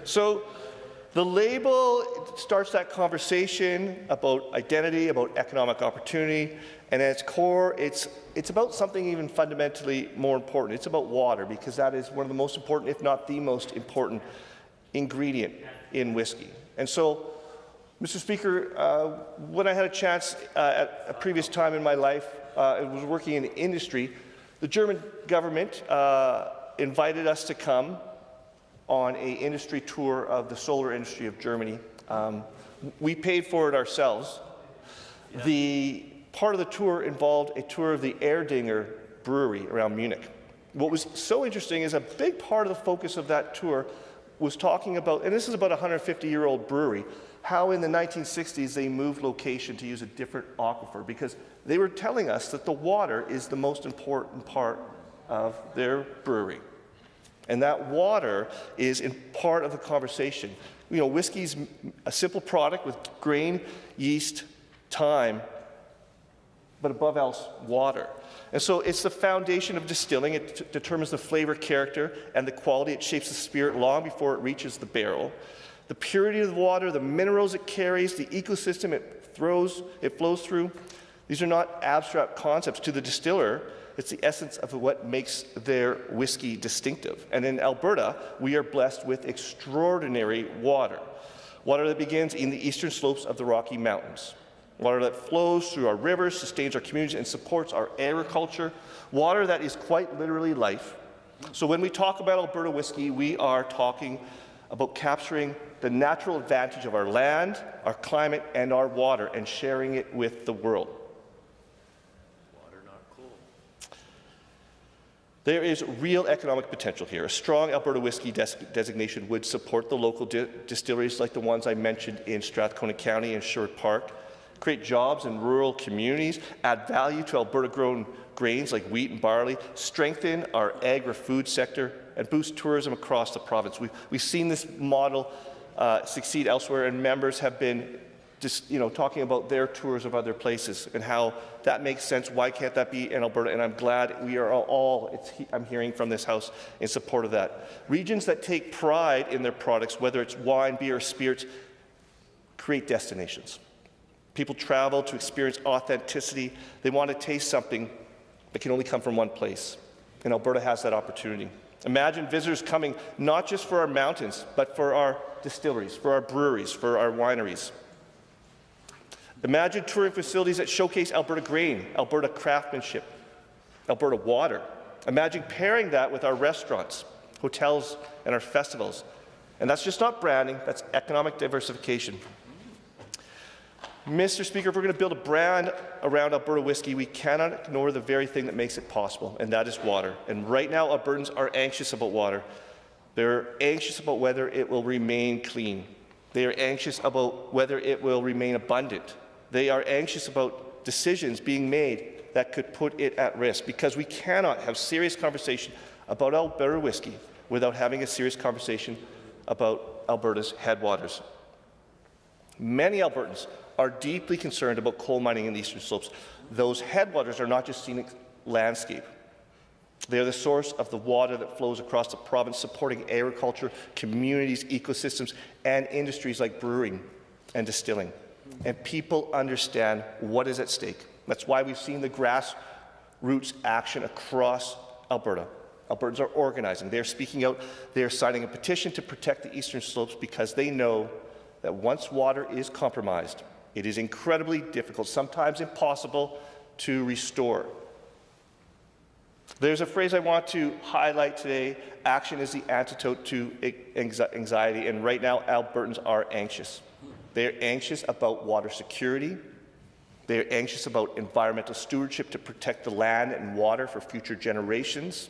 So the label starts that conversation about identity, about economic opportunity, and at its core, it's about something even fundamentally more important. It's about water, because that is one of the most important, if not the most important, ingredient in whiskey. And so, Mr. Speaker, when I had a chance at a previous time in my life, I was working in industry, the German government invited us to come on an industry tour of the solar industry of Germany. We paid for it ourselves. Yeah. The part of the tour involved a tour of the Erdinger brewery around Munich. What was so interesting is a big part of the focus of that tour was talking about, and this is about a 150-year-old brewery, how in the 1960s they moved location to use a different aquifer, because they were telling us that the water is the most important part of their brewery. And that water is in part of the conversation. You know, whiskey's a simple product with grain, yeast, thyme, but above else, water. And so it's the foundation of distilling. It determines the flavor, character, and the quality. It shapes the spirit long before it reaches the barrel. The purity of the water, the minerals it carries, the ecosystem it flows through, these are not abstract concepts. To the distiller, it's the essence of what makes their whiskey distinctive. And in Alberta, we are blessed with extraordinary water. Water that begins in the eastern slopes of the Rocky Mountains. Water that flows through our rivers, sustains our communities, and supports our agriculture. Water that is quite literally life. So when we talk about Alberta whiskey, we are talking about capturing the natural advantage of our land, our climate, and our water, and sharing it with the world. There is real economic potential here. A strong Alberta whiskey designation would support the local distilleries like the ones I mentioned in Strathcona County and Sherwood Park, create jobs in rural communities, add value to Alberta-grown grains like wheat and barley, strengthen our agri-food sector, and boost tourism across the province. We've seen this model succeed elsewhere, and members have been talking about their tours of other places and how that makes sense. Why can't that be in Alberta? And I'm glad we are I'm hearing from this House in support of that. Regions that take pride in their products, whether it's wine, beer, or spirits, create destinations. People travel to experience authenticity. They want to taste something that can only come from one place. And Alberta has that opportunity. Imagine visitors coming not just for our mountains, but for our distilleries, for our breweries, for our wineries. Imagine touring facilities that showcase Alberta grain, Alberta craftsmanship, Alberta water. Imagine pairing that with our restaurants, hotels, and our festivals. And that's just not branding, that's economic diversification. Mr. Speaker, if we're going to build a brand around Alberta whiskey, we cannot ignore the very thing that makes it possible, and that is water. And right now, Albertans are anxious about water. They're anxious about whether it will remain clean. They are anxious about whether it will remain abundant. They are anxious about decisions being made that could put it at risk, because we cannot have serious conversation about Alberta whiskey without having a serious conversation about Alberta's headwaters. Many Albertans are deeply concerned about coal mining in the eastern slopes. Those headwaters are not just scenic landscape. They are the source of the water that flows across the province, supporting agriculture, communities, ecosystems, and industries like brewing and distilling. And people understand what is at stake. That's why we've seen the grassroots action across Alberta. Albertans are organizing. They're speaking out. They're signing a petition to protect the eastern slopes because they know that once water is compromised, it is incredibly difficult, sometimes impossible, to restore. There's a phrase I want to highlight today: action is the antidote to anxiety, and right now Albertans are anxious. They're anxious about water security. They are anxious about environmental stewardship to protect the land and water for future generations.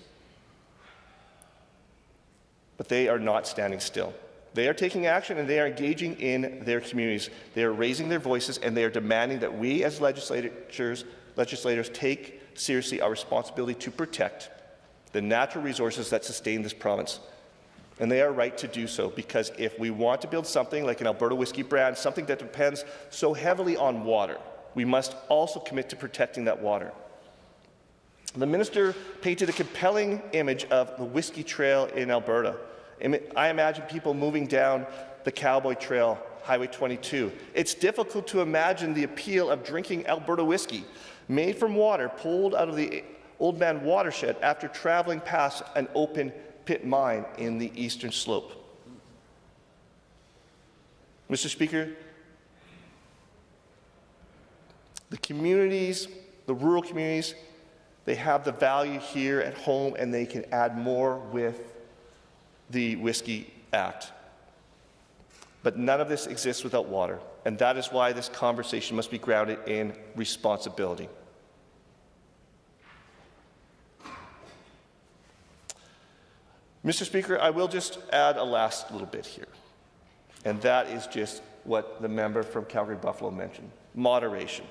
But they are not standing still. They are taking action and they are engaging in their communities. They are raising their voices and they are demanding that we as legislators take seriously our responsibility to protect the natural resources that sustain this province. And they are right to do so, because if we want to build something like an Alberta whiskey brand, something that depends so heavily on water, we must also commit to protecting that water. The minister painted a compelling image of the Whiskey Trail in Alberta. I imagine people moving down the Cowboy Trail, Highway 22. It's difficult to imagine the appeal of drinking Alberta whiskey made from water pulled out of the Old Man watershed after traveling past an open pit mine in the eastern slope. Mr. Speaker, the communities, the rural communities, they have the value here at home and they can add more with the Whiskey Act. But none of this exists without water, and that is why this conversation must be grounded in responsibility. Mr. Speaker, I will just add a last little bit here, and that is just what the member from Calgary-Buffalo mentioned, moderation.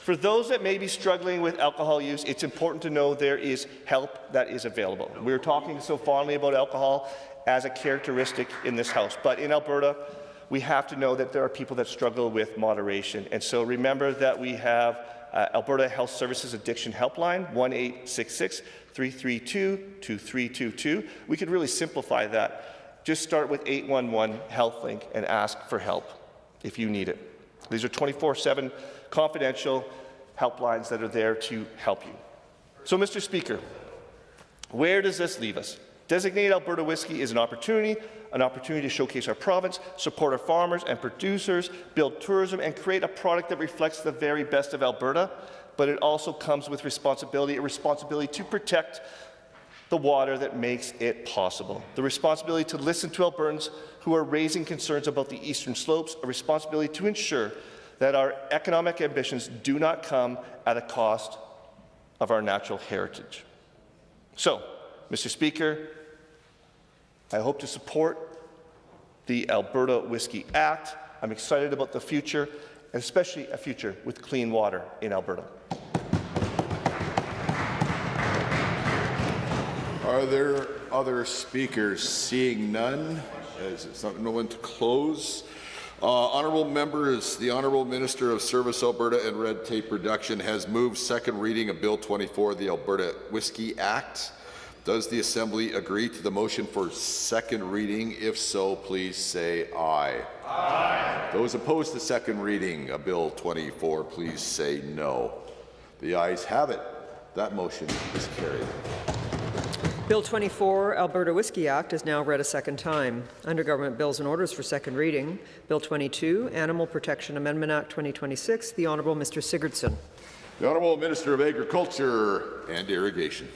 For those that may be struggling with alcohol use, it's important to know there is help that is available. We're talking so fondly about alcohol as a characteristic in this House, but in Alberta, we have to know that there are people that struggle with moderation. And so remember that we have Alberta Health Services Addiction Helpline, 1-866-332-2322. We could really simplify that. Just start with 811 HealthLink and ask for help if you need it. These are 24/7 confidential helplines that are there to help you. So, Mr. Speaker, where does this leave us? Designated Alberta Whiskey is an opportunity to showcase our province, support our farmers and producers, build tourism, and create a product that reflects the very best of Alberta, but it also comes with responsibility, a responsibility to protect the water that makes it possible, the responsibility to listen to Albertans who are raising concerns about the eastern slopes, a responsibility to ensure that our economic ambitions do not come at a cost of our natural heritage. So, Mr. Speaker, I hope to support the Alberta Whiskey Act. I'm excited about the future, and especially a future with clean water in Alberta. Are there other speakers? Seeing none, as it's no one to close. Honourable members, the Honourable Minister of Service Alberta and Red Tape Reduction has moved second reading of Bill 24, the Alberta Whiskey Act. Does the Assembly agree to the motion for second reading? If so, please say aye. Aye. Those opposed to second reading of Bill 24, please say no. The ayes have it. That motion is carried. Bill 24, Alberta Whiskey Act, is now read a second time. Under Government Bills and Orders for second reading, Bill 22, Animal Protection Amendment Act 2026, the Honourable Mr. Sigurdsson. The Honourable Minister of Agriculture and Irrigation.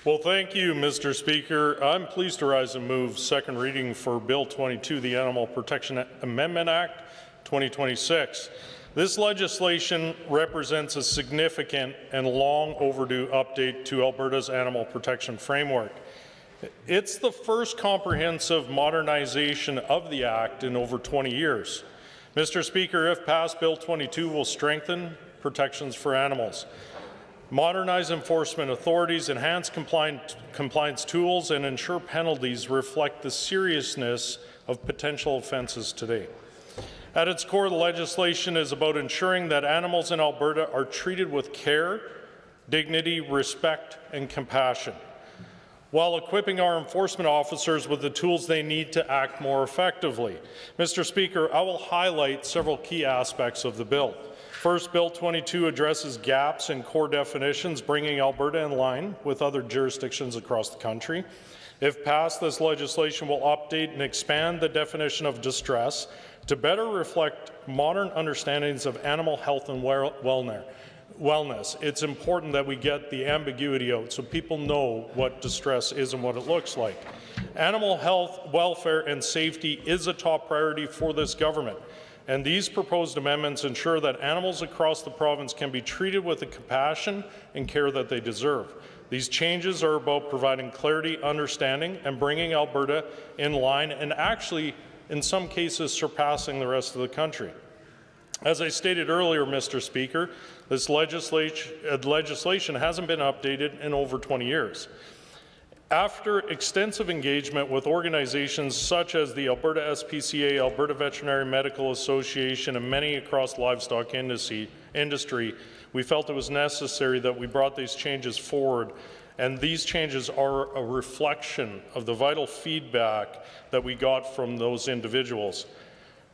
Well, thank you, Mr. Speaker. I'm pleased to rise and move second reading for Bill 22, the Animal Protection Amendment Act 2026. This legislation represents a significant and long overdue update to Alberta's animal protection framework. It's the first comprehensive modernization of the Act in over 20 years. Mr. Speaker, if passed, Bill 22 will strengthen protections for animals, modernize enforcement authorities, enhance compliance tools, and ensure penalties reflect the seriousness of potential offences today. At its core, the legislation is about ensuring that animals in Alberta are treated with care, dignity, respect, and compassion, while equipping our enforcement officers with the tools they need to act more effectively. Mr. Speaker, I will highlight several key aspects of the bill. First, Bill 22 addresses gaps in core definitions, bringing Alberta in line with other jurisdictions across the country. If passed, this legislation will update and expand the definition of distress to better reflect modern understandings of animal health and wellness. It's important that we get the ambiguity out so people know what distress is and what it looks like. Animal health, welfare, and safety is a top priority for this government. and these proposed amendments ensure that animals across the province can be treated with the compassion and care that they deserve. These changes are about providing clarity, understanding, and bringing Alberta in line and actually, in some cases, surpassing the rest of the country. As I stated earlier, Mr. Speaker, this legislation hasn't been updated in over 20 years. After extensive engagement with organizations such as the Alberta SPCA, Alberta Veterinary Medical Association, and many across the livestock industry, we felt it was necessary that we brought these changes forward, and these changes are a reflection of the vital feedback that we got from those individuals.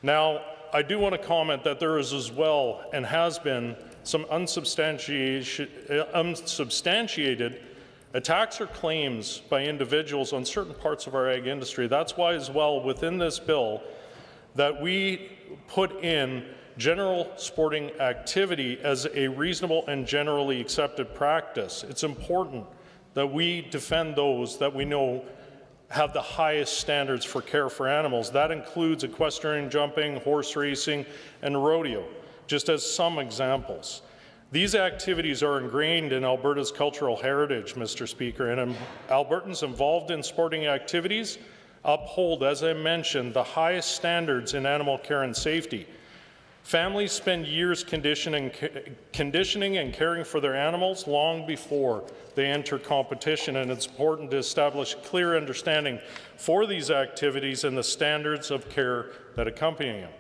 Now, I do want to comment that there is as well, and has been, some unsubstantiated attacks or claims by individuals on certain parts of our ag industry. That's why as well within this bill that we put in general sporting activity as a reasonable and generally accepted practice. It's important that we defend those that we know have the highest standards for care for animals. That includes equestrian jumping, horse racing, and rodeo, just as some examples. These activities are ingrained in Alberta's cultural heritage, Mr. Speaker, and Albertans involved in sporting activities uphold, as I mentioned, the highest standards in animal care and safety. Families spend years conditioning and caring for their animals long before they enter competition, and it's important to establish clear understanding for these activities and the standards of care that accompany them.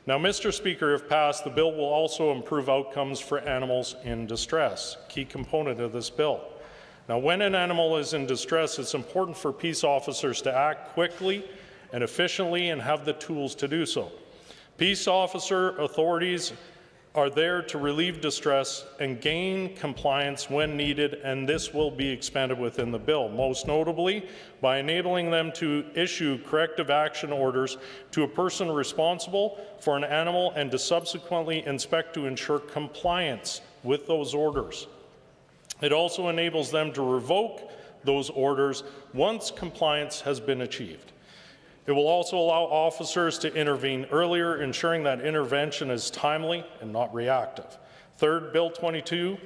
Now, Mr. Speaker, if passed, the bill will also improve outcomes for animals in distress, key component of this bill. Now, when an animal is in distress, it's important for peace officers to act quickly and efficiently and have the tools to do so. Peace officer authorities are there to relieve distress and gain compliance when needed, and this will be expanded within the bill, most notably by enabling them to issue corrective action orders to a person responsible for an animal and to subsequently inspect to ensure compliance with those orders. It also enables them to revoke those orders once compliance has been achieved. It will also allow officers to intervene earlier, ensuring that intervention is timely and not reactive. Third, Bill 22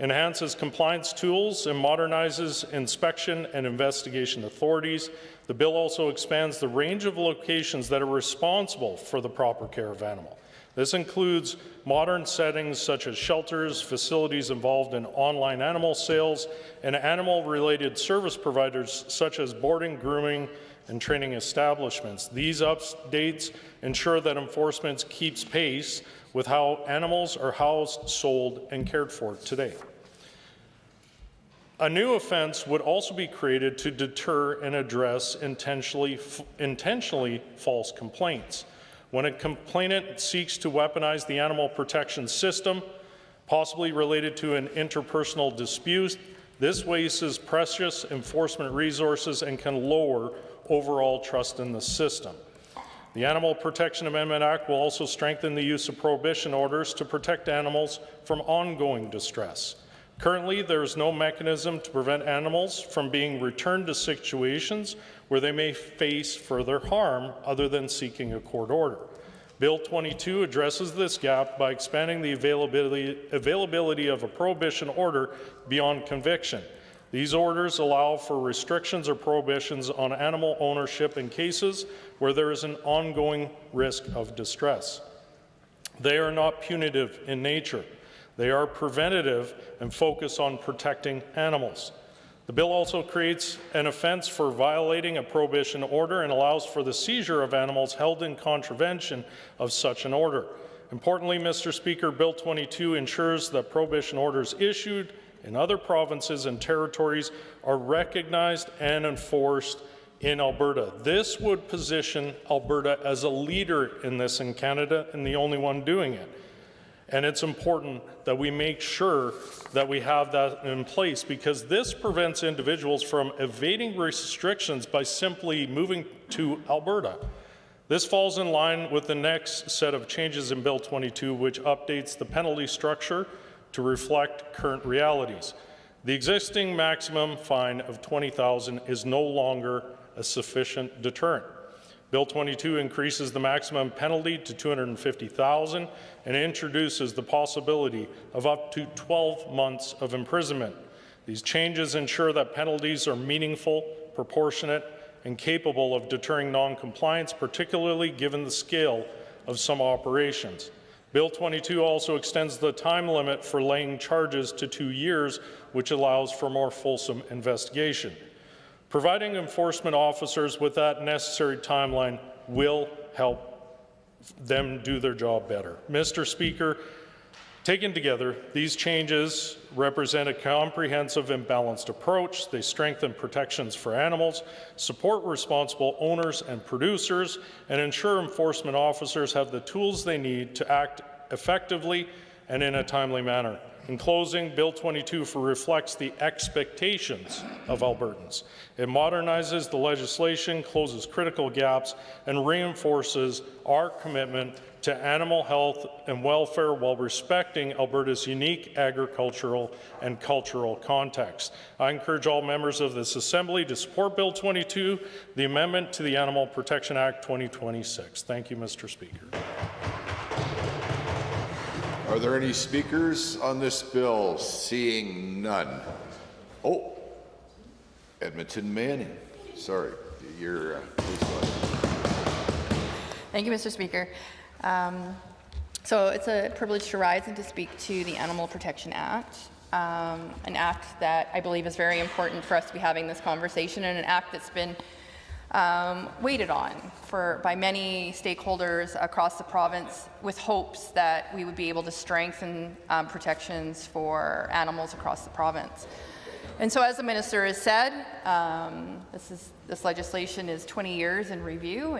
enhances compliance tools and modernizes inspection and investigation authorities. The bill also expands the range of locations that are responsible for the proper care of animals. This includes modern settings such as shelters, facilities involved in online animal sales, and animal-related service providers such as boarding, grooming, and training establishments. These updates ensure that enforcement keeps pace with how animals are housed, sold, and cared for today. A new offence would also be created to deter and address intentionally false complaints. When a complainant seeks to weaponize the animal protection system, possibly related to an interpersonal dispute, this wastes precious enforcement resources and can lower overall trust in the system. The Animal Protection Amendment Act will also strengthen the use of prohibition orders to protect animals from ongoing distress. Currently, there is no mechanism to prevent animals from being returned to situations where they may face further harm other than seeking a court order. Bill 22 addresses this gap by expanding the availability of a prohibition order beyond conviction. These orders allow for restrictions or prohibitions on animal ownership in cases where there is an ongoing risk of distress. They are not punitive in nature. They are preventative and focus on protecting animals. The bill also creates an offence for violating a prohibition order and allows for the seizure of animals held in contravention of such an order. Importantly, Mr. Speaker, Bill 22 ensures that prohibition orders issued in other provinces and territories are recognized and enforced in Alberta. This would position Alberta as a leader in this in Canada and the only one doing it. And it's important that we make sure that we have that in place, because this prevents individuals from evading restrictions by simply moving to Alberta. This falls in line with the next set of changes in Bill 22, which updates the penalty structure to reflect current realities. The existing maximum fine of $20,000 is no longer a sufficient deterrent. Bill 22 increases the maximum penalty to $250,000 and introduces the possibility of up to 12 months of imprisonment. These changes ensure that penalties are meaningful, proportionate, and capable of deterring non-compliance, particularly given the scale of some operations. Bill 22 also extends the time limit for laying charges to 2 years, which allows for more fulsome investigation. Providing enforcement officers with that necessary timeline will help them do their job better. Mr. Speaker, taken together, these changes represent a comprehensive and balanced approach. They strengthen protections for animals, support responsible owners and producers, and ensure enforcement officers have the tools they need to act effectively and in a timely manner. In closing, Bill 22 reflects the expectations of Albertans. It modernizes the legislation, closes critical gaps, and reinforces our commitment to animal health and welfare while respecting Alberta's unique agricultural and cultural context. I encourage all members of this Assembly to support Bill 22, the amendment to the Animal Protection Act 2026. Thank you, Mr. Speaker. Are there any speakers on this bill? Seeing none. Oh, Edmonton Manning. Sorry, you're please go ahead. Thank you, Mr. Speaker. So it's a privilege to rise and to speak to the Animal Protection Act, an act that I believe is very important for us to be having this conversation, and an act that's been waited on by many stakeholders across the province with hopes that we would be able to strengthen protections for animals across the province. And so, as the minister has said, this legislation is 20 years in review,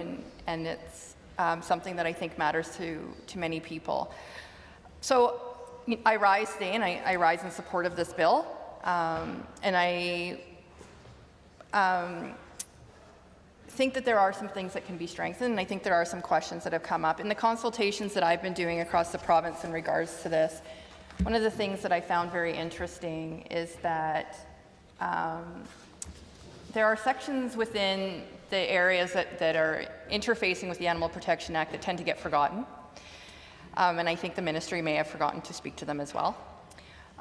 and it's something that I think matters to many people. So I rise today, and I rise in support of this bill, and I think that there are some things that can be strengthened, and I think there are some questions that have come up. In the consultations that I've been doing across the province in regards to this, one of the things that I found very interesting is that there are sections within the areas that are interfacing with the Animal Protection Act that tend to get forgotten, and I think the ministry may have forgotten to speak to them as well,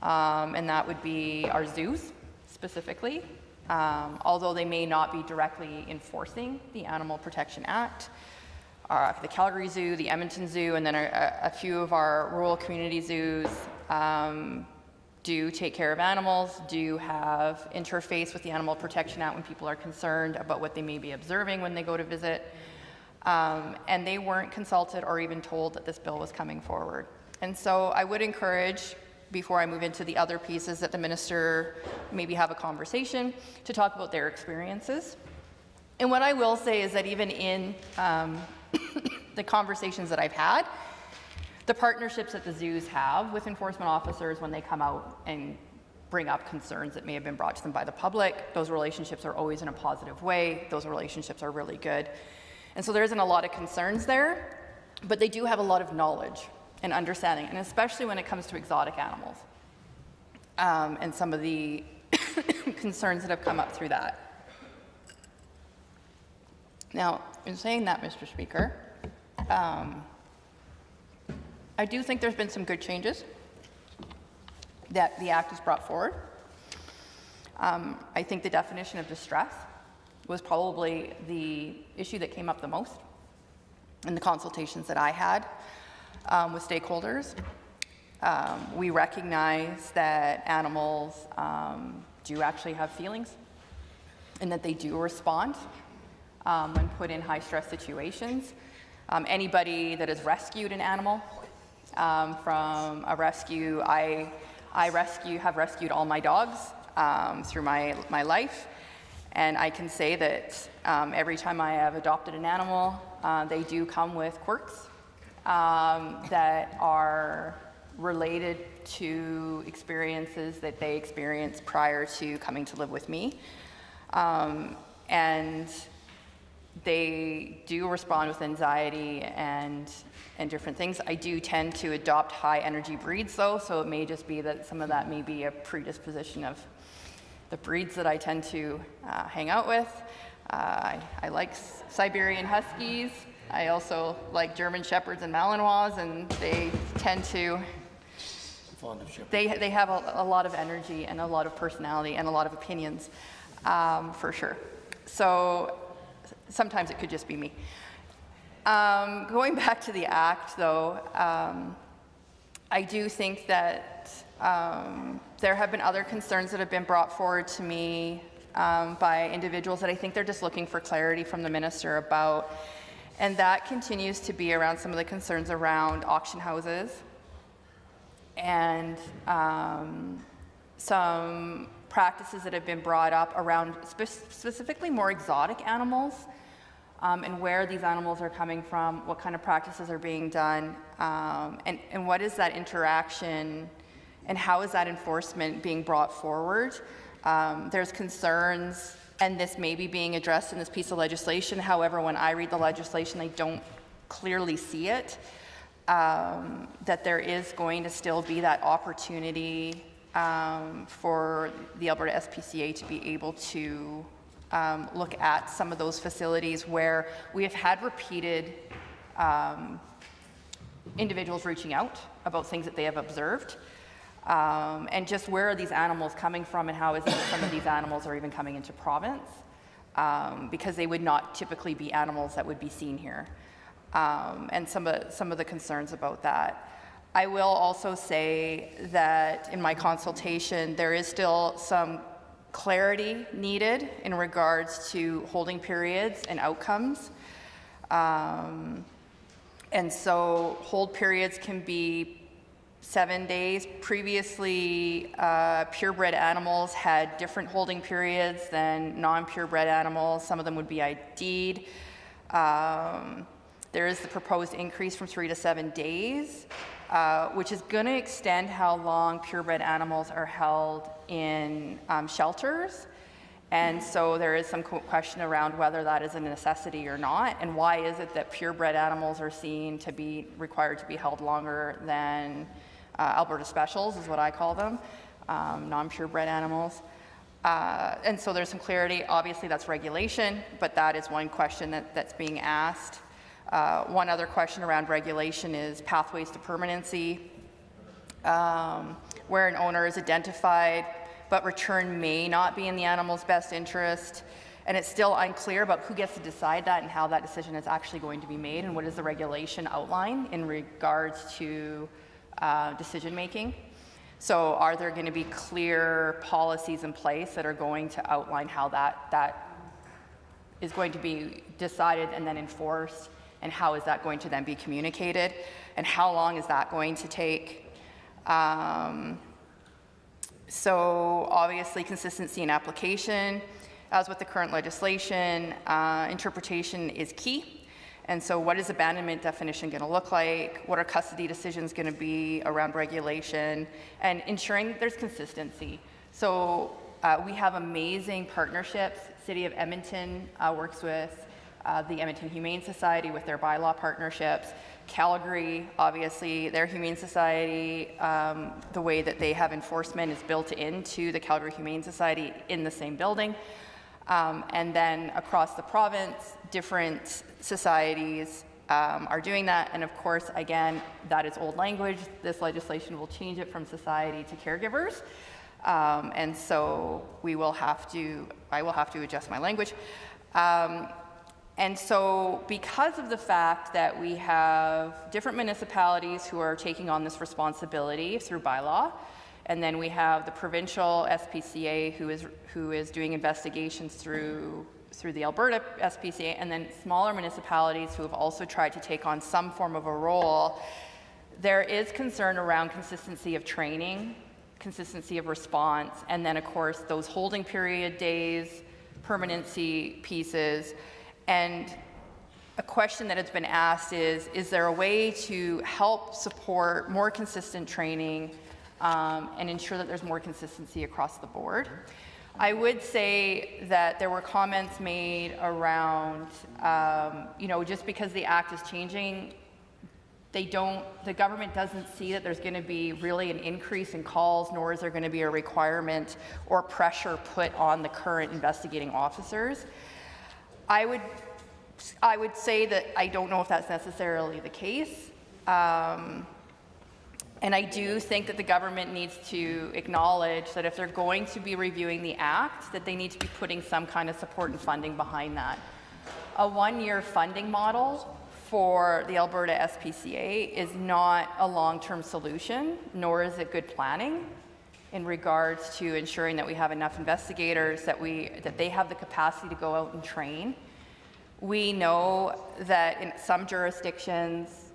and that would be our zoos specifically. Although they may not be directly enforcing the Animal Protection Act, the Calgary Zoo, the Edmonton Zoo, and then a few of our rural community zoos do take care of animals, do have interface with the Animal Protection Act when people are concerned about what they may be observing when they go to visit, and they weren't consulted or even told that this bill was coming forward. And so I would encourage, before I move into the other pieces, that the minister maybe have a conversation to talk about their experiences. And what I will say is that even in the conversations that I've had, the partnerships that the zoos have with enforcement officers when they come out and bring up concerns that may have been brought to them by the public, those relationships are always in a positive way. Those relationships are really good. And so there isn't a lot of concerns there, but they do have a lot of knowledge and understanding, and especially when it comes to exotic animals, and some of the concerns that have come up through that. Now, in saying that, Mr. Speaker, I do think there's been some good changes that the Act has brought forward. I think the definition of distress was probably the issue that came up the most in the consultations that I had with stakeholders. We recognize that animals do actually have feelings and that they do respond when put in high-stress situations. Anybody that has rescued an animal from a rescue, I have rescued all my dogs through my life, and I can say that every time I have adopted an animal, they do come with quirks that are related to experiences that they experienced prior to coming to live with me. And they do respond with anxiety and different things. I do tend to adopt high energy breeds though, so it may just be that some of that may be a predisposition of the breeds that I tend to hang out with. I like Siberian Huskies. I also like German Shepherds and Malinois, and they tend to, they have a lot of energy and a lot of personality and a lot of opinions, for sure. So sometimes it could just be me. Going back to the Act, though, I do think that there have been other concerns that have been brought forward to me by individuals that I think they're just looking for clarity from the minister about, and that continues to be around some of the concerns around auction houses and some practices that have been brought up around specifically more exotic animals, and where these animals are coming from, what kind of practices are being done, and what is that interaction and how is that enforcement being brought forward. There's concerns, and this may be being addressed in this piece of legislation. However, when I read the legislation, I don't clearly see it, that there is going to still be that opportunity for the Alberta SPCA to be able to look at some of those facilities where we have had repeated individuals reaching out about things that they have observed, and just where are these animals coming from, and how is it that some of these animals are even coming into province, because they would not typically be animals that would be seen here, and some of the concerns about that. I will also say that in my consultation, there is still some clarity needed in regards to holding periods and outcomes. And so hold periods can be 7 days. Previously, purebred animals had different holding periods than non-purebred animals. Some of them would be ID'd. There is the proposed increase from 3 to 7 days, which is going to extend how long purebred animals are held in shelters. And so there is some question around whether that is a necessity or not, and why is it that purebred animals are seen to be required to be held longer than Alberta specials, is what I call them, non-purebred animals. And so there's some clarity. Obviously that's regulation, but that is one question that's being asked. One other question around regulation is pathways to permanency, where an owner is identified, but return may not be in the animal's best interest. And it's still unclear about who gets to decide that and how that decision is actually going to be made, and what is the regulation outline in regards to decision making. So are there going to be clear policies in place that are going to outline how that is going to be decided and then enforced, and how is that going to then be communicated, and how long is that going to take? So obviously consistency in application, as with the current legislation, interpretation is key. And so what is abandonment definition going to look like? What are custody decisions going to be around regulation? And ensuring that there's consistency. So we have amazing partnerships. City of Edmonton works with the Edmonton Humane Society with their bylaw partnerships. Calgary, obviously, their Humane Society, the way that they have enforcement is built into the Calgary Humane Society in the same building. And then across the province, different societies are doing that. And of course, again, that is old language. This legislation will change it from society to caregivers. And so I will have to adjust my language. And so because of the fact that we have different municipalities who are taking on this responsibility through bylaw, and then we have the provincial SPCA who is doing investigations through the Alberta SPCA, and then smaller municipalities who have also tried to take on some form of a role, there is concern around consistency of training, consistency of response, and then of course those holding period days, permanency pieces. And a question that has been asked is there a way to help support more consistent training and ensure that there's more consistency across the board? I would say that there were comments made around, just because the Act is changing, the government doesn't see that there's going to be really an increase in calls, nor is there going to be a requirement or pressure put on the current investigating officers. I would say that I don't know if that's necessarily the case. And I do think that the government needs to acknowledge that if they're going to be reviewing the Act, that they need to be putting some kind of support and funding behind that. A one-year funding model for the Alberta SPCA is not a long-term solution, nor is it good planning in regards to ensuring that we have enough investigators, that they have the capacity to go out and train. We know that in some jurisdictions,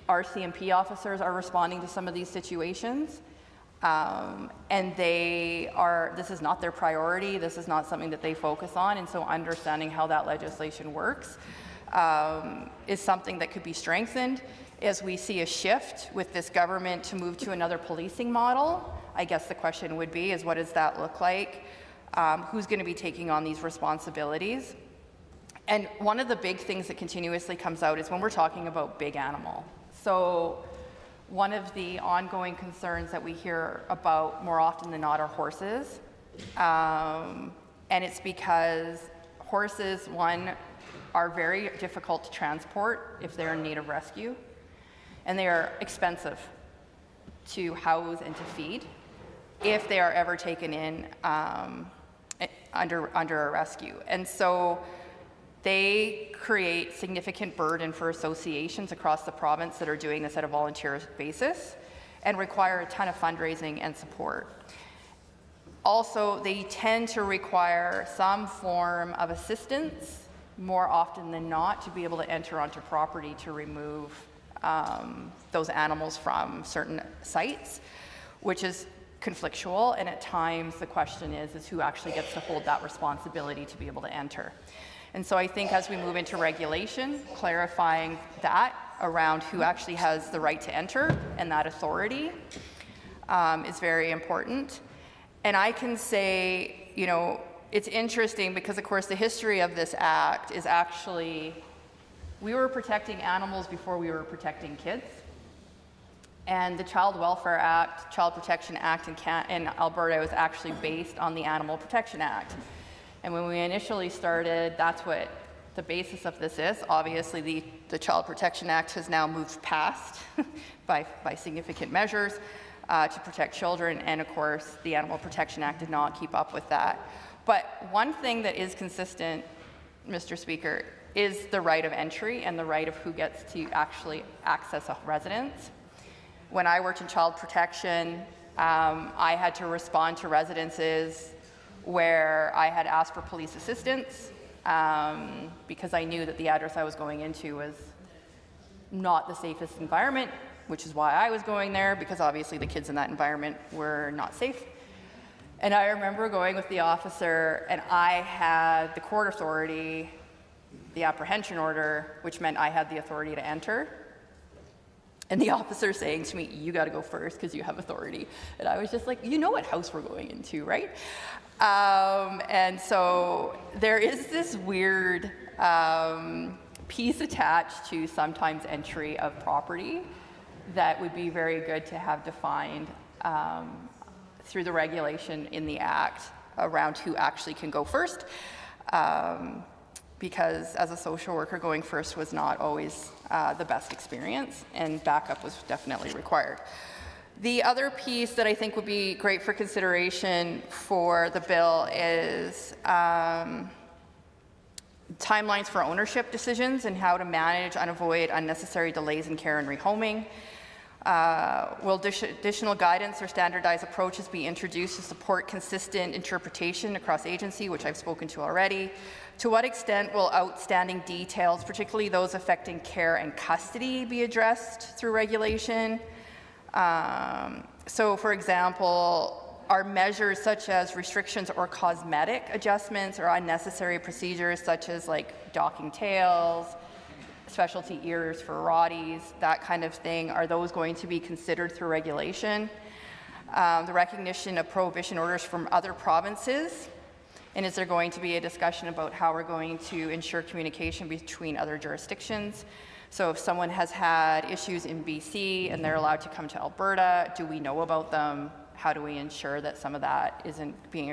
RCMP officers are responding to some of these situations, and this is not their priority, this is not something that they focus on, and so understanding how that legislation works is something that could be strengthened. As we see a shift with this government to move to another policing model, I guess the question would be, is what does that look like? Who's going to be taking on these responsibilities? And one of the big things that continuously comes out is when we're talking about big animal. So one of the ongoing concerns that we hear about more often than not are horses. And it's because horses, one, are very difficult to transport if they're in need of rescue. And they are expensive to house and to feed if they are ever taken in under a rescue. And so they create significant burden for associations across the province that are doing this at a volunteer basis and require a ton of fundraising and support. Also, they tend to require some form of assistance more often than not to be able to enter onto property to remove those animals from certain sites, which is conflictual, and at times the question is who actually gets to hold that responsibility to be able to enter. And so I think as we move into regulation, clarifying that around who actually has the right to enter and that authority is very important. And I can say, you know, it's interesting because, of course, the history of this act is actually, we were protecting animals before we were protecting kids. And the Child Welfare Act, Child Protection Act in Alberta was actually based on the Animal Protection Act. And when we initially started, that's what the basis of this is. Obviously, the Child Protection Act has now moved past by significant measures to protect children, and of course, the Animal Protection Act did not keep up with that. But one thing that is consistent, Mr. Speaker, is the right of entry and the right of who gets to actually access a residence. When I worked in child protection, I had to respond to residences where I had asked for police assistance because I knew that the address I was going into was not the safest environment, which is why I was going there, because obviously the kids in that environment were not safe. And I remember going with the officer, and I had the court authority, the apprehension order, which meant I had the authority to enter. And the officer saying to me, "You got to go first because you have authority." And I was just like, you know what house we're going into, right? And so there is this weird piece attached to sometimes entry of property that would be very good to have defined through the regulation in the Act around who actually can go first. Because as a social worker, going first was not always the best experience, and backup was definitely required. The other piece that I think would be great for consideration for the bill is timelines for ownership decisions and how to manage and avoid unnecessary delays in care and rehoming. Will additional guidance or standardized approaches be introduced to support consistent interpretation across agency, which I've spoken to already? To what extent will outstanding details, particularly those affecting care and custody, be addressed through regulation? So, for example, are measures such as restrictions or cosmetic adjustments or unnecessary procedures such as like docking tails, specialty ears for Rotties, that kind of thing, are those going to be considered through regulation? The recognition of prohibition orders from other provinces, and is there going to be a discussion about how we're going to ensure communication between other jurisdictions? So if someone has had issues in BC and they're allowed to come to Alberta, do we know about them? How do we ensure that some of that isn't being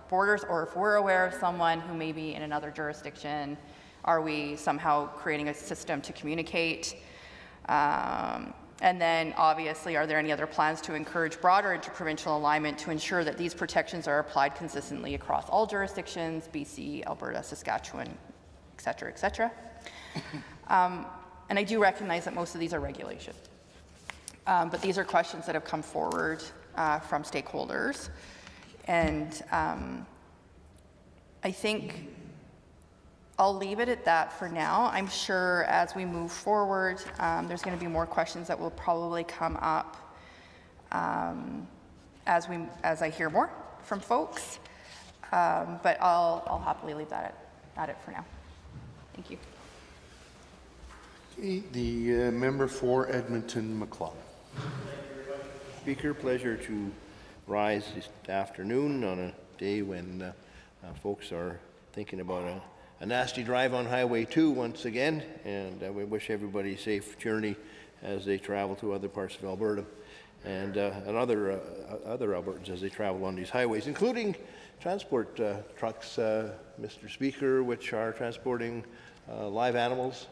borders, or if we're aware of someone who may be in another jurisdiction, are we somehow creating a system to communicate? And then obviously, are there any other plans to encourage broader interprovincial alignment to ensure that these protections are applied consistently across all jurisdictions, BC, Alberta, Saskatchewan, et cetera, et cetera? And I do recognize that most of these are regulation. But these are questions that have come forward from stakeholders. And I think I'll leave it at that for now. I'm sure as we move forward, there's going to be more questions that will probably come up as I hear more from folks. But I'll happily leave that at it for now. Thank you. Okay, the member for Edmonton McLeod. Speaker, pleasure to rise this afternoon on a day when folks are thinking about a nasty drive on Highway 2 once again, and we wish everybody a safe journey as they travel to other parts of Alberta and other Albertans as they travel on these highways, including transport trucks, Mr. Speaker, which are transporting live animals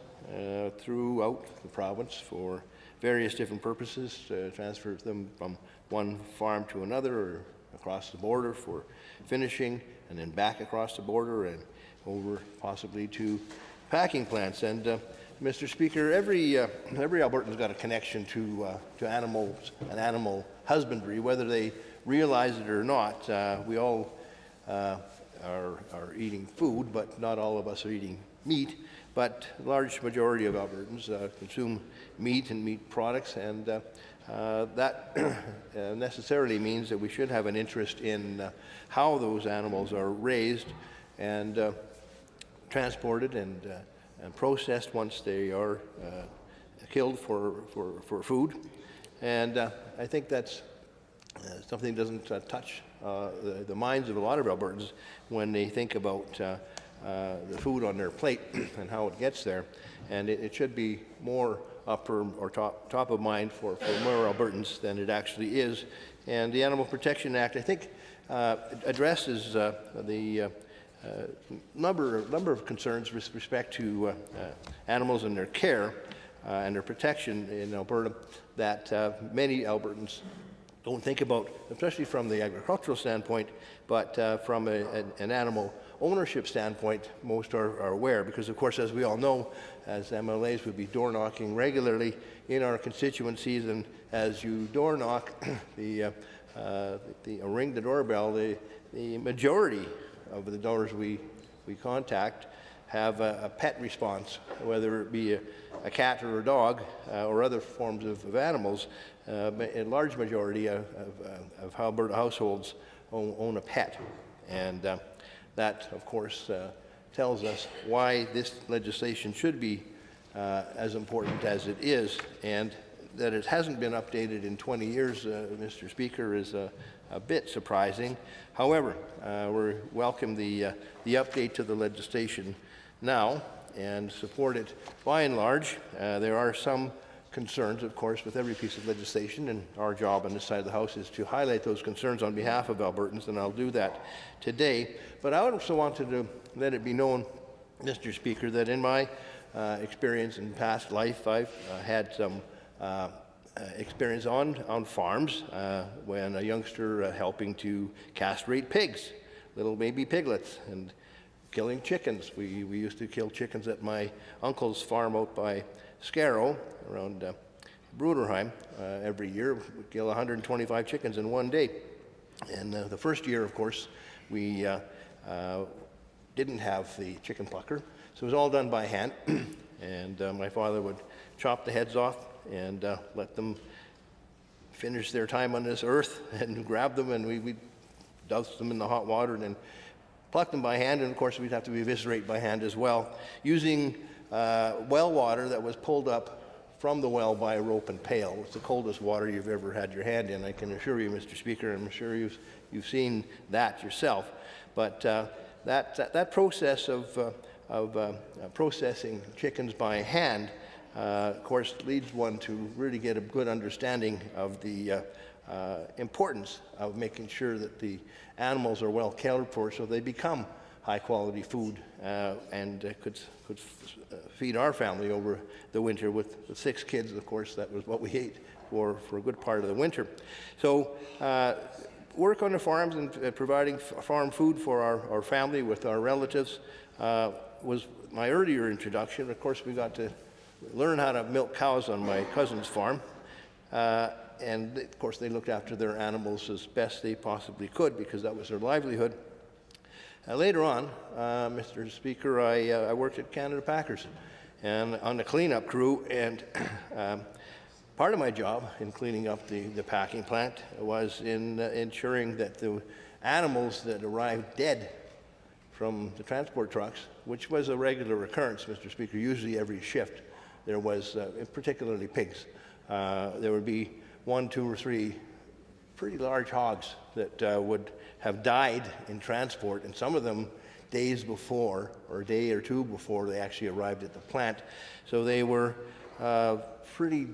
throughout the province for various different purposes, transfer them from one farm to another or across the border for finishing, and then back across the border and over possibly to packing plants. And Mr. Speaker, every Albertan's got a connection to animals and animal husbandry, whether they realize it or not. We all are eating food, but not all of us are eating meat. But a large majority of Albertans consume meat and meat products, and that necessarily means that we should have an interest in how those animals are raised and transported and processed once they are killed for food. And I think that's something that doesn't touch the minds of a lot of Albertans when they think about the food on their plate and how it gets there. And it should be more upper or top of mind for more Albertans than it actually is. And the Animal Protection Act, I think, addresses the number of concerns with respect to animals and their care and their protection in Alberta that many Albertans don't think about, especially from the agricultural standpoint, but from an animal ownership standpoint, most are aware, because of course, as we all know, as MLAs would be door knocking regularly in our constituencies, and as you door knock ring the doorbell, the majority of the doors we contact have a pet response, whether it be a cat or a dog or other forms of animals. But a large majority of Alberta households own a pet, and that, of course, tells us why this legislation should be as important as it is, and that it hasn't been updated in 20 years, Mr. Speaker, is a bit surprising. However, we welcome the update to the legislation now and support it by and large. There are some concerns, of course, with every piece of legislation, and our job on this side of the House is to highlight those concerns on behalf of Albertans, and I'll do that today. But I also wanted to let it be known, Mr. Speaker, that in my experience in past life, I've had some experience on farms when a youngster helping to castrate pigs, little baby piglets, and killing chickens. We used to kill chickens at my uncle's farm out by Scarrow around Bruderheim every year. We'd kill 125 chickens in one day. And the first year, of course, we didn't have the chicken plucker, so it was all done by hand. And my father would chop the heads off and let them finish their time on this earth and grab them, and we'd douse them in the hot water and then pluck them by hand. And of course, we'd have to eviscerate by hand as well, using well water that was pulled up from the well by a rope and pail. It's the coldest water you've ever had your hand in, I can assure you, Mr. Speaker. I'm sure you've seen that yourself. But that process of processing chickens by hand, of course, leads one to really get a good understanding of the importance of making sure that the animals are well cared for so they become high-quality food and could feed our family over the winter. With 6 kids, of course, that was what we ate for a good part of the winter. So work on the farms and providing farm food for our family with our relatives was my earlier introduction. Of course, we got to learn how to milk cows on my cousin's farm. And of course, they looked after their animals as best they possibly could because that was their livelihood. Later on, Mr. Speaker, I worked at Canada Packers and on the cleanup crew, and part of my job in cleaning up the packing plant was in ensuring that the animals that arrived dead from the transport trucks, which was a regular occurrence, Mr. Speaker, usually every shift, there was, particularly pigs, there would be 1, 2, or 3 pretty large hogs that would have died in transport, and some of them days before, or a day or 2 before they actually arrived at the plant. So they were pretty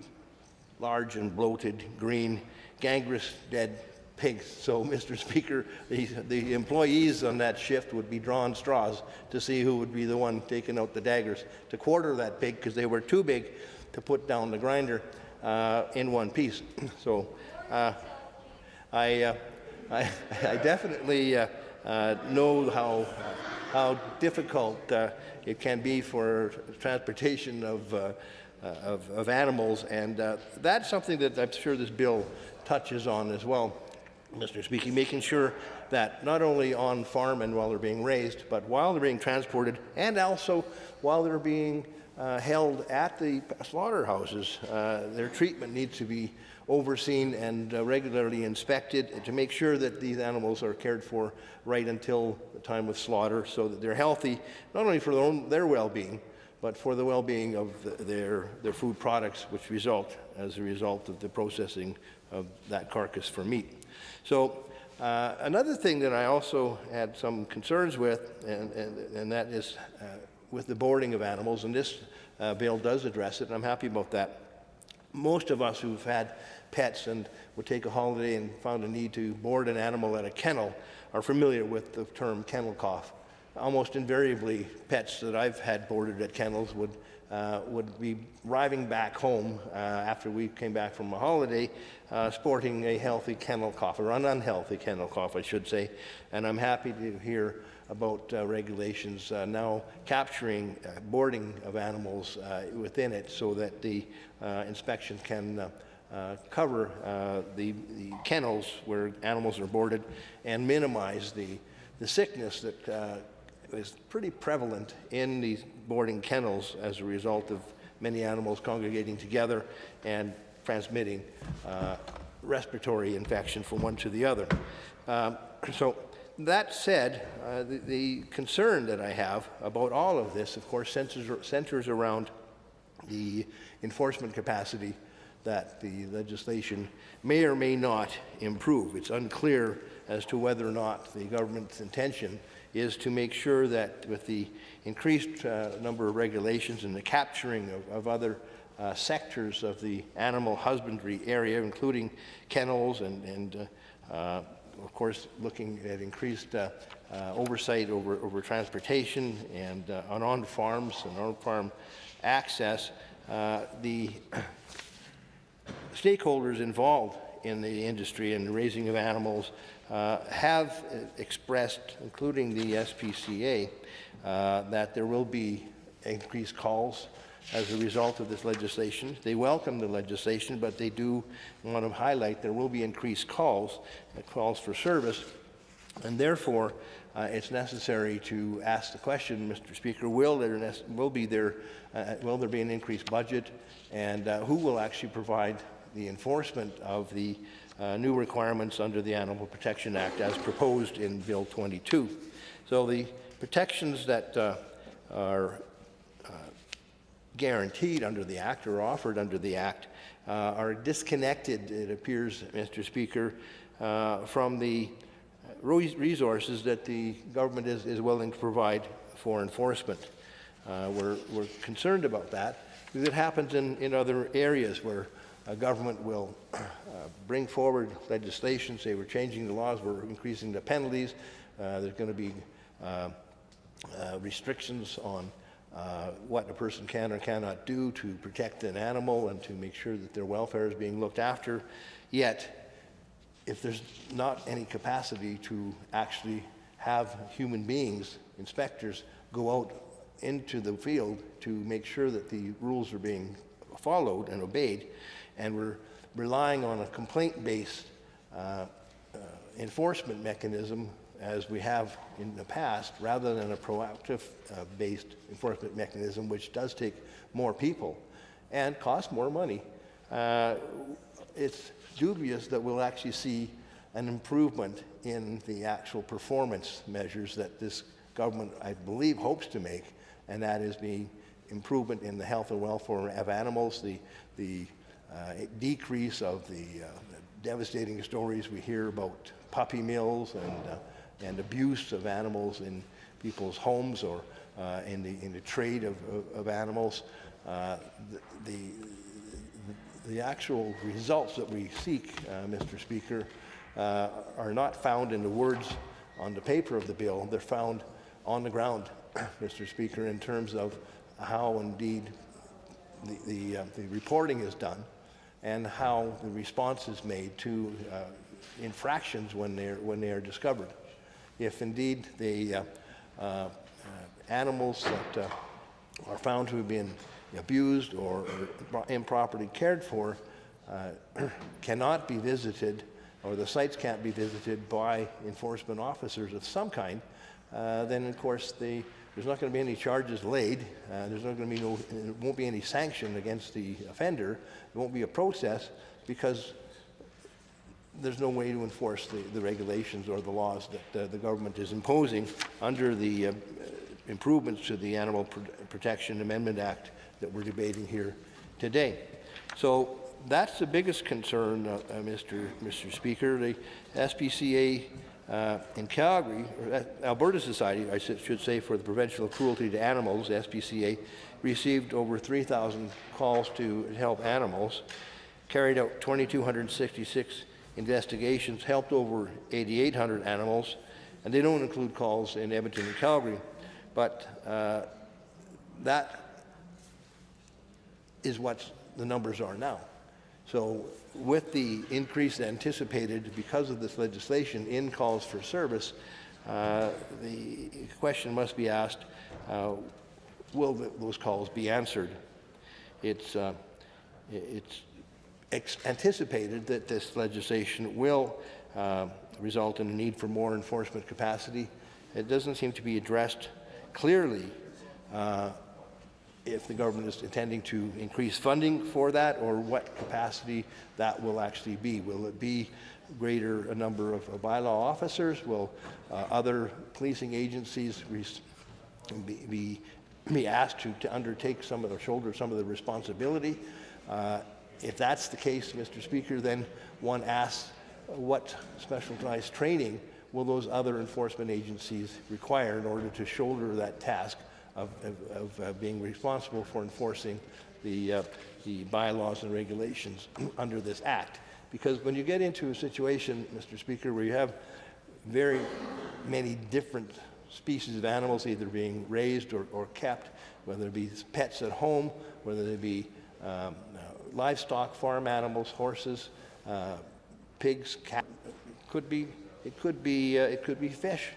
large and bloated, green, gangrenous, dead pigs. So, Mr. Speaker, the employees on that shift would be drawing straws to see who would be the one taking out the daggers to quarter that pig because they were too big to put down the grinder in one piece. So I definitely know how difficult it can be for transportation of animals, and that's something that I'm sure this bill touches on as well, Mr. Speaker, making sure that not only on farm and while they're being raised, but while they're being transported and also while they're being held at the slaughterhouses, their treatment needs to be overseen and regularly inspected to make sure that these animals are cared for right until the time of slaughter so that they're healthy, not only for their well-being, but for the well-being of their food products, which result as a result of the processing of that carcass for meat. So another thing that I also had some concerns with, and that is with the boarding of animals, and this bill does address it, and I'm happy about that. Most of us who've had pets and would take a holiday and found a need to board an animal at a kennel are familiar with the term kennel cough. Almost invariably, pets that I've had boarded at kennels would be arriving back home after we came back from a holiday, sporting a healthy kennel cough, or an unhealthy kennel cough, I should say. And I'm happy to hear about regulations now capturing boarding of animals within it so that the inspection can cover the kennels where animals are boarded and minimize the sickness that is pretty prevalent in these boarding kennels as a result of many animals congregating together and transmitting respiratory infection from one to the other. So that said, the concern that I have about all of this, of course, centers around the enforcement capacity that the legislation may or may not improve. It's unclear as to whether or not the government's intention is to make sure that with the increased number of regulations and the capturing of other sectors of the animal husbandry area, including kennels and of course, looking at increased oversight over transportation and on farms and on-farm access, the stakeholders involved in the industry and the raising of animals have expressed, including the SPCA, that there will be increased calls as a result of this legislation. They welcome the legislation, but they do want to highlight there will be increased calls for service, and therefore it's necessary to ask the question, Mr. Speaker, will there be an increased budget, and who will actually provide the enforcement of the new requirements under the Animal Protection Act as proposed in Bill 22. So the protections that are guaranteed under the Act or offered under the Act are disconnected, it appears, Mr. Speaker, from the resources that the government is willing to provide for enforcement. We're concerned about that because it happens in other areas where government will bring forward legislation, say we're changing the laws, we're increasing the penalties, there's going to be restrictions on what a person can or cannot do to protect an animal and to make sure that their welfare is being looked after. Yet, if there's not any capacity to actually have human beings, inspectors, go out into the field to make sure that the rules are being followed and obeyed, and we're relying on a complaint-based enforcement mechanism as we have in the past, rather than a proactive based enforcement mechanism, which does take more people and cost more money, it's dubious that we'll actually see an improvement in the actual performance measures that this government, I believe, hopes to make, and that is the improvement in the health and welfare of animals, the decrease of the devastating stories we hear about puppy mills and abuse of animals in people's homes or in the trade of animals. The actual results that we seek, Mr. Speaker, are not found in the words on the paper of the bill. They're found on the ground, Mr. Speaker, in terms of how indeed the reporting is done and how the response is made to infractions when they are discovered. If indeed the animals that are found to have been abused or improperly cared for cannot be visited, or the sites can't be visited by enforcement officers of some kind, then of course there's not going to be any charges laid. There's not going to be there won't be any sanction against the offender. There won't be a process because there's no way to enforce the regulations or the laws that the government is imposing under the improvements to the Animal Protection Amendment Act that we're debating here today. So that's the biggest concern, Mr. Speaker. The SPCA in Calgary, or Alberta Society, I should say, for the Prevention of Cruelty to Animals, SPCA, received over 3,000 calls to help animals, carried out 2,266 investigations, helped over 8,800 animals, and they don't include calls in Edmonton and Calgary, but that is what the numbers are now. So with the increase anticipated because of this legislation in calls for service, the question must be asked, will those calls be answered? It's anticipated that this legislation will result in a need for more enforcement capacity. It doesn't seem to be addressed clearly if the government is intending to increase funding for that, or what capacity that will actually be. Will it be a number of bylaw officers? Will other policing agencies be asked to undertake shoulder some of the responsibility? If that's the case, Mr. Speaker, then one asks what specialized training will those other enforcement agencies require in order to shoulder that task of being responsible for enforcing the bylaws and regulations under this Act. Because when you get into a situation, Mr. Speaker, where you have very many different species of animals either being raised or kept, whether it be pets at home, whether they be livestock, farm animals, horses, pigs, cats, it could be fish,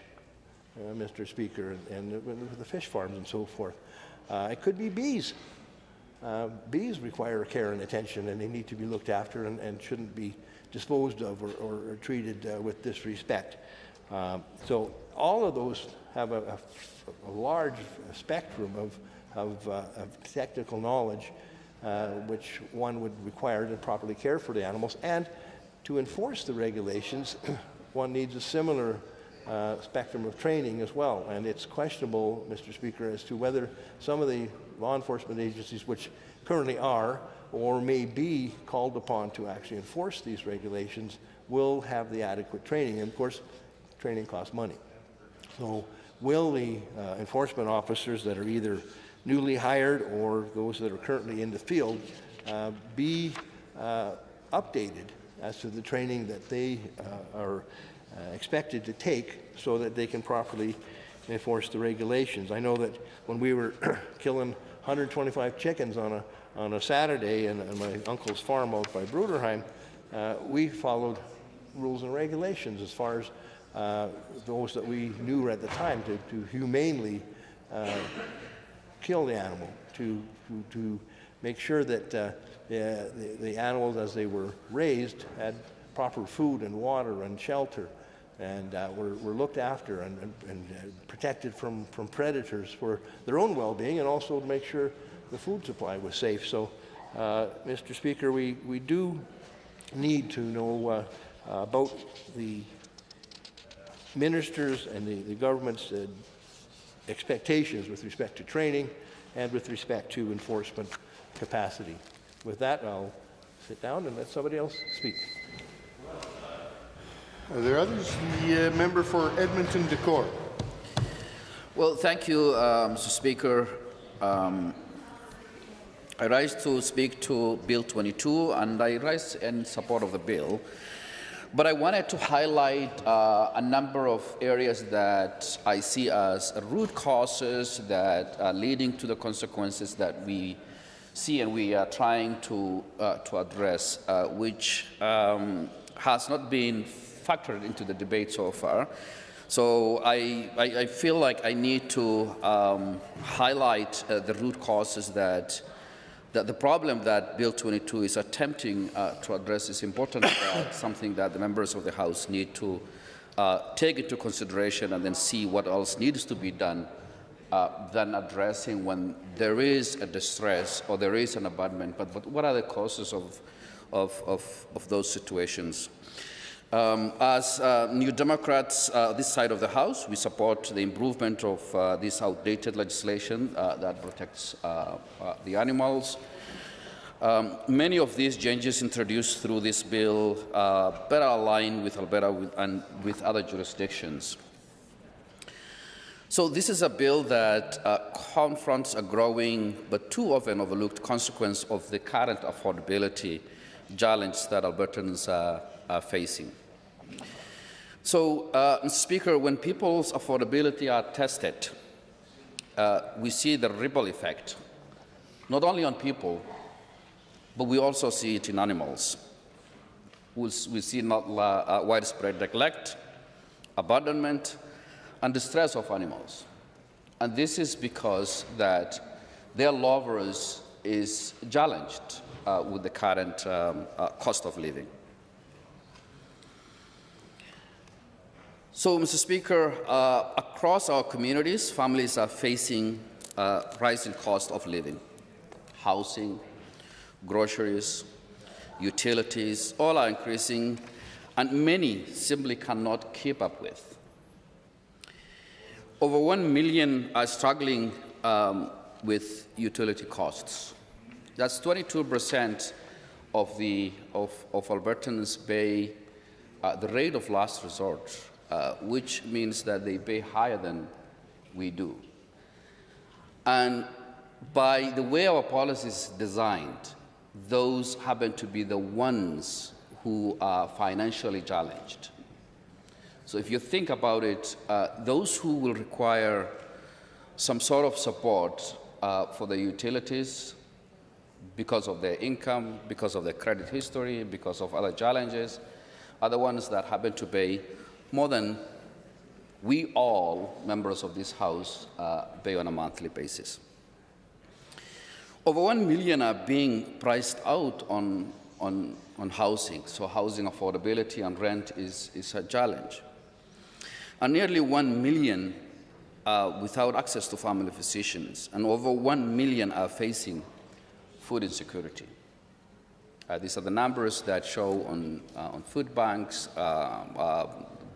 Mr. Speaker, and the fish farms and so forth. It could be bees. Bees require care and attention, and they need to be looked after and shouldn't be disposed of or treated with disrespect. So all of those have a large spectrum of technical knowledge which one would require to properly care for the animals. And to enforce the regulations, one needs a similar spectrum of training as well. And it's questionable, Mr. Speaker, as to whether some of the law enforcement agencies which currently are or may be called upon to actually enforce these regulations will have the adequate training. And of course, training costs money. So will the enforcement officers that are either newly hired or those that are currently in the field be updated as to the training that they are expected to take so that they can properly enforce the regulations. I know that when we were killing 125 chickens on a Saturday on my uncle's farm out by Bruderheim, we followed rules and regulations as far as those that we knew at the time to humanely kill the animal, to make sure that the animals as they were raised had proper food and water and shelter, and were looked after and protected from predators for their own well-being, and also to make sure the food supply was safe. So, Mr. Speaker, we do need to know about the ministers and the government's expectations with respect to training and with respect to enforcement capacity. With that, I'll sit down and let somebody else speak. Are there others? The member for Edmonton Decore. Well, thank you, Mr. Speaker. I rise to speak to Bill 22, and I rise in support of the bill. But I wanted to highlight a number of areas that I see as root causes that are leading to the consequences that we see and we are trying to address, which has not been factored into the debate so far. So I feel like I need to highlight the root causes that the problem that Bill 22 is attempting to address is important, something that the members of the House need to take into consideration and then see what else needs to be done than addressing when there is a distress or there is an abandonment, but what are the causes of those situations? As New Democrats, this side of the House, we support the improvement of this outdated legislation that protects the animals. Many of these changes introduced through this bill better align with Alberta and with other jurisdictions. So this is a bill that confronts a growing but too often overlooked consequence of the current affordability challenge that Albertans are facing. So, Mr. Speaker, when people's affordability are tested, we see the ripple effect, not only on people, but we also see it in animals. We see widespread neglect, abandonment, and distress of animals. And this is because that their lovers is challenged with the current cost of living. So, Mr. Speaker, across our communities, families are facing rising cost of living. Housing, groceries, utilities, all are increasing, and many simply cannot keep up with. Over 1 million are struggling with utility costs. That's 22% of Albertans pay the rate of last resort, which means that they pay higher than we do. And by the way our policy is designed, those happen to be the ones who are financially challenged. So if you think about it, those who will require some sort of support for the utilities because of their income, because of their credit history, because of other challenges, are the ones that happen to pay more than we all, members of this House, pay on a monthly basis. Over 1 million are being priced out on housing, so housing affordability and rent is a challenge. And nearly 1 million are without access to family physicians, and over 1 million are facing food insecurity. These are the numbers that show on food banks,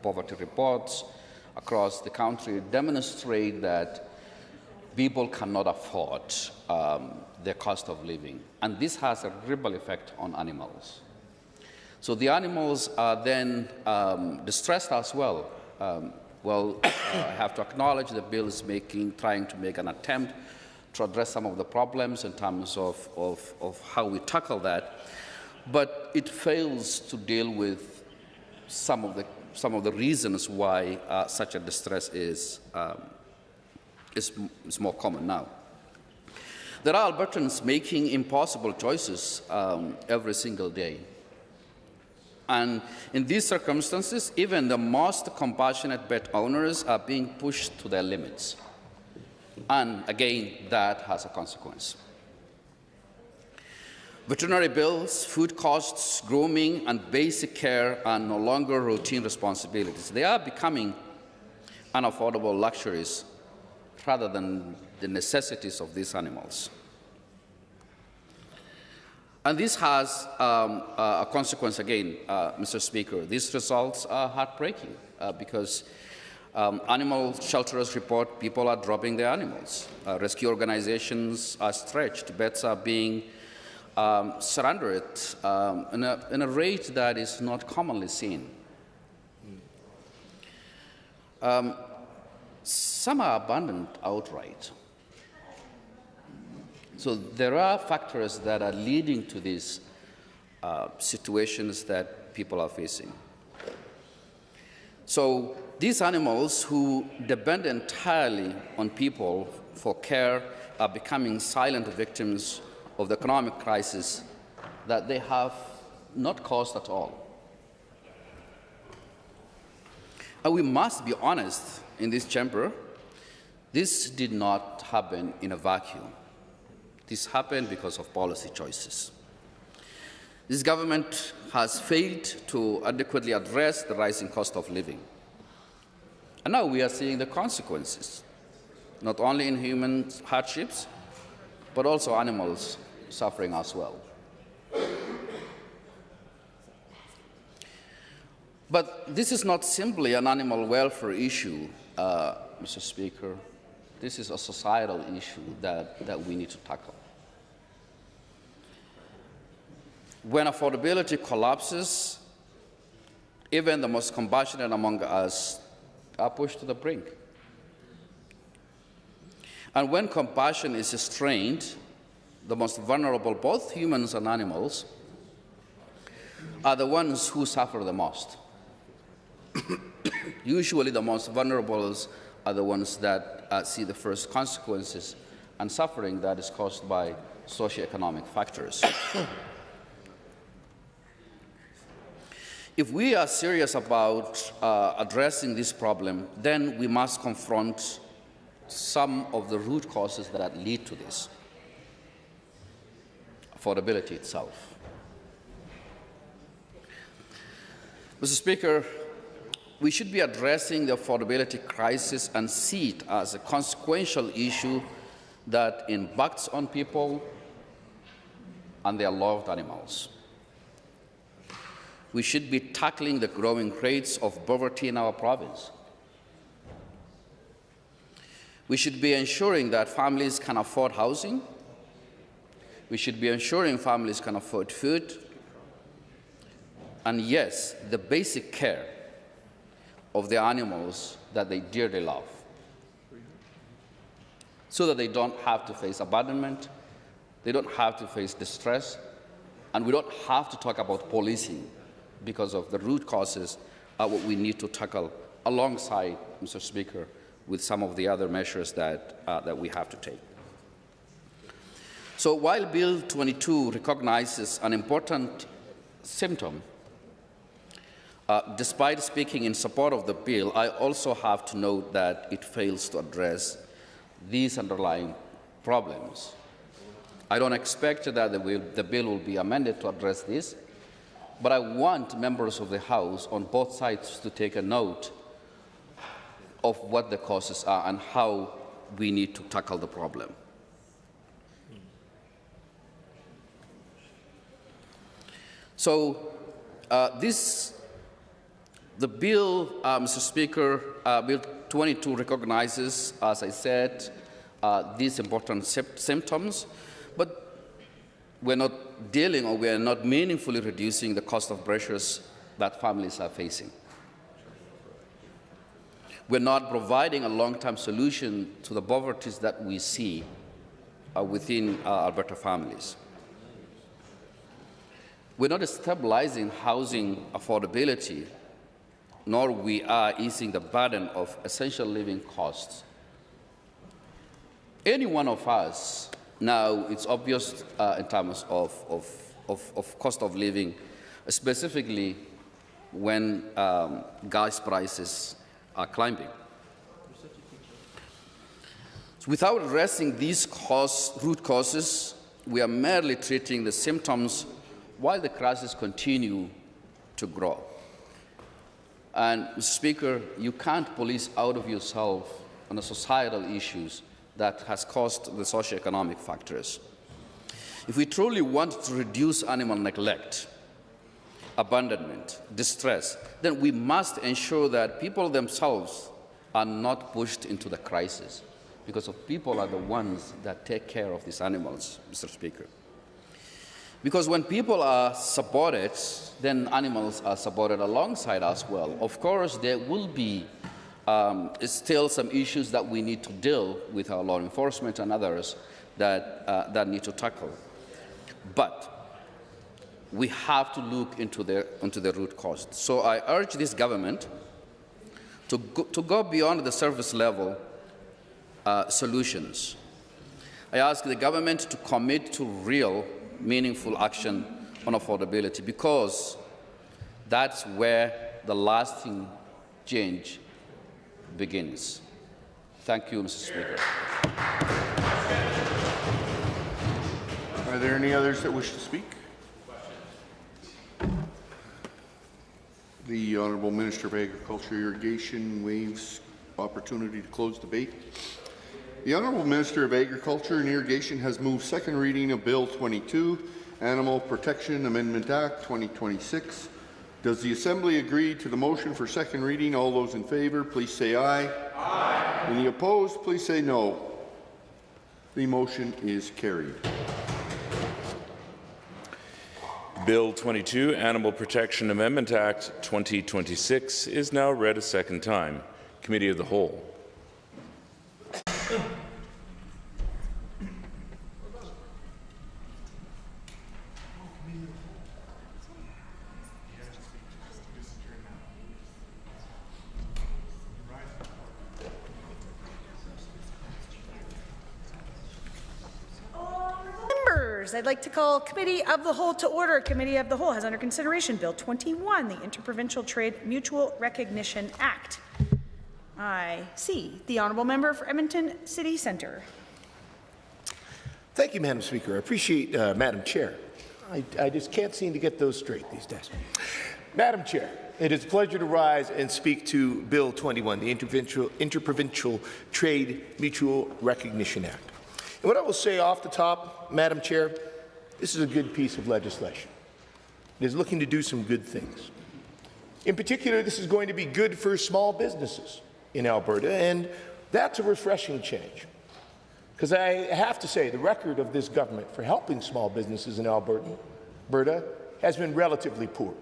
poverty reports across the country demonstrate that people cannot afford their cost of living. And this has a ripple effect on animals. So the animals are then distressed as well. I have to acknowledge the bill is trying to make an attempt to address some of the problems in terms of how we tackle that. but it fails to deal with some of the reasons why such a distress is more common now. There are Albertans making impossible choices every single day. And in these circumstances, even the most compassionate pet owners are being pushed to their limits. And again, that has a consequence. Veterinary bills, food costs, grooming, and basic care are no longer routine responsibilities. They are becoming unaffordable luxuries rather than the necessities of these animals. And this has a consequence again, Mr. Speaker. These results are heartbreaking because animal shelterers report people are dropping their animals. Rescue organizations are stretched. Vets are being surrendered in a rate that is not commonly seen. Some are abandoned outright. So there are factors that are leading to these situations that people are facing. So these animals who depend entirely on people for care are becoming silent victims of the economic crisis that they have not caused at all. And we must be honest in this chamber, this did not happen in a vacuum. This happened because of policy choices. This government has failed to adequately address the rising cost of living. And now we are seeing the consequences, not only in human hardships, but also animals suffering as well. But this is not simply an animal welfare issue, Mr. Speaker. This is a societal issue that we need to tackle. When affordability collapses, even the most compassionate among us are pushed to the brink. And when compassion is strained, the most vulnerable, both humans and animals, are the ones who suffer the most. Usually the most vulnerable are the ones that see the first consequences and suffering that is caused by socioeconomic factors. If we are serious about addressing this problem, then we must confront some of the root causes that lead to this. Affordability itself. Mr. Speaker, we should be addressing the affordability crisis and see it as a consequential issue that impacts on people and their loved animals. We should be tackling the growing rates of poverty in our province. We should be ensuring that families can afford housing. We should be ensuring families can afford food. And yes, the basic care of the animals that they dearly love, so that they don't have to face abandonment, they don't have to face distress, and we don't have to talk about policing because of the root causes are what we need to tackle alongside, Mr. Speaker, with some of the other measures that we have to take. So while Bill 22 recognizes an important symptom, despite speaking in support of the bill, I also have to note that it fails to address these underlying problems. I don't expect that the bill will be amended to address this, but I want members of the House on both sides to take a note of what the causes are and how we need to tackle the problem. So the bill, Mr. Speaker, Bill 22 recognizes, as I said, these important symptoms, but we're not dealing or we're not meaningfully reducing the cost of pressures that families are facing. We're not providing a long-term solution to the poverties that we see within Alberta families. we're not stabilizing housing affordability, nor we are easing the burden of essential living costs. Any one of us, now it's obvious in terms of cost of living, specifically when gas prices are climbing. So without addressing these root causes, we are merely treating the symptoms while the crisis continues to grow. And, Mr. Speaker, you can't police out of yourself on the societal issues that has caused the socioeconomic factors. If we truly want to reduce animal neglect, abandonment, distress, then we must ensure that people themselves are not pushed into the crisis, because people are the ones that take care of these animals, Mr. Speaker. Because when people are supported, then animals are supported alongside as well. Of course, there will be still some issues that we need to deal with our law enforcement and others that need to tackle. But we have to look into the root cause. So I urge this government to go beyond the surface level solutions. I ask the government to commit to real, meaningful action on affordability, because that's where the lasting change begins. Thank you, Mr. Speaker. Are there any others that wish to speak? The Honourable Minister of Agriculture Irrigation waives opportunity to close debate. The Honourable Minister of Agriculture and Irrigation has moved second reading of Bill 22, Animal Protection Amendment Act 2026. Does the Assembly agree to the motion for second reading? All those in favour, please say aye. Aye. Any opposed, please say no. The motion is carried. Bill 22, Animal Protection Amendment Act 2026 is now read a second time. Committee of the Whole. I'd like to call Committee of the Whole to order. Committee of the Whole has under consideration Bill 21, the Interprovincial Trade Mutual Recognition Act. I see the Honourable Member for Edmonton City Centre. Thank you, Madam Speaker. I appreciate Madam Chair. I just can't seem to get those straight these days. Madam Chair, it is a pleasure to rise and speak to Bill 21, the Interprovincial Trade Mutual Recognition Act. And what I will say off the top, Madam Chair, this is a good piece of legislation. It is looking to do some good things. In particular, this is going to be good for small businesses in Alberta, and that's a refreshing change. Because I have to say, the record of this government for helping small businesses in Alberta has been relatively poor.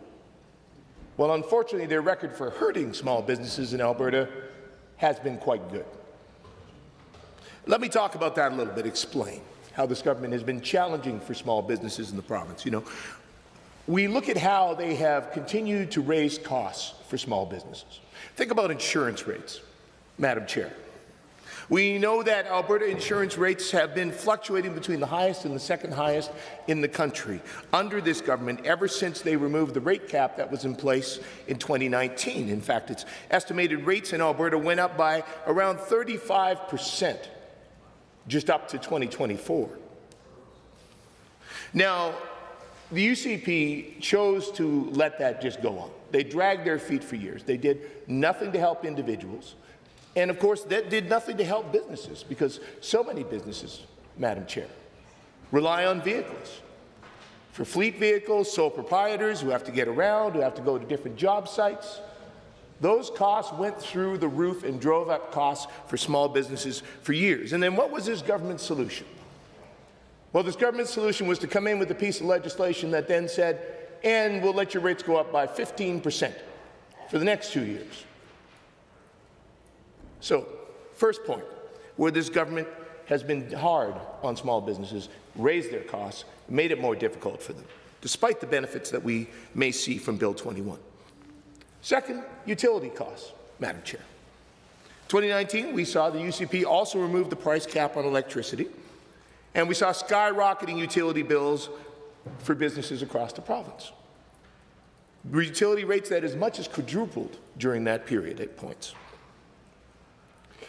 Well, unfortunately, their record for hurting small businesses in Alberta has been quite good. Let me talk about that a little bit, explain how this government has been challenging for small businesses in the province. You know, we look at how they have continued to raise costs for small businesses. Think about insurance rates, Madam Chair. We know that Alberta insurance rates have been fluctuating between the highest and the second highest in the country under this government ever since they removed the rate cap that was in place in 2019. In fact, its estimated rates in Alberta went up by around 35%. Just up to 2024. Now, the UCP chose to let that just go on. They dragged their feet for years. They did nothing to help individuals. And of course, that did nothing to help businesses, because so many businesses, Madam Chair, rely on vehicles. For fleet vehicles, sole proprietors who have to get around, who have to go to different job sites. Those costs went through the roof and drove up costs for small businesses for years. And then what was this government's solution? Well, this government's solution was to come in with a piece of legislation that then said, and we'll let your rates go up by 15% for the next 2 years. So, first point, where this government has been hard on small businesses, raised their costs, made it more difficult for them. despite the benefits that we may see from Bill 21. Second, utility costs, Madam Chair. 2019, we saw the UCP also remove the price cap on electricity, and we saw skyrocketing utility bills for businesses across the province. Utility rates that as much as quadrupled during that period at points.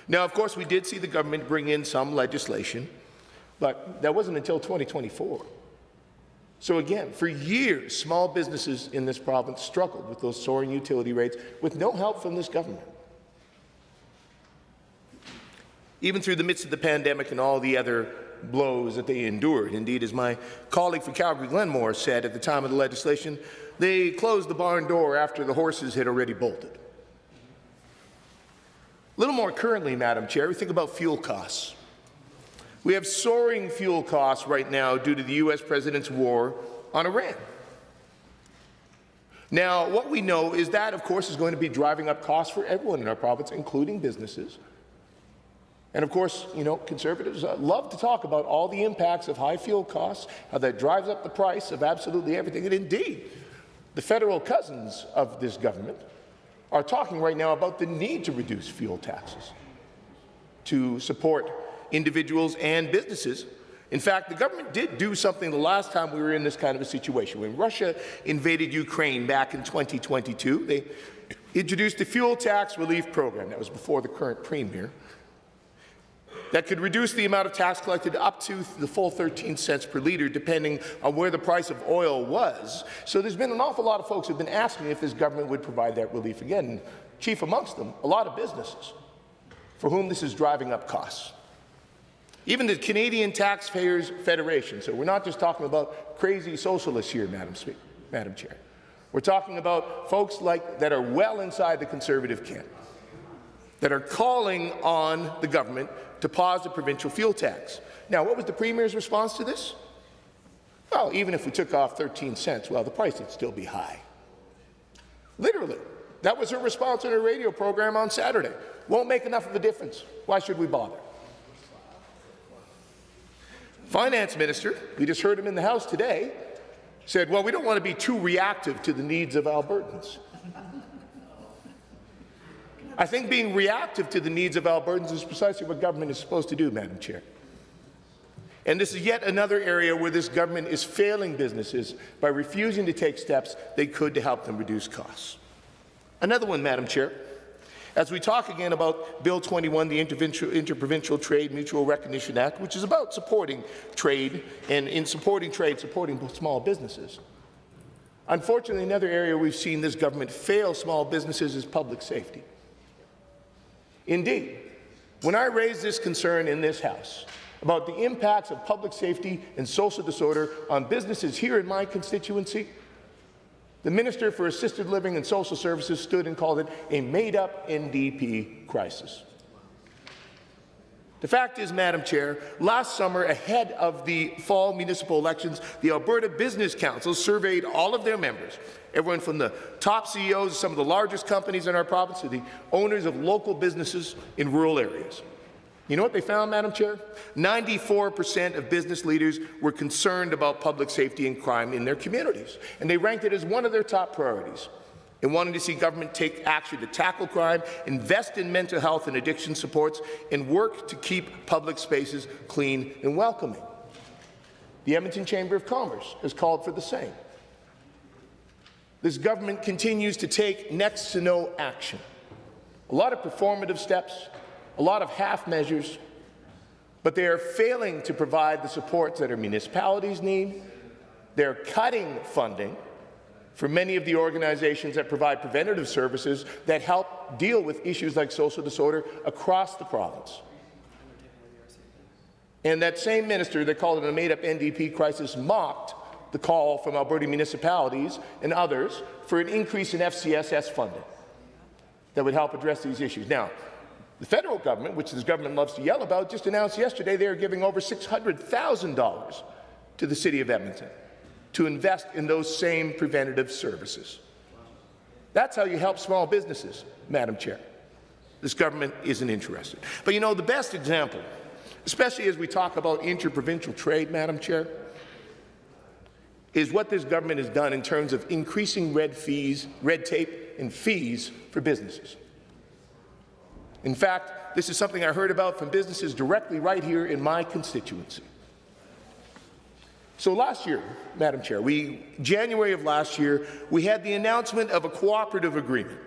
Now, of course, we did see the government bring in some legislation, but that wasn't until 2024. So again, for years, small businesses in this province struggled with those soaring utility rates with no help from this government. Even through the midst of the pandemic and all the other blows that they endured. Indeed, as my colleague from Calgary, Glenmore, said at the time of the legislation, they closed the barn door after the horses had already bolted. A little more currently, Madam Chair, we think about fuel costs. We have soaring fuel costs right now due to the U.S. President's war on Iran. Now, what we know is that, of course, is going to be driving up costs for everyone in our province, including businesses. And of course, you know, Conservatives love to talk about all the impacts of high fuel costs, how that drives up the price of absolutely everything. And indeed, the federal cousins of this government are talking right now about the need to reduce fuel taxes to support individuals and businesses. In fact, the government did do something the last time we were in this kind of a situation. When Russia invaded Ukraine back in 2022, they introduced a fuel tax relief program. That was before the current premier. That could reduce the amount of tax collected up to the full 13 cents per litre, depending on where the price of oil was. So there's been an awful lot of folks who have been asking if this government would provide that relief again. And chief amongst them, a lot of businesses for whom this is driving up costs. Even the Canadian Taxpayers Federation. So we're not just talking about crazy socialists here, Madam Chair. We're talking about folks like that are well inside the Conservative camp, that are calling on the government to pause the provincial fuel tax. Now, what was the Premier's response to this? Well, even if we took off 13 cents, well, the price would still be high. Literally. That was her response in her radio program on Saturday. Won't make enough of a difference. Why should we bother? Finance Minister, we just heard him in the House today, said, well, we don't want to be too reactive to the needs of Albertans. I think being reactive to the needs of Albertans is precisely what government is supposed to do, Madam Chair. And this is yet another area where this government is failing businesses by refusing to take steps they could to help them reduce costs. Another one, Madam Chair, as we talk again about Bill 21, the Interprovincial Trade Mutual Recognition Act, which is about supporting trade, and in supporting trade, supporting small businesses. Unfortunately, another area we've seen this government fail small businesses is public safety. Indeed, when I raised this concern in this House about the impacts of public safety and social disorder on businesses here in my constituency, the Minister for Assisted Living and Social Services stood and called it a made-up NDP crisis. The fact is, Madam Chair, last summer, ahead of the fall municipal elections, the Alberta Business Council surveyed all of their members, everyone from the top CEOs of some of the largest companies in our province to the owners of local businesses in rural areas. You know what they found, Madam Chair? 94% of business leaders were concerned about public safety and crime in their communities, and they ranked it as one of their top priorities. And wanting to see government take action to tackle crime, invest in mental health and addiction supports, and work to keep public spaces clean and welcoming. The Edmonton Chamber of Commerce has called for the same. This government continues to take next to no action. A lot of performative steps, a lot of half measures, but they are failing to provide the supports that our municipalities need. They're cutting funding for many of the organizations that provide preventative services that help deal with issues like social disorder across the province. And that same minister that called it a made-up NDP crisis mocked the call from Alberta municipalities and others for an increase in FCSS funding that would help address these issues. Now, the federal government, which this government loves to yell about, just announced yesterday they are giving over $600,000 to the City of Edmonton to invest in those same preventative services. That's how you help small businesses, Madam Chair. This government isn't interested. But you know, the best example, especially as we talk about interprovincial trade, Madam Chair, is what this government has done in terms of increasing red tape and fees for businesses. In fact, this is something I heard about from businesses directly right here in my constituency. So last year, Madam Chair, January of last year, we had the announcement of a cooperative agreement.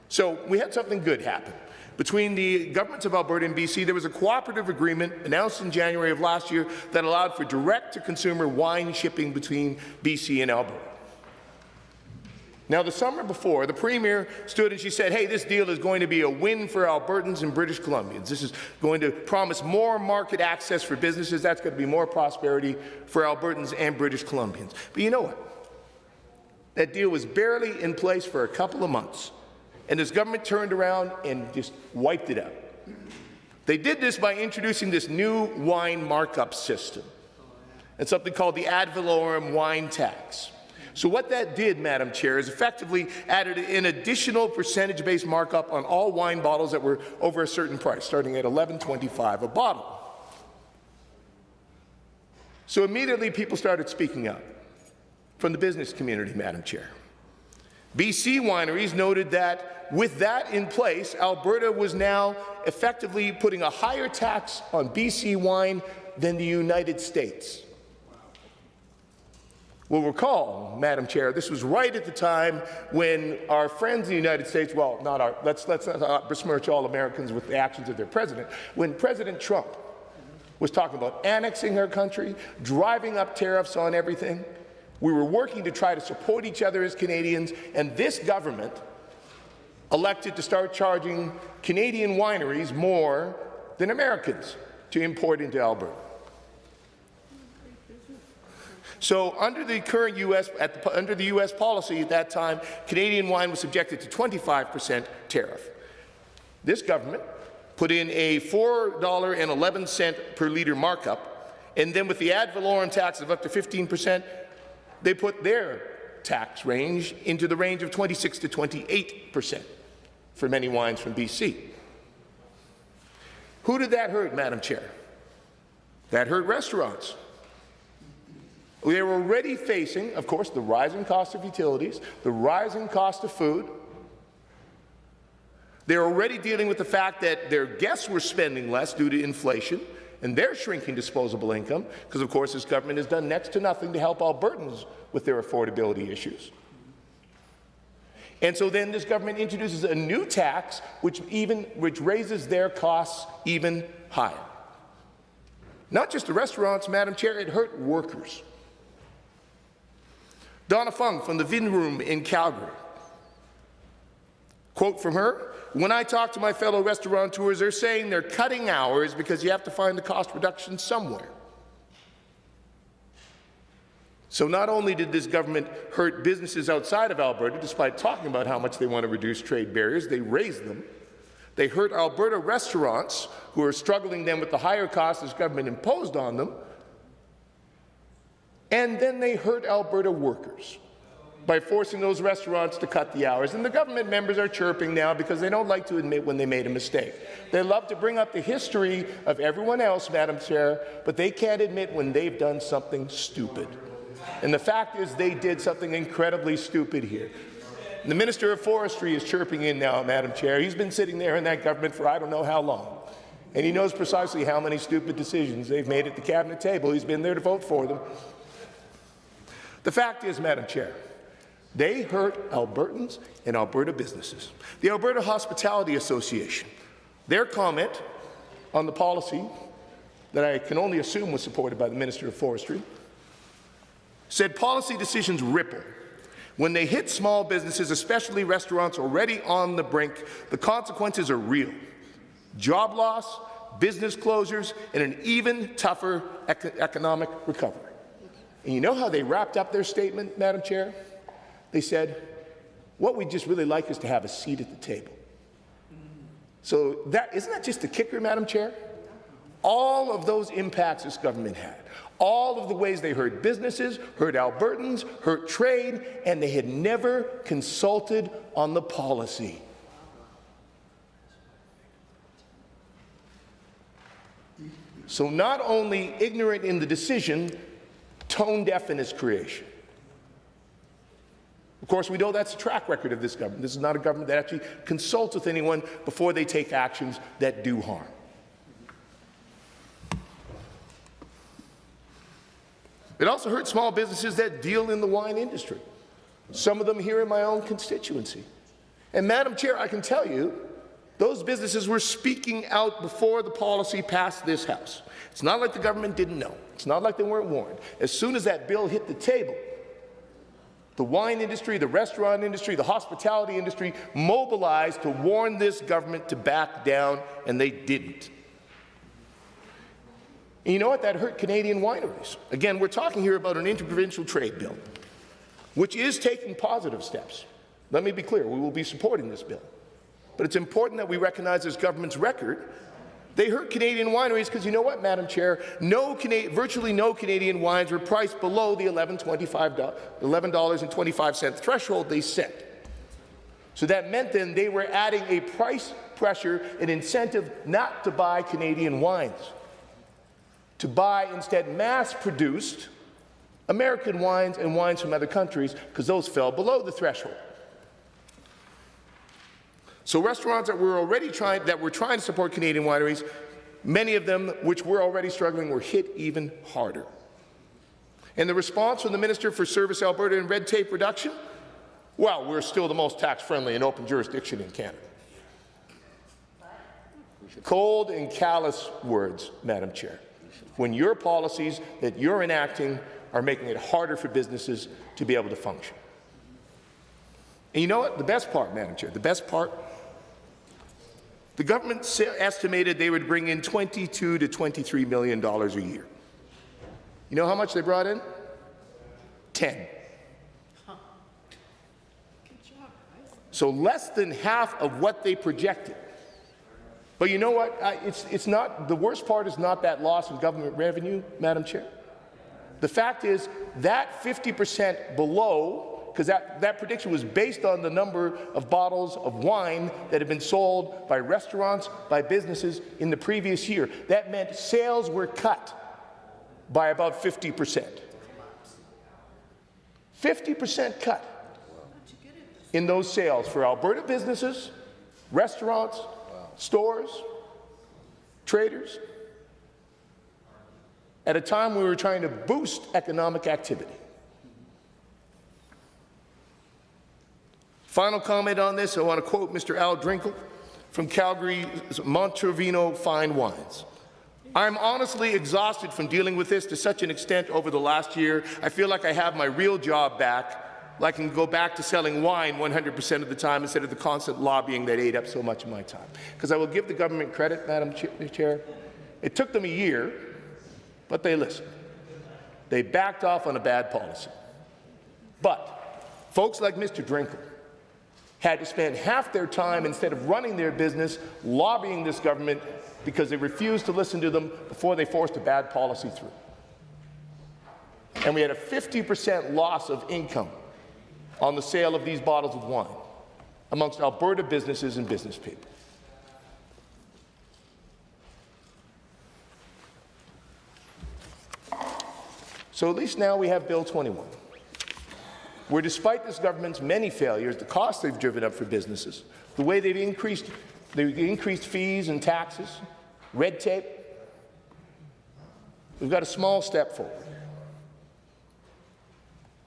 So we had something good happen. Between the governments of Alberta and BC, there was a cooperative agreement announced in January of last year that allowed for direct-to-consumer wine shipping between BC and Alberta. Now, the summer before, the Premier stood and she said, hey, this deal is going to be a win for Albertans and British Columbians. This is going to promise more market access for businesses. That's going to be more prosperity for Albertans and British Columbians. But you know what? That deal was barely in place for a couple of months, and this government turned around and just wiped it out. They did this by introducing this new wine markup system and something called the ad valorem wine tax. So what that did, Madam Chair, is effectively added an additional percentage-based markup on all wine bottles that were over a certain price, starting at $11.25 a bottle. So immediately people started speaking up from the business community, Madam Chair. BC wineries noted that with that in place, Alberta was now effectively putting a higher tax on BC wine than the United States. Well, recall, Madam Chair, this was right at the time when our friends in the United States, well, let's not besmirch all Americans with the actions of their president, when President Trump was talking about annexing our country, driving up tariffs on everything. We were working to try to support each other as Canadians, and this government elected to start charging Canadian wineries more than Americans to import into Alberta. So under the current under the U.S. policy at that time, Canadian wine was subjected to 25% tariff. This government put in a $4.11 per litre markup, and then with the ad valorem tax of up to 15%, they put their tax range into the range of 26 to 28% for many wines from BC. Who did that hurt, Madam Chair? That hurt restaurants. They were already facing, of course, the rising cost of utilities, the rising cost of food. They're already dealing with the fact that their guests were spending less due to inflation and their shrinking disposable income, because, of course, this government has done next to nothing to help Albertans with their affordability issues. And so then this government introduces a new tax which raises their costs even higher. Not just the restaurants, Madam Chair, it hurt workers. Donna Fung from the Vin Room in Calgary. Quote from her, when I talk to my fellow restaurateurs, they're saying they're cutting hours because you have to find the cost reduction somewhere. So not only did this government hurt businesses outside of Alberta, despite talking about how much they want to reduce trade barriers, they raised them. They hurt Alberta restaurants, who are struggling then with the higher costs this government imposed on them. And then they hurt Alberta workers by forcing those restaurants to cut the hours. And the government members are chirping now because they don't like to admit when they made a mistake. They love to bring up the history of everyone else, Madam Chair, but they can't admit when they've done something stupid. And the fact is they did something incredibly stupid here. The Minister of Forestry is chirping in now, Madam Chair. He's been sitting there in that government for I don't know how long. And he knows precisely how many stupid decisions they've made at the cabinet table. He's been there to vote for them. The fact is, Madam Chair, they hurt Albertans and Alberta businesses. The Alberta Hospitality Association, their comment on the policy that I can only assume was supported by the Minister of Forestry, said policy decisions ripple. When they hit small businesses, especially restaurants already on the brink, the consequences are real. Job loss, business closures, and an even tougher economic recovery. And you know how they wrapped up their statement, Madam Chair? They said, what we'd just really like is to have a seat at the table. So isn't that just the kicker, Madam Chair? All of those impacts this government had, all of the ways they hurt businesses, hurt Albertans, hurt trade, and they had never consulted on the policy. So not only ignorant in the decision, tone deaf in its creation. Of course, we know that's a track record of this government. This is not a government that actually consults with anyone before they take actions that do harm. It also hurts small businesses that deal in the wine industry, some of them here in my own constituency. And Madam Chair, I can tell you, those businesses were speaking out before the policy passed this House. It's not like the government didn't know. It's not like they weren't warned. As soon as that bill hit the table, the wine industry, the restaurant industry, the hospitality industry mobilized to warn this government to back down, and they didn't. And you know what? That hurt Canadian wineries. Again, we're talking here about an interprovincial trade bill, which is taking positive steps. Let me be clear, we will be supporting this bill. But it's important that we recognize this government's record. They hurt Canadian wineries because you know what, Madam Chair? Virtually no Canadian wines were priced below the $11.25 threshold they set. So that meant then they were adding a price pressure, an incentive not to buy Canadian wines, to buy instead mass-produced American wines and wines from other countries because those fell below the threshold. So restaurants that were trying to support Canadian wineries, many of them which were already struggling, were hit even harder. And the response from the Minister for Service Alberta and red tape reduction? Well, we're still the most tax-friendly and open jurisdiction in Canada. Cold and callous words, Madam Chair, when your policies that you're enacting are making it harder for businesses to be able to function. And you know what? The best part, Madam Chair, the best part, the government estimated they would bring in $22 to $23 million a year. You know how much they brought in? 10. So less than half of what they projected. But you know what? It's not, the worst part is not that loss in government revenue, Madam Chair. The fact is that 50% below, because that prediction was based on the number of bottles of wine that had been sold by restaurants, by businesses in the previous year. That meant sales were cut by about 50%. 50% cut in those sales for Alberta businesses, restaurants, stores, traders, at a time we were trying to boost economic activity. Final comment on this, I want to quote Mr. Al Drinkle from Calgary's Montrevino Fine Wines. I'm honestly exhausted from dealing with this to such an extent over the last year. I feel like I have my real job back. I can go back to selling wine 100% of the time instead of the constant lobbying that ate up so much of my time. Because I will give the government credit, Madam Chair. It took them a year, but they listened. They backed off on a bad policy. But folks like Mr. Drinkle had to spend half their time, instead of running their business, lobbying this government because they refused to listen to them before they forced a bad policy through. And we had a 50% loss of income on the sale of these bottles of wine amongst Alberta businesses and business people. So at least now we have Bill 21, where despite this government's many failures, the costs they've driven up for businesses, the way they've increased fees and taxes, red tape, we've got a small step forward.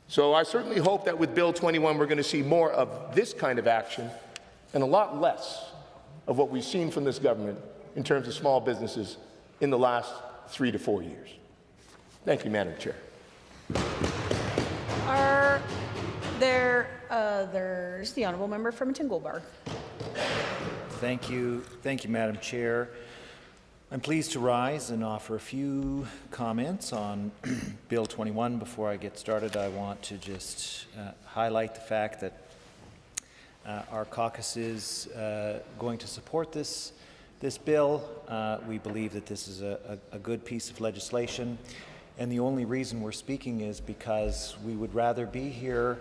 So I certainly hope that with Bill 21 we're going to see more of this kind of action and a lot less of what we've seen from this government in terms of small businesses in the last 3 to 4 years. Thank you, Madam Chair. Are there others? The honourable member from Goldbar. Thank you, Madam Chair. I'm pleased to rise and offer a few comments on Bill 21. Before I get started, I want to just highlight the fact that our caucus is going to support this bill. We believe that this is a good piece of legislation, and the only reason we're speaking is because we would rather be here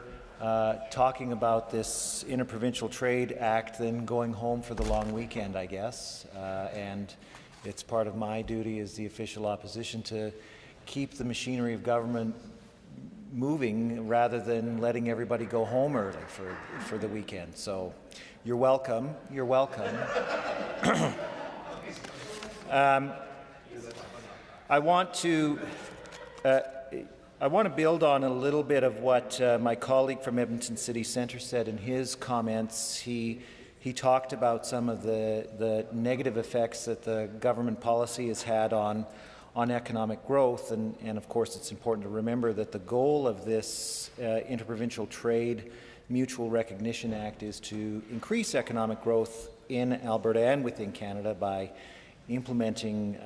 talking about this Interprovincial Trade Act than going home for the long weekend, I guess. And it's part of my duty as the official opposition to keep the machinery of government moving rather than letting everybody go home early for the weekend. So you're welcome. You're welcome. I want to build on a little bit of what my colleague from Edmonton City Centre said in his comments. He talked about some of the negative effects that the government policy has had on economic growth, and of course it's important to remember that the goal of this Interprovincial Trade Mutual Recognition Act is to increase economic growth in Alberta and within Canada by implementing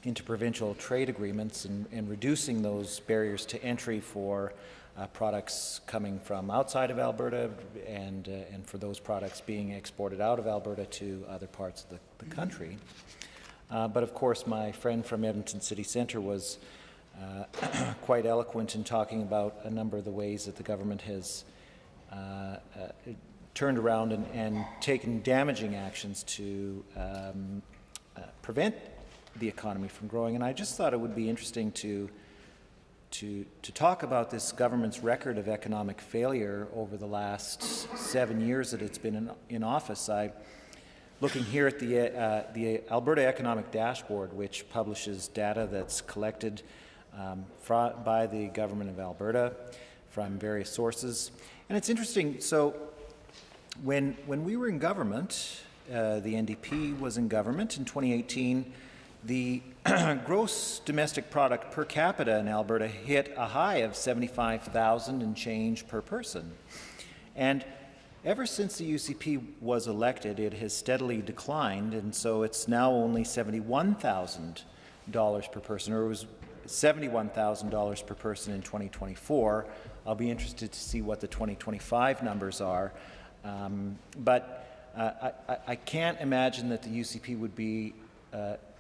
interprovincial trade agreements and reducing those barriers to entry for products coming from outside of Alberta and for those products being exported out of Alberta to other parts of the country. But of course, my friend from Edmonton City Centre was quite eloquent in talking about a number of the ways that the government has turned around and taken damaging actions to prevent the economy from growing. And I just thought it would be interesting to talk about this government's record of economic failure over the last 7 years that it's been in office. Looking here at the Alberta Economic Dashboard, which publishes data that's collected by the government of Alberta from various sources. And it's interesting, so when we were in government, the NDP was in government in 2018, the gross domestic product per capita in Alberta hit a high of $75,000 and change per person. And ever since the UCP was elected, it has steadily declined, and so it's now only $71,000 per person, or it was $71,000 per person in 2024. I'll be interested to see what the 2025 numbers are. But I can't imagine that the UCP would be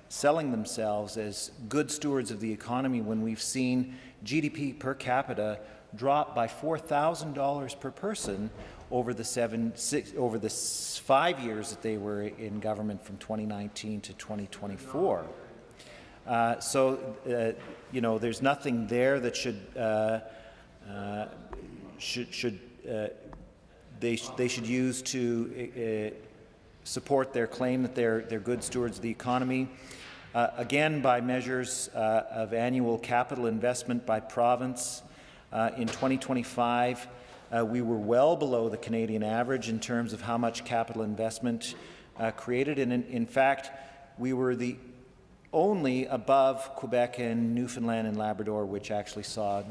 selling themselves as good stewards of the economy when we've seen GDP per capita drop by $4,000 per person over the 5 years that they were in government from 2019 to 2024. You know, there's nothing there that they should use to support their claim that they're good stewards of the economy. Again, by measures of annual capital investment by province, in 2025, we were well below the Canadian average in terms of how much capital investment created, and in fact, we were the only above Quebec and Newfoundland and Labrador, which actually saw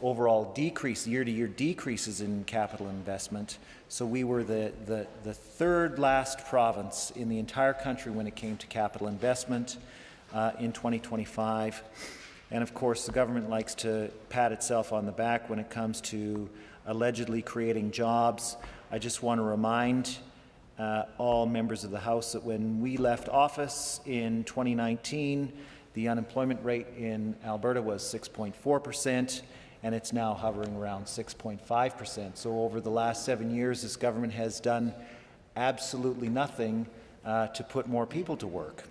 overall year-to-year decreases in capital investment. So we were the third last province in the entire country when it came to capital investment in 2025. And of course, the government likes to pat itself on the back when it comes to allegedly creating jobs. I just want to remind all members of the House that when we left office in 2019, the unemployment rate in Alberta was 6.4%. and it's now hovering around 6.5%. So over the last 7 years, this government has done absolutely nothing to put more people to work.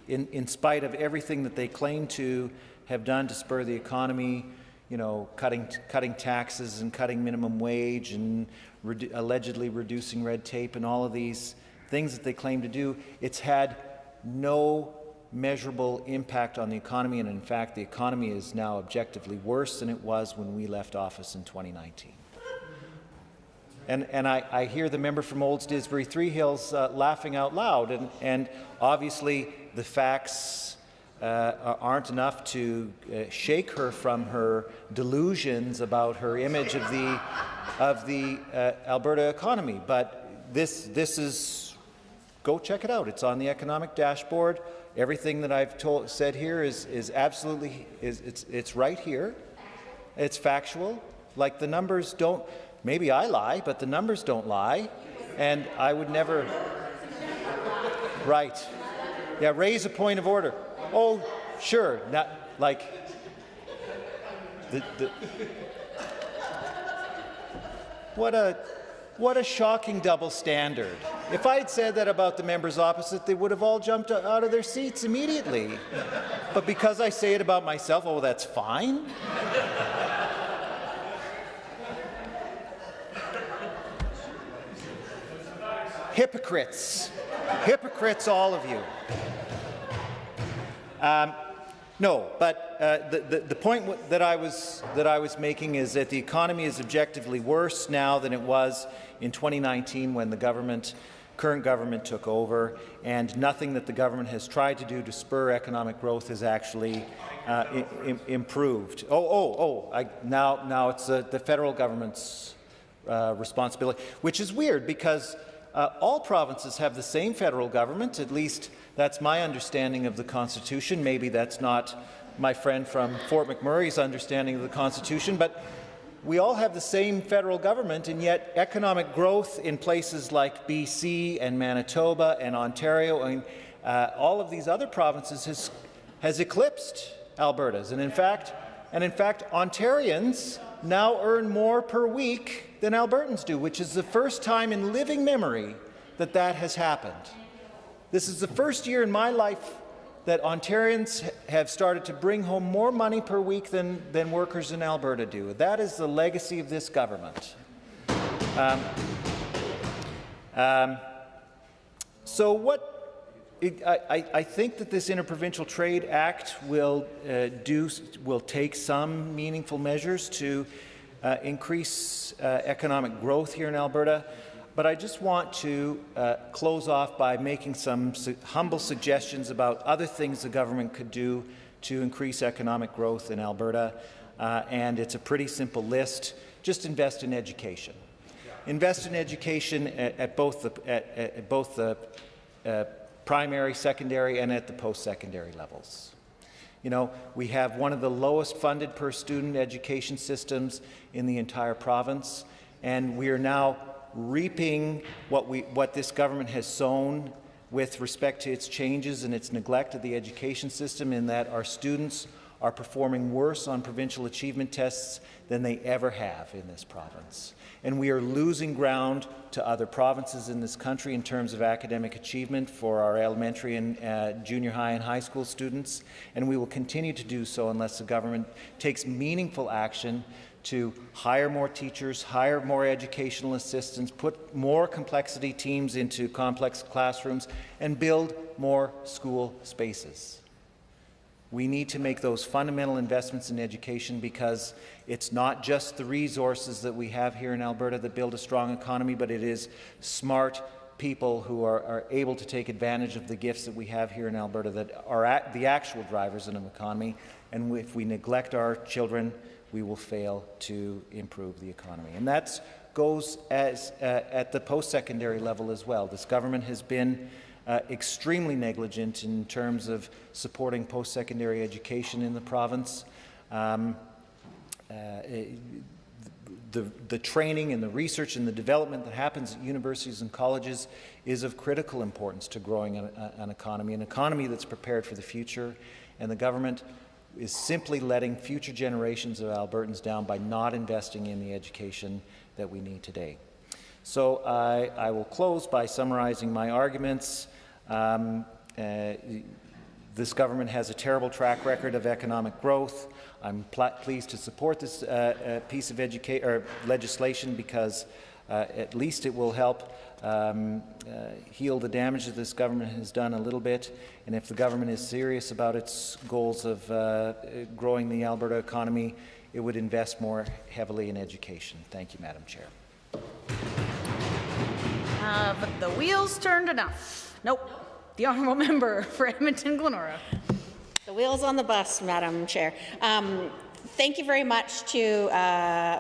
In spite of everything that they claim to have done to spur the economy, you know, cutting taxes and cutting minimum wage and allegedly reducing red tape and all of these things that they claim to do, it's had no measurable impact on the economy, and in fact the economy is now objectively worse than it was when we left office in 2019. And I hear the member from Olds Disbury Three Hills laughing out loud, and obviously the facts aren't enough to shake her from her delusions about her image of the Alberta economy. But this is, go check it out. It's on the economic dashboard. Everything that I've said here is absolutely, it's right here. It's factual. Like, the numbers don't, maybe I lie, but the numbers don't lie. And I would never, right. Yeah, raise a point of order. Oh, sure, not like, what a shocking double standard. If I had said that about the members opposite, they would have all jumped out of their seats immediately. But because I say it about myself, oh, that's fine. Hypocrites. Hypocrites, all of you. No, but the point that I was making is that the economy is objectively worse now than it was in 2019 when the current government took over, and nothing that the government has tried to do to spur economic growth has actually improved. Now it's the federal government's responsibility, which is weird because all provinces have the same federal government. At least that's my understanding of the Constitution. Maybe that's not my friend from Fort McMurray's understanding of the Constitution, but we all have the same federal government, and yet economic growth in places like BC and Manitoba and Ontario and all of these other provinces has eclipsed Alberta's. And in fact, Ontarians now earn more per week than Albertans do, which is the first time in living memory that that has happened. This is the first year in my life that Ontarians have started to bring home more money per week than workers in Alberta do. That is the legacy of this government. So what I think that this Interprovincial Trade Act will take some meaningful measures to increase economic growth here in Alberta. But I just want to close off by making some humble suggestions about other things the government could do to increase economic growth in Alberta. And it's a pretty simple list. Just invest in education. Invest in education at both the primary, secondary, and at the post-secondary levels. You know, we have one of the lowest funded per student education systems in the entire province, and we are now reaping what this government has sown with respect to its changes and its neglect of the education system, in that our students are performing worse on provincial achievement tests than they ever have in this province. And we are losing ground to other provinces in this country in terms of academic achievement for our elementary and junior high and high school students, and we will continue to do so unless the government takes meaningful action to hire more teachers, hire more educational assistants, put more complexity teams into complex classrooms, and build more school spaces. We need to make those fundamental investments in education, because it's not just the resources that we have here in Alberta that build a strong economy, but it is smart people who are able to take advantage of the gifts that we have here in Alberta that are the actual drivers in an economy. And if we neglect our children, we will fail to improve the economy. And that goes at the post-secondary level as well. This government has been extremely negligent in terms of supporting post-secondary education in the province. The training and the research and the development that happens at universities and colleges is of critical importance to growing an economy that's prepared for the future, and the government is simply letting future generations of Albertans down by not investing in the education that we need today. So I will close by summarizing my arguments. This government has a terrible track record of economic growth. I'm pleased to support this piece of legislation, because at least it will help heal the damage that this government has done a little bit. And if the government is serious about its goals of growing the Alberta economy, it would invest more heavily in education. Thank you, Madam Chair. Have the wheels turned enough? Nope. The honourable member for Edmonton Glenora. The wheels on the bus, Madam Chair. Thank you very much to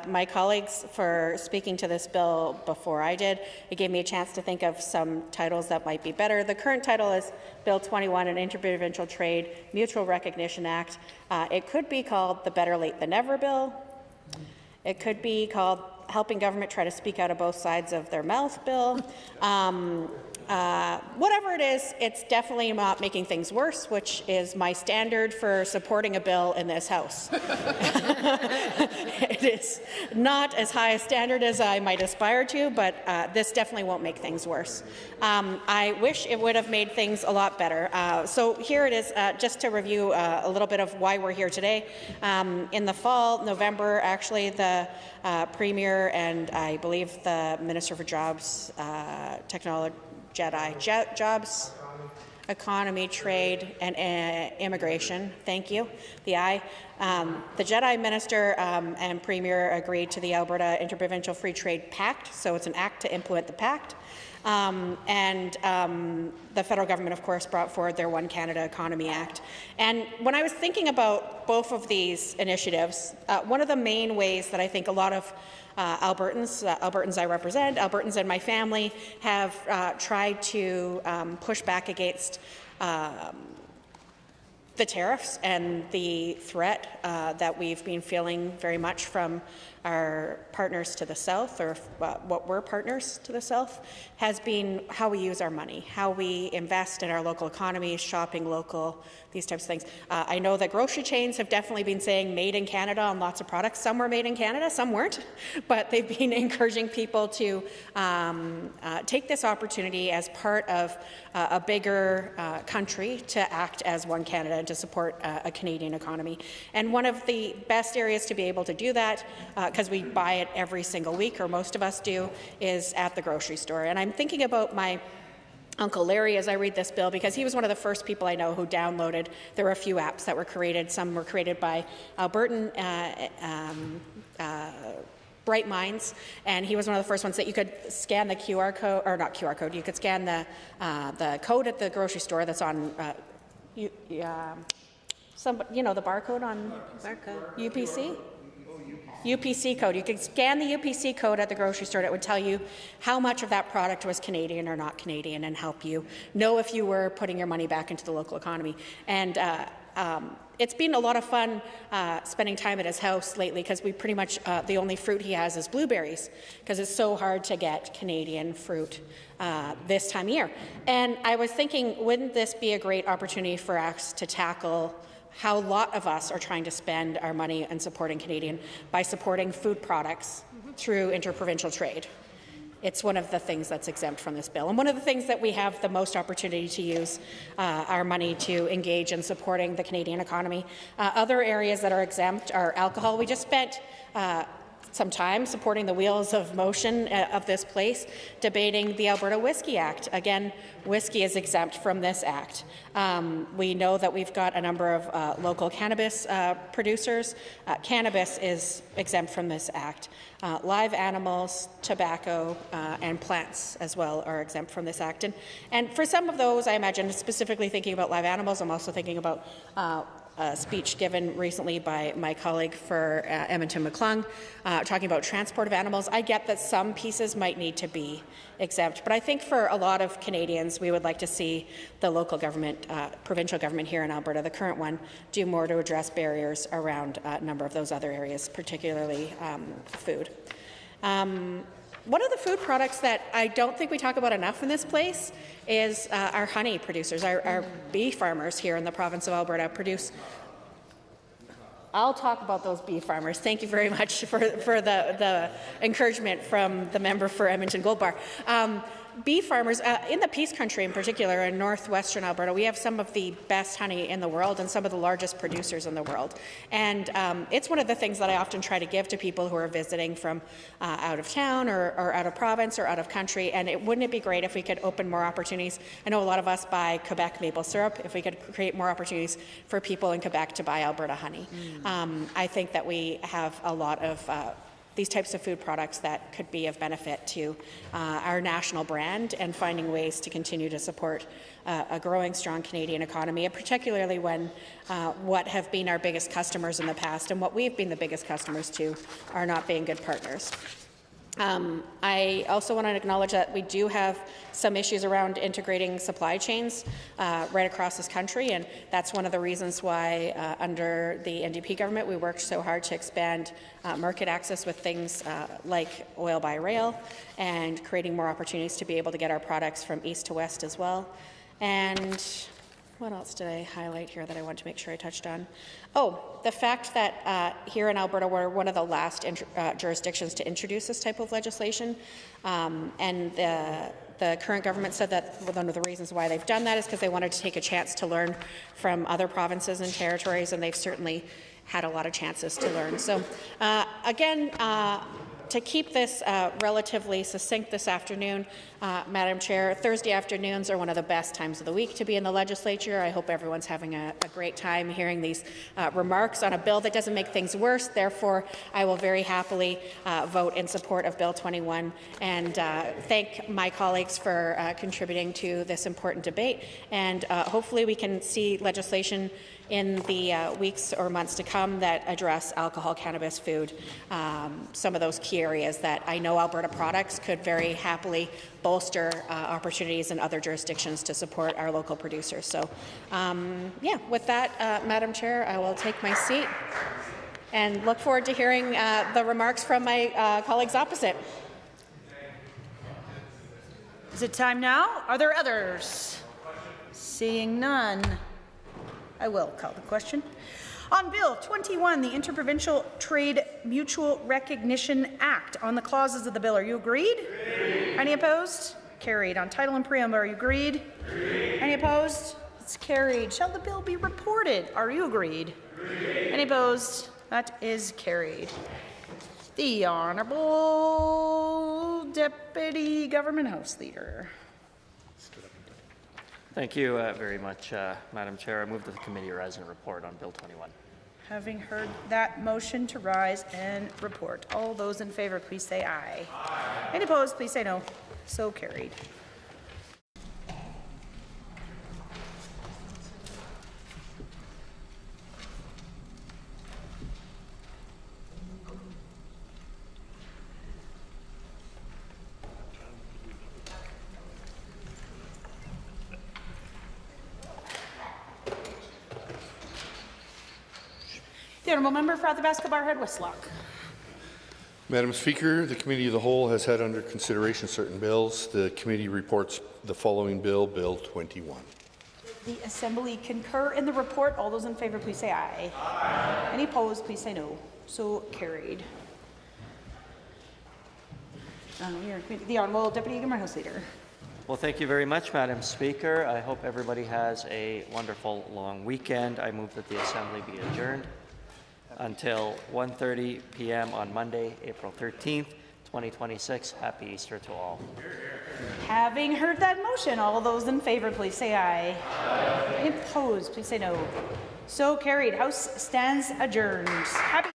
my colleagues for speaking to this bill before I did. It gave me a chance to think of some titles that might be better. The current title is Bill 21, an Interprovincial Trade Mutual Recognition Act. It could be called the Better Late Than Never Bill. It could be called Helping Government Try to Speak Out of Both Sides of Their Mouth Bill. whatever it is, it's definitely not making things worse, which is my standard for supporting a bill in this House. It is not as high a standard as I might aspire to, but this definitely won't make things worse. I wish it would have made things a lot better. So here it is, just to review a little bit of why we're here today. In the fall, November, actually, the Premier and I believe the Minister for Jobs, Technology, Jobs, Economy, Trade, and Immigration. Thank you. The I. The JEDI Minister and Premier agreed to the Alberta Interprovincial Free Trade Pact, so it's an act to implement the pact. The federal government, of course, brought forward their One Canada Economy Act. And when I was thinking about both of these initiatives, one of the main ways that I think a lot of Albertans I represent, Albertans and my family, have tried to push back against the tariffs and the threat that we've been feeling very much from our partners to the south, or what were partners to the south, has been how we use our money, how we invest in our local economy, shopping local, these types of things. I know that grocery chains have definitely been saying made in Canada on lots of products. Some were made in Canada, some weren't, but they've been encouraging people to take this opportunity as part of a bigger country to act as one Canada and to support a Canadian economy. And one of the best areas to be able to do that, because we buy it every single week, or most of us do, is at the grocery store. And I'm thinking about my Uncle Larry as I read this bill, because he was one of the first people I know who downloaded. There were a few apps that were created. Some were created by Albertan bright minds, and he was one of the first ones that you could scan the QR code, or not QR code, you could scan the code at the grocery store that's on, you know, the barcode on UPC? UPC code. You could scan the UPC code at the grocery store, and it would tell you how much of that product was Canadian or not Canadian, and help you know if you were putting your money back into the local economy. And it's been a lot of fun spending time at his house lately, because we pretty much, the only fruit he has is blueberries, because it's so hard to get Canadian fruit this time of year. And I was thinking, wouldn't this be a great opportunity for us to tackle how a lot of us are trying to spend our money and supporting Canadian by supporting food products through interprovincial trade? It's one of the things that's exempt from this bill, and one of the things that we have the most opportunity to use our money to engage in supporting the Canadian economy. Other areas that are exempt are alcohol. We just spent some time supporting the wheels of motion of this place, debating the Alberta Whiskey Act. Again, whiskey is exempt from this act. We know that we've got a number of local cannabis producers. Cannabis is exempt from this act. Live animals, tobacco, and plants as well are exempt from this act. And for some of those, I imagine, specifically thinking about live animals, I'm also thinking about a speech given recently by my colleague for Edmonton McClung, talking about transport of animals. I get that some pieces might need to be exempt, but I think for a lot of Canadians, we would like to see the local government, provincial government here in Alberta, the current one, do more to address barriers around a number of those other areas, particularly food. One of the food products that I don't think we talk about enough in this place is our honey producers. Our bee farmers here in the province of Alberta produce. I'll talk about those bee farmers. Thank you very much for the encouragement from the member for Edmonton Gold Bar. Bee farmers, in the Peace Country in particular, in northwestern Alberta, we have some of the best honey in the world and some of the largest producers in the world. And it's one of the things that I often try to give to people who are visiting from out of town or out of province or out of country. And wouldn't it be great if we could open more opportunities? I know a lot of us buy Quebec maple syrup. If we could create more opportunities for people in Quebec to buy Alberta honey. I think that we have a lot of these types of food products that could be of benefit to our national brand, and finding ways to continue to support a growing, strong Canadian economy, and particularly when what have been our biggest customers in the past and what we've been the biggest customers to are not being good partners. I also want to acknowledge that we do have some issues around integrating supply chains right across this country, and that's one of the reasons why under the NDP government we worked so hard to expand market access with things like oil by rail and creating more opportunities to be able to get our products from east to west as well. And what else did I highlight here that I want to make sure I touched on? Oh, the fact that here in Alberta we're one of the last jurisdictions to introduce this type of legislation. And the current government said that one of the reasons why they've done that is because they wanted to take a chance to learn from other provinces and territories, and they've certainly had a lot of chances to learn. So again, to keep this relatively succinct this afternoon, Madam Chair, Thursday afternoons are one of the best times of the week to be in the legislature. I hope everyone's having a great time hearing these remarks on a bill that doesn't make things worse. Therefore, I will very happily vote in support of Bill 21 and thank my colleagues for contributing to this important debate. And hopefully we can see legislation in the weeks or months to come that address alcohol, cannabis, food, some of those key areas that I know Alberta Products could very happily bolster opportunities in other jurisdictions to support our local producers. So yeah, with that, Madam Chair, I will take my seat and look forward to hearing the remarks from my colleagues opposite. Is it time now? Are there others? Seeing none, I will call the question. On Bill 21, the Interprovincial Trade Mutual Recognition Act. On the clauses of the bill, are you agreed? Any opposed? Carried. On title and preamble, are you agreed? Any opposed? It's carried. Shall the bill be reported? Are you agreed? Any opposed? That is carried. The Honourable Deputy Government House Leader. Thank you very much, Madam Chair. I move that the committee rise and report on Bill 21. Having heard that motion to rise and report, all those in favour, please say aye. Aye. Any opposed, please say no. So carried. The Honourable Member for Athabasca Barhead Westlock. Madam Speaker, the Committee of the Whole has had under consideration certain bills. The committee reports the following bill, Bill 21. The Assembly concur in the report. All those in favour, please say aye. Aye. Any opposed, please say no. So carried. The Honourable Deputy Government House Leader. Well, thank you very much, Madam Speaker. I hope everybody has a wonderful long weekend. I move that the Assembly be adjourned until 1:30 p.m. on Monday, April 13th, 2026. Happy Easter to all. Having heard that motion, all those in favour, please say aye. Aye. Any opposed, please say no. So carried. House stands adjourned. Happy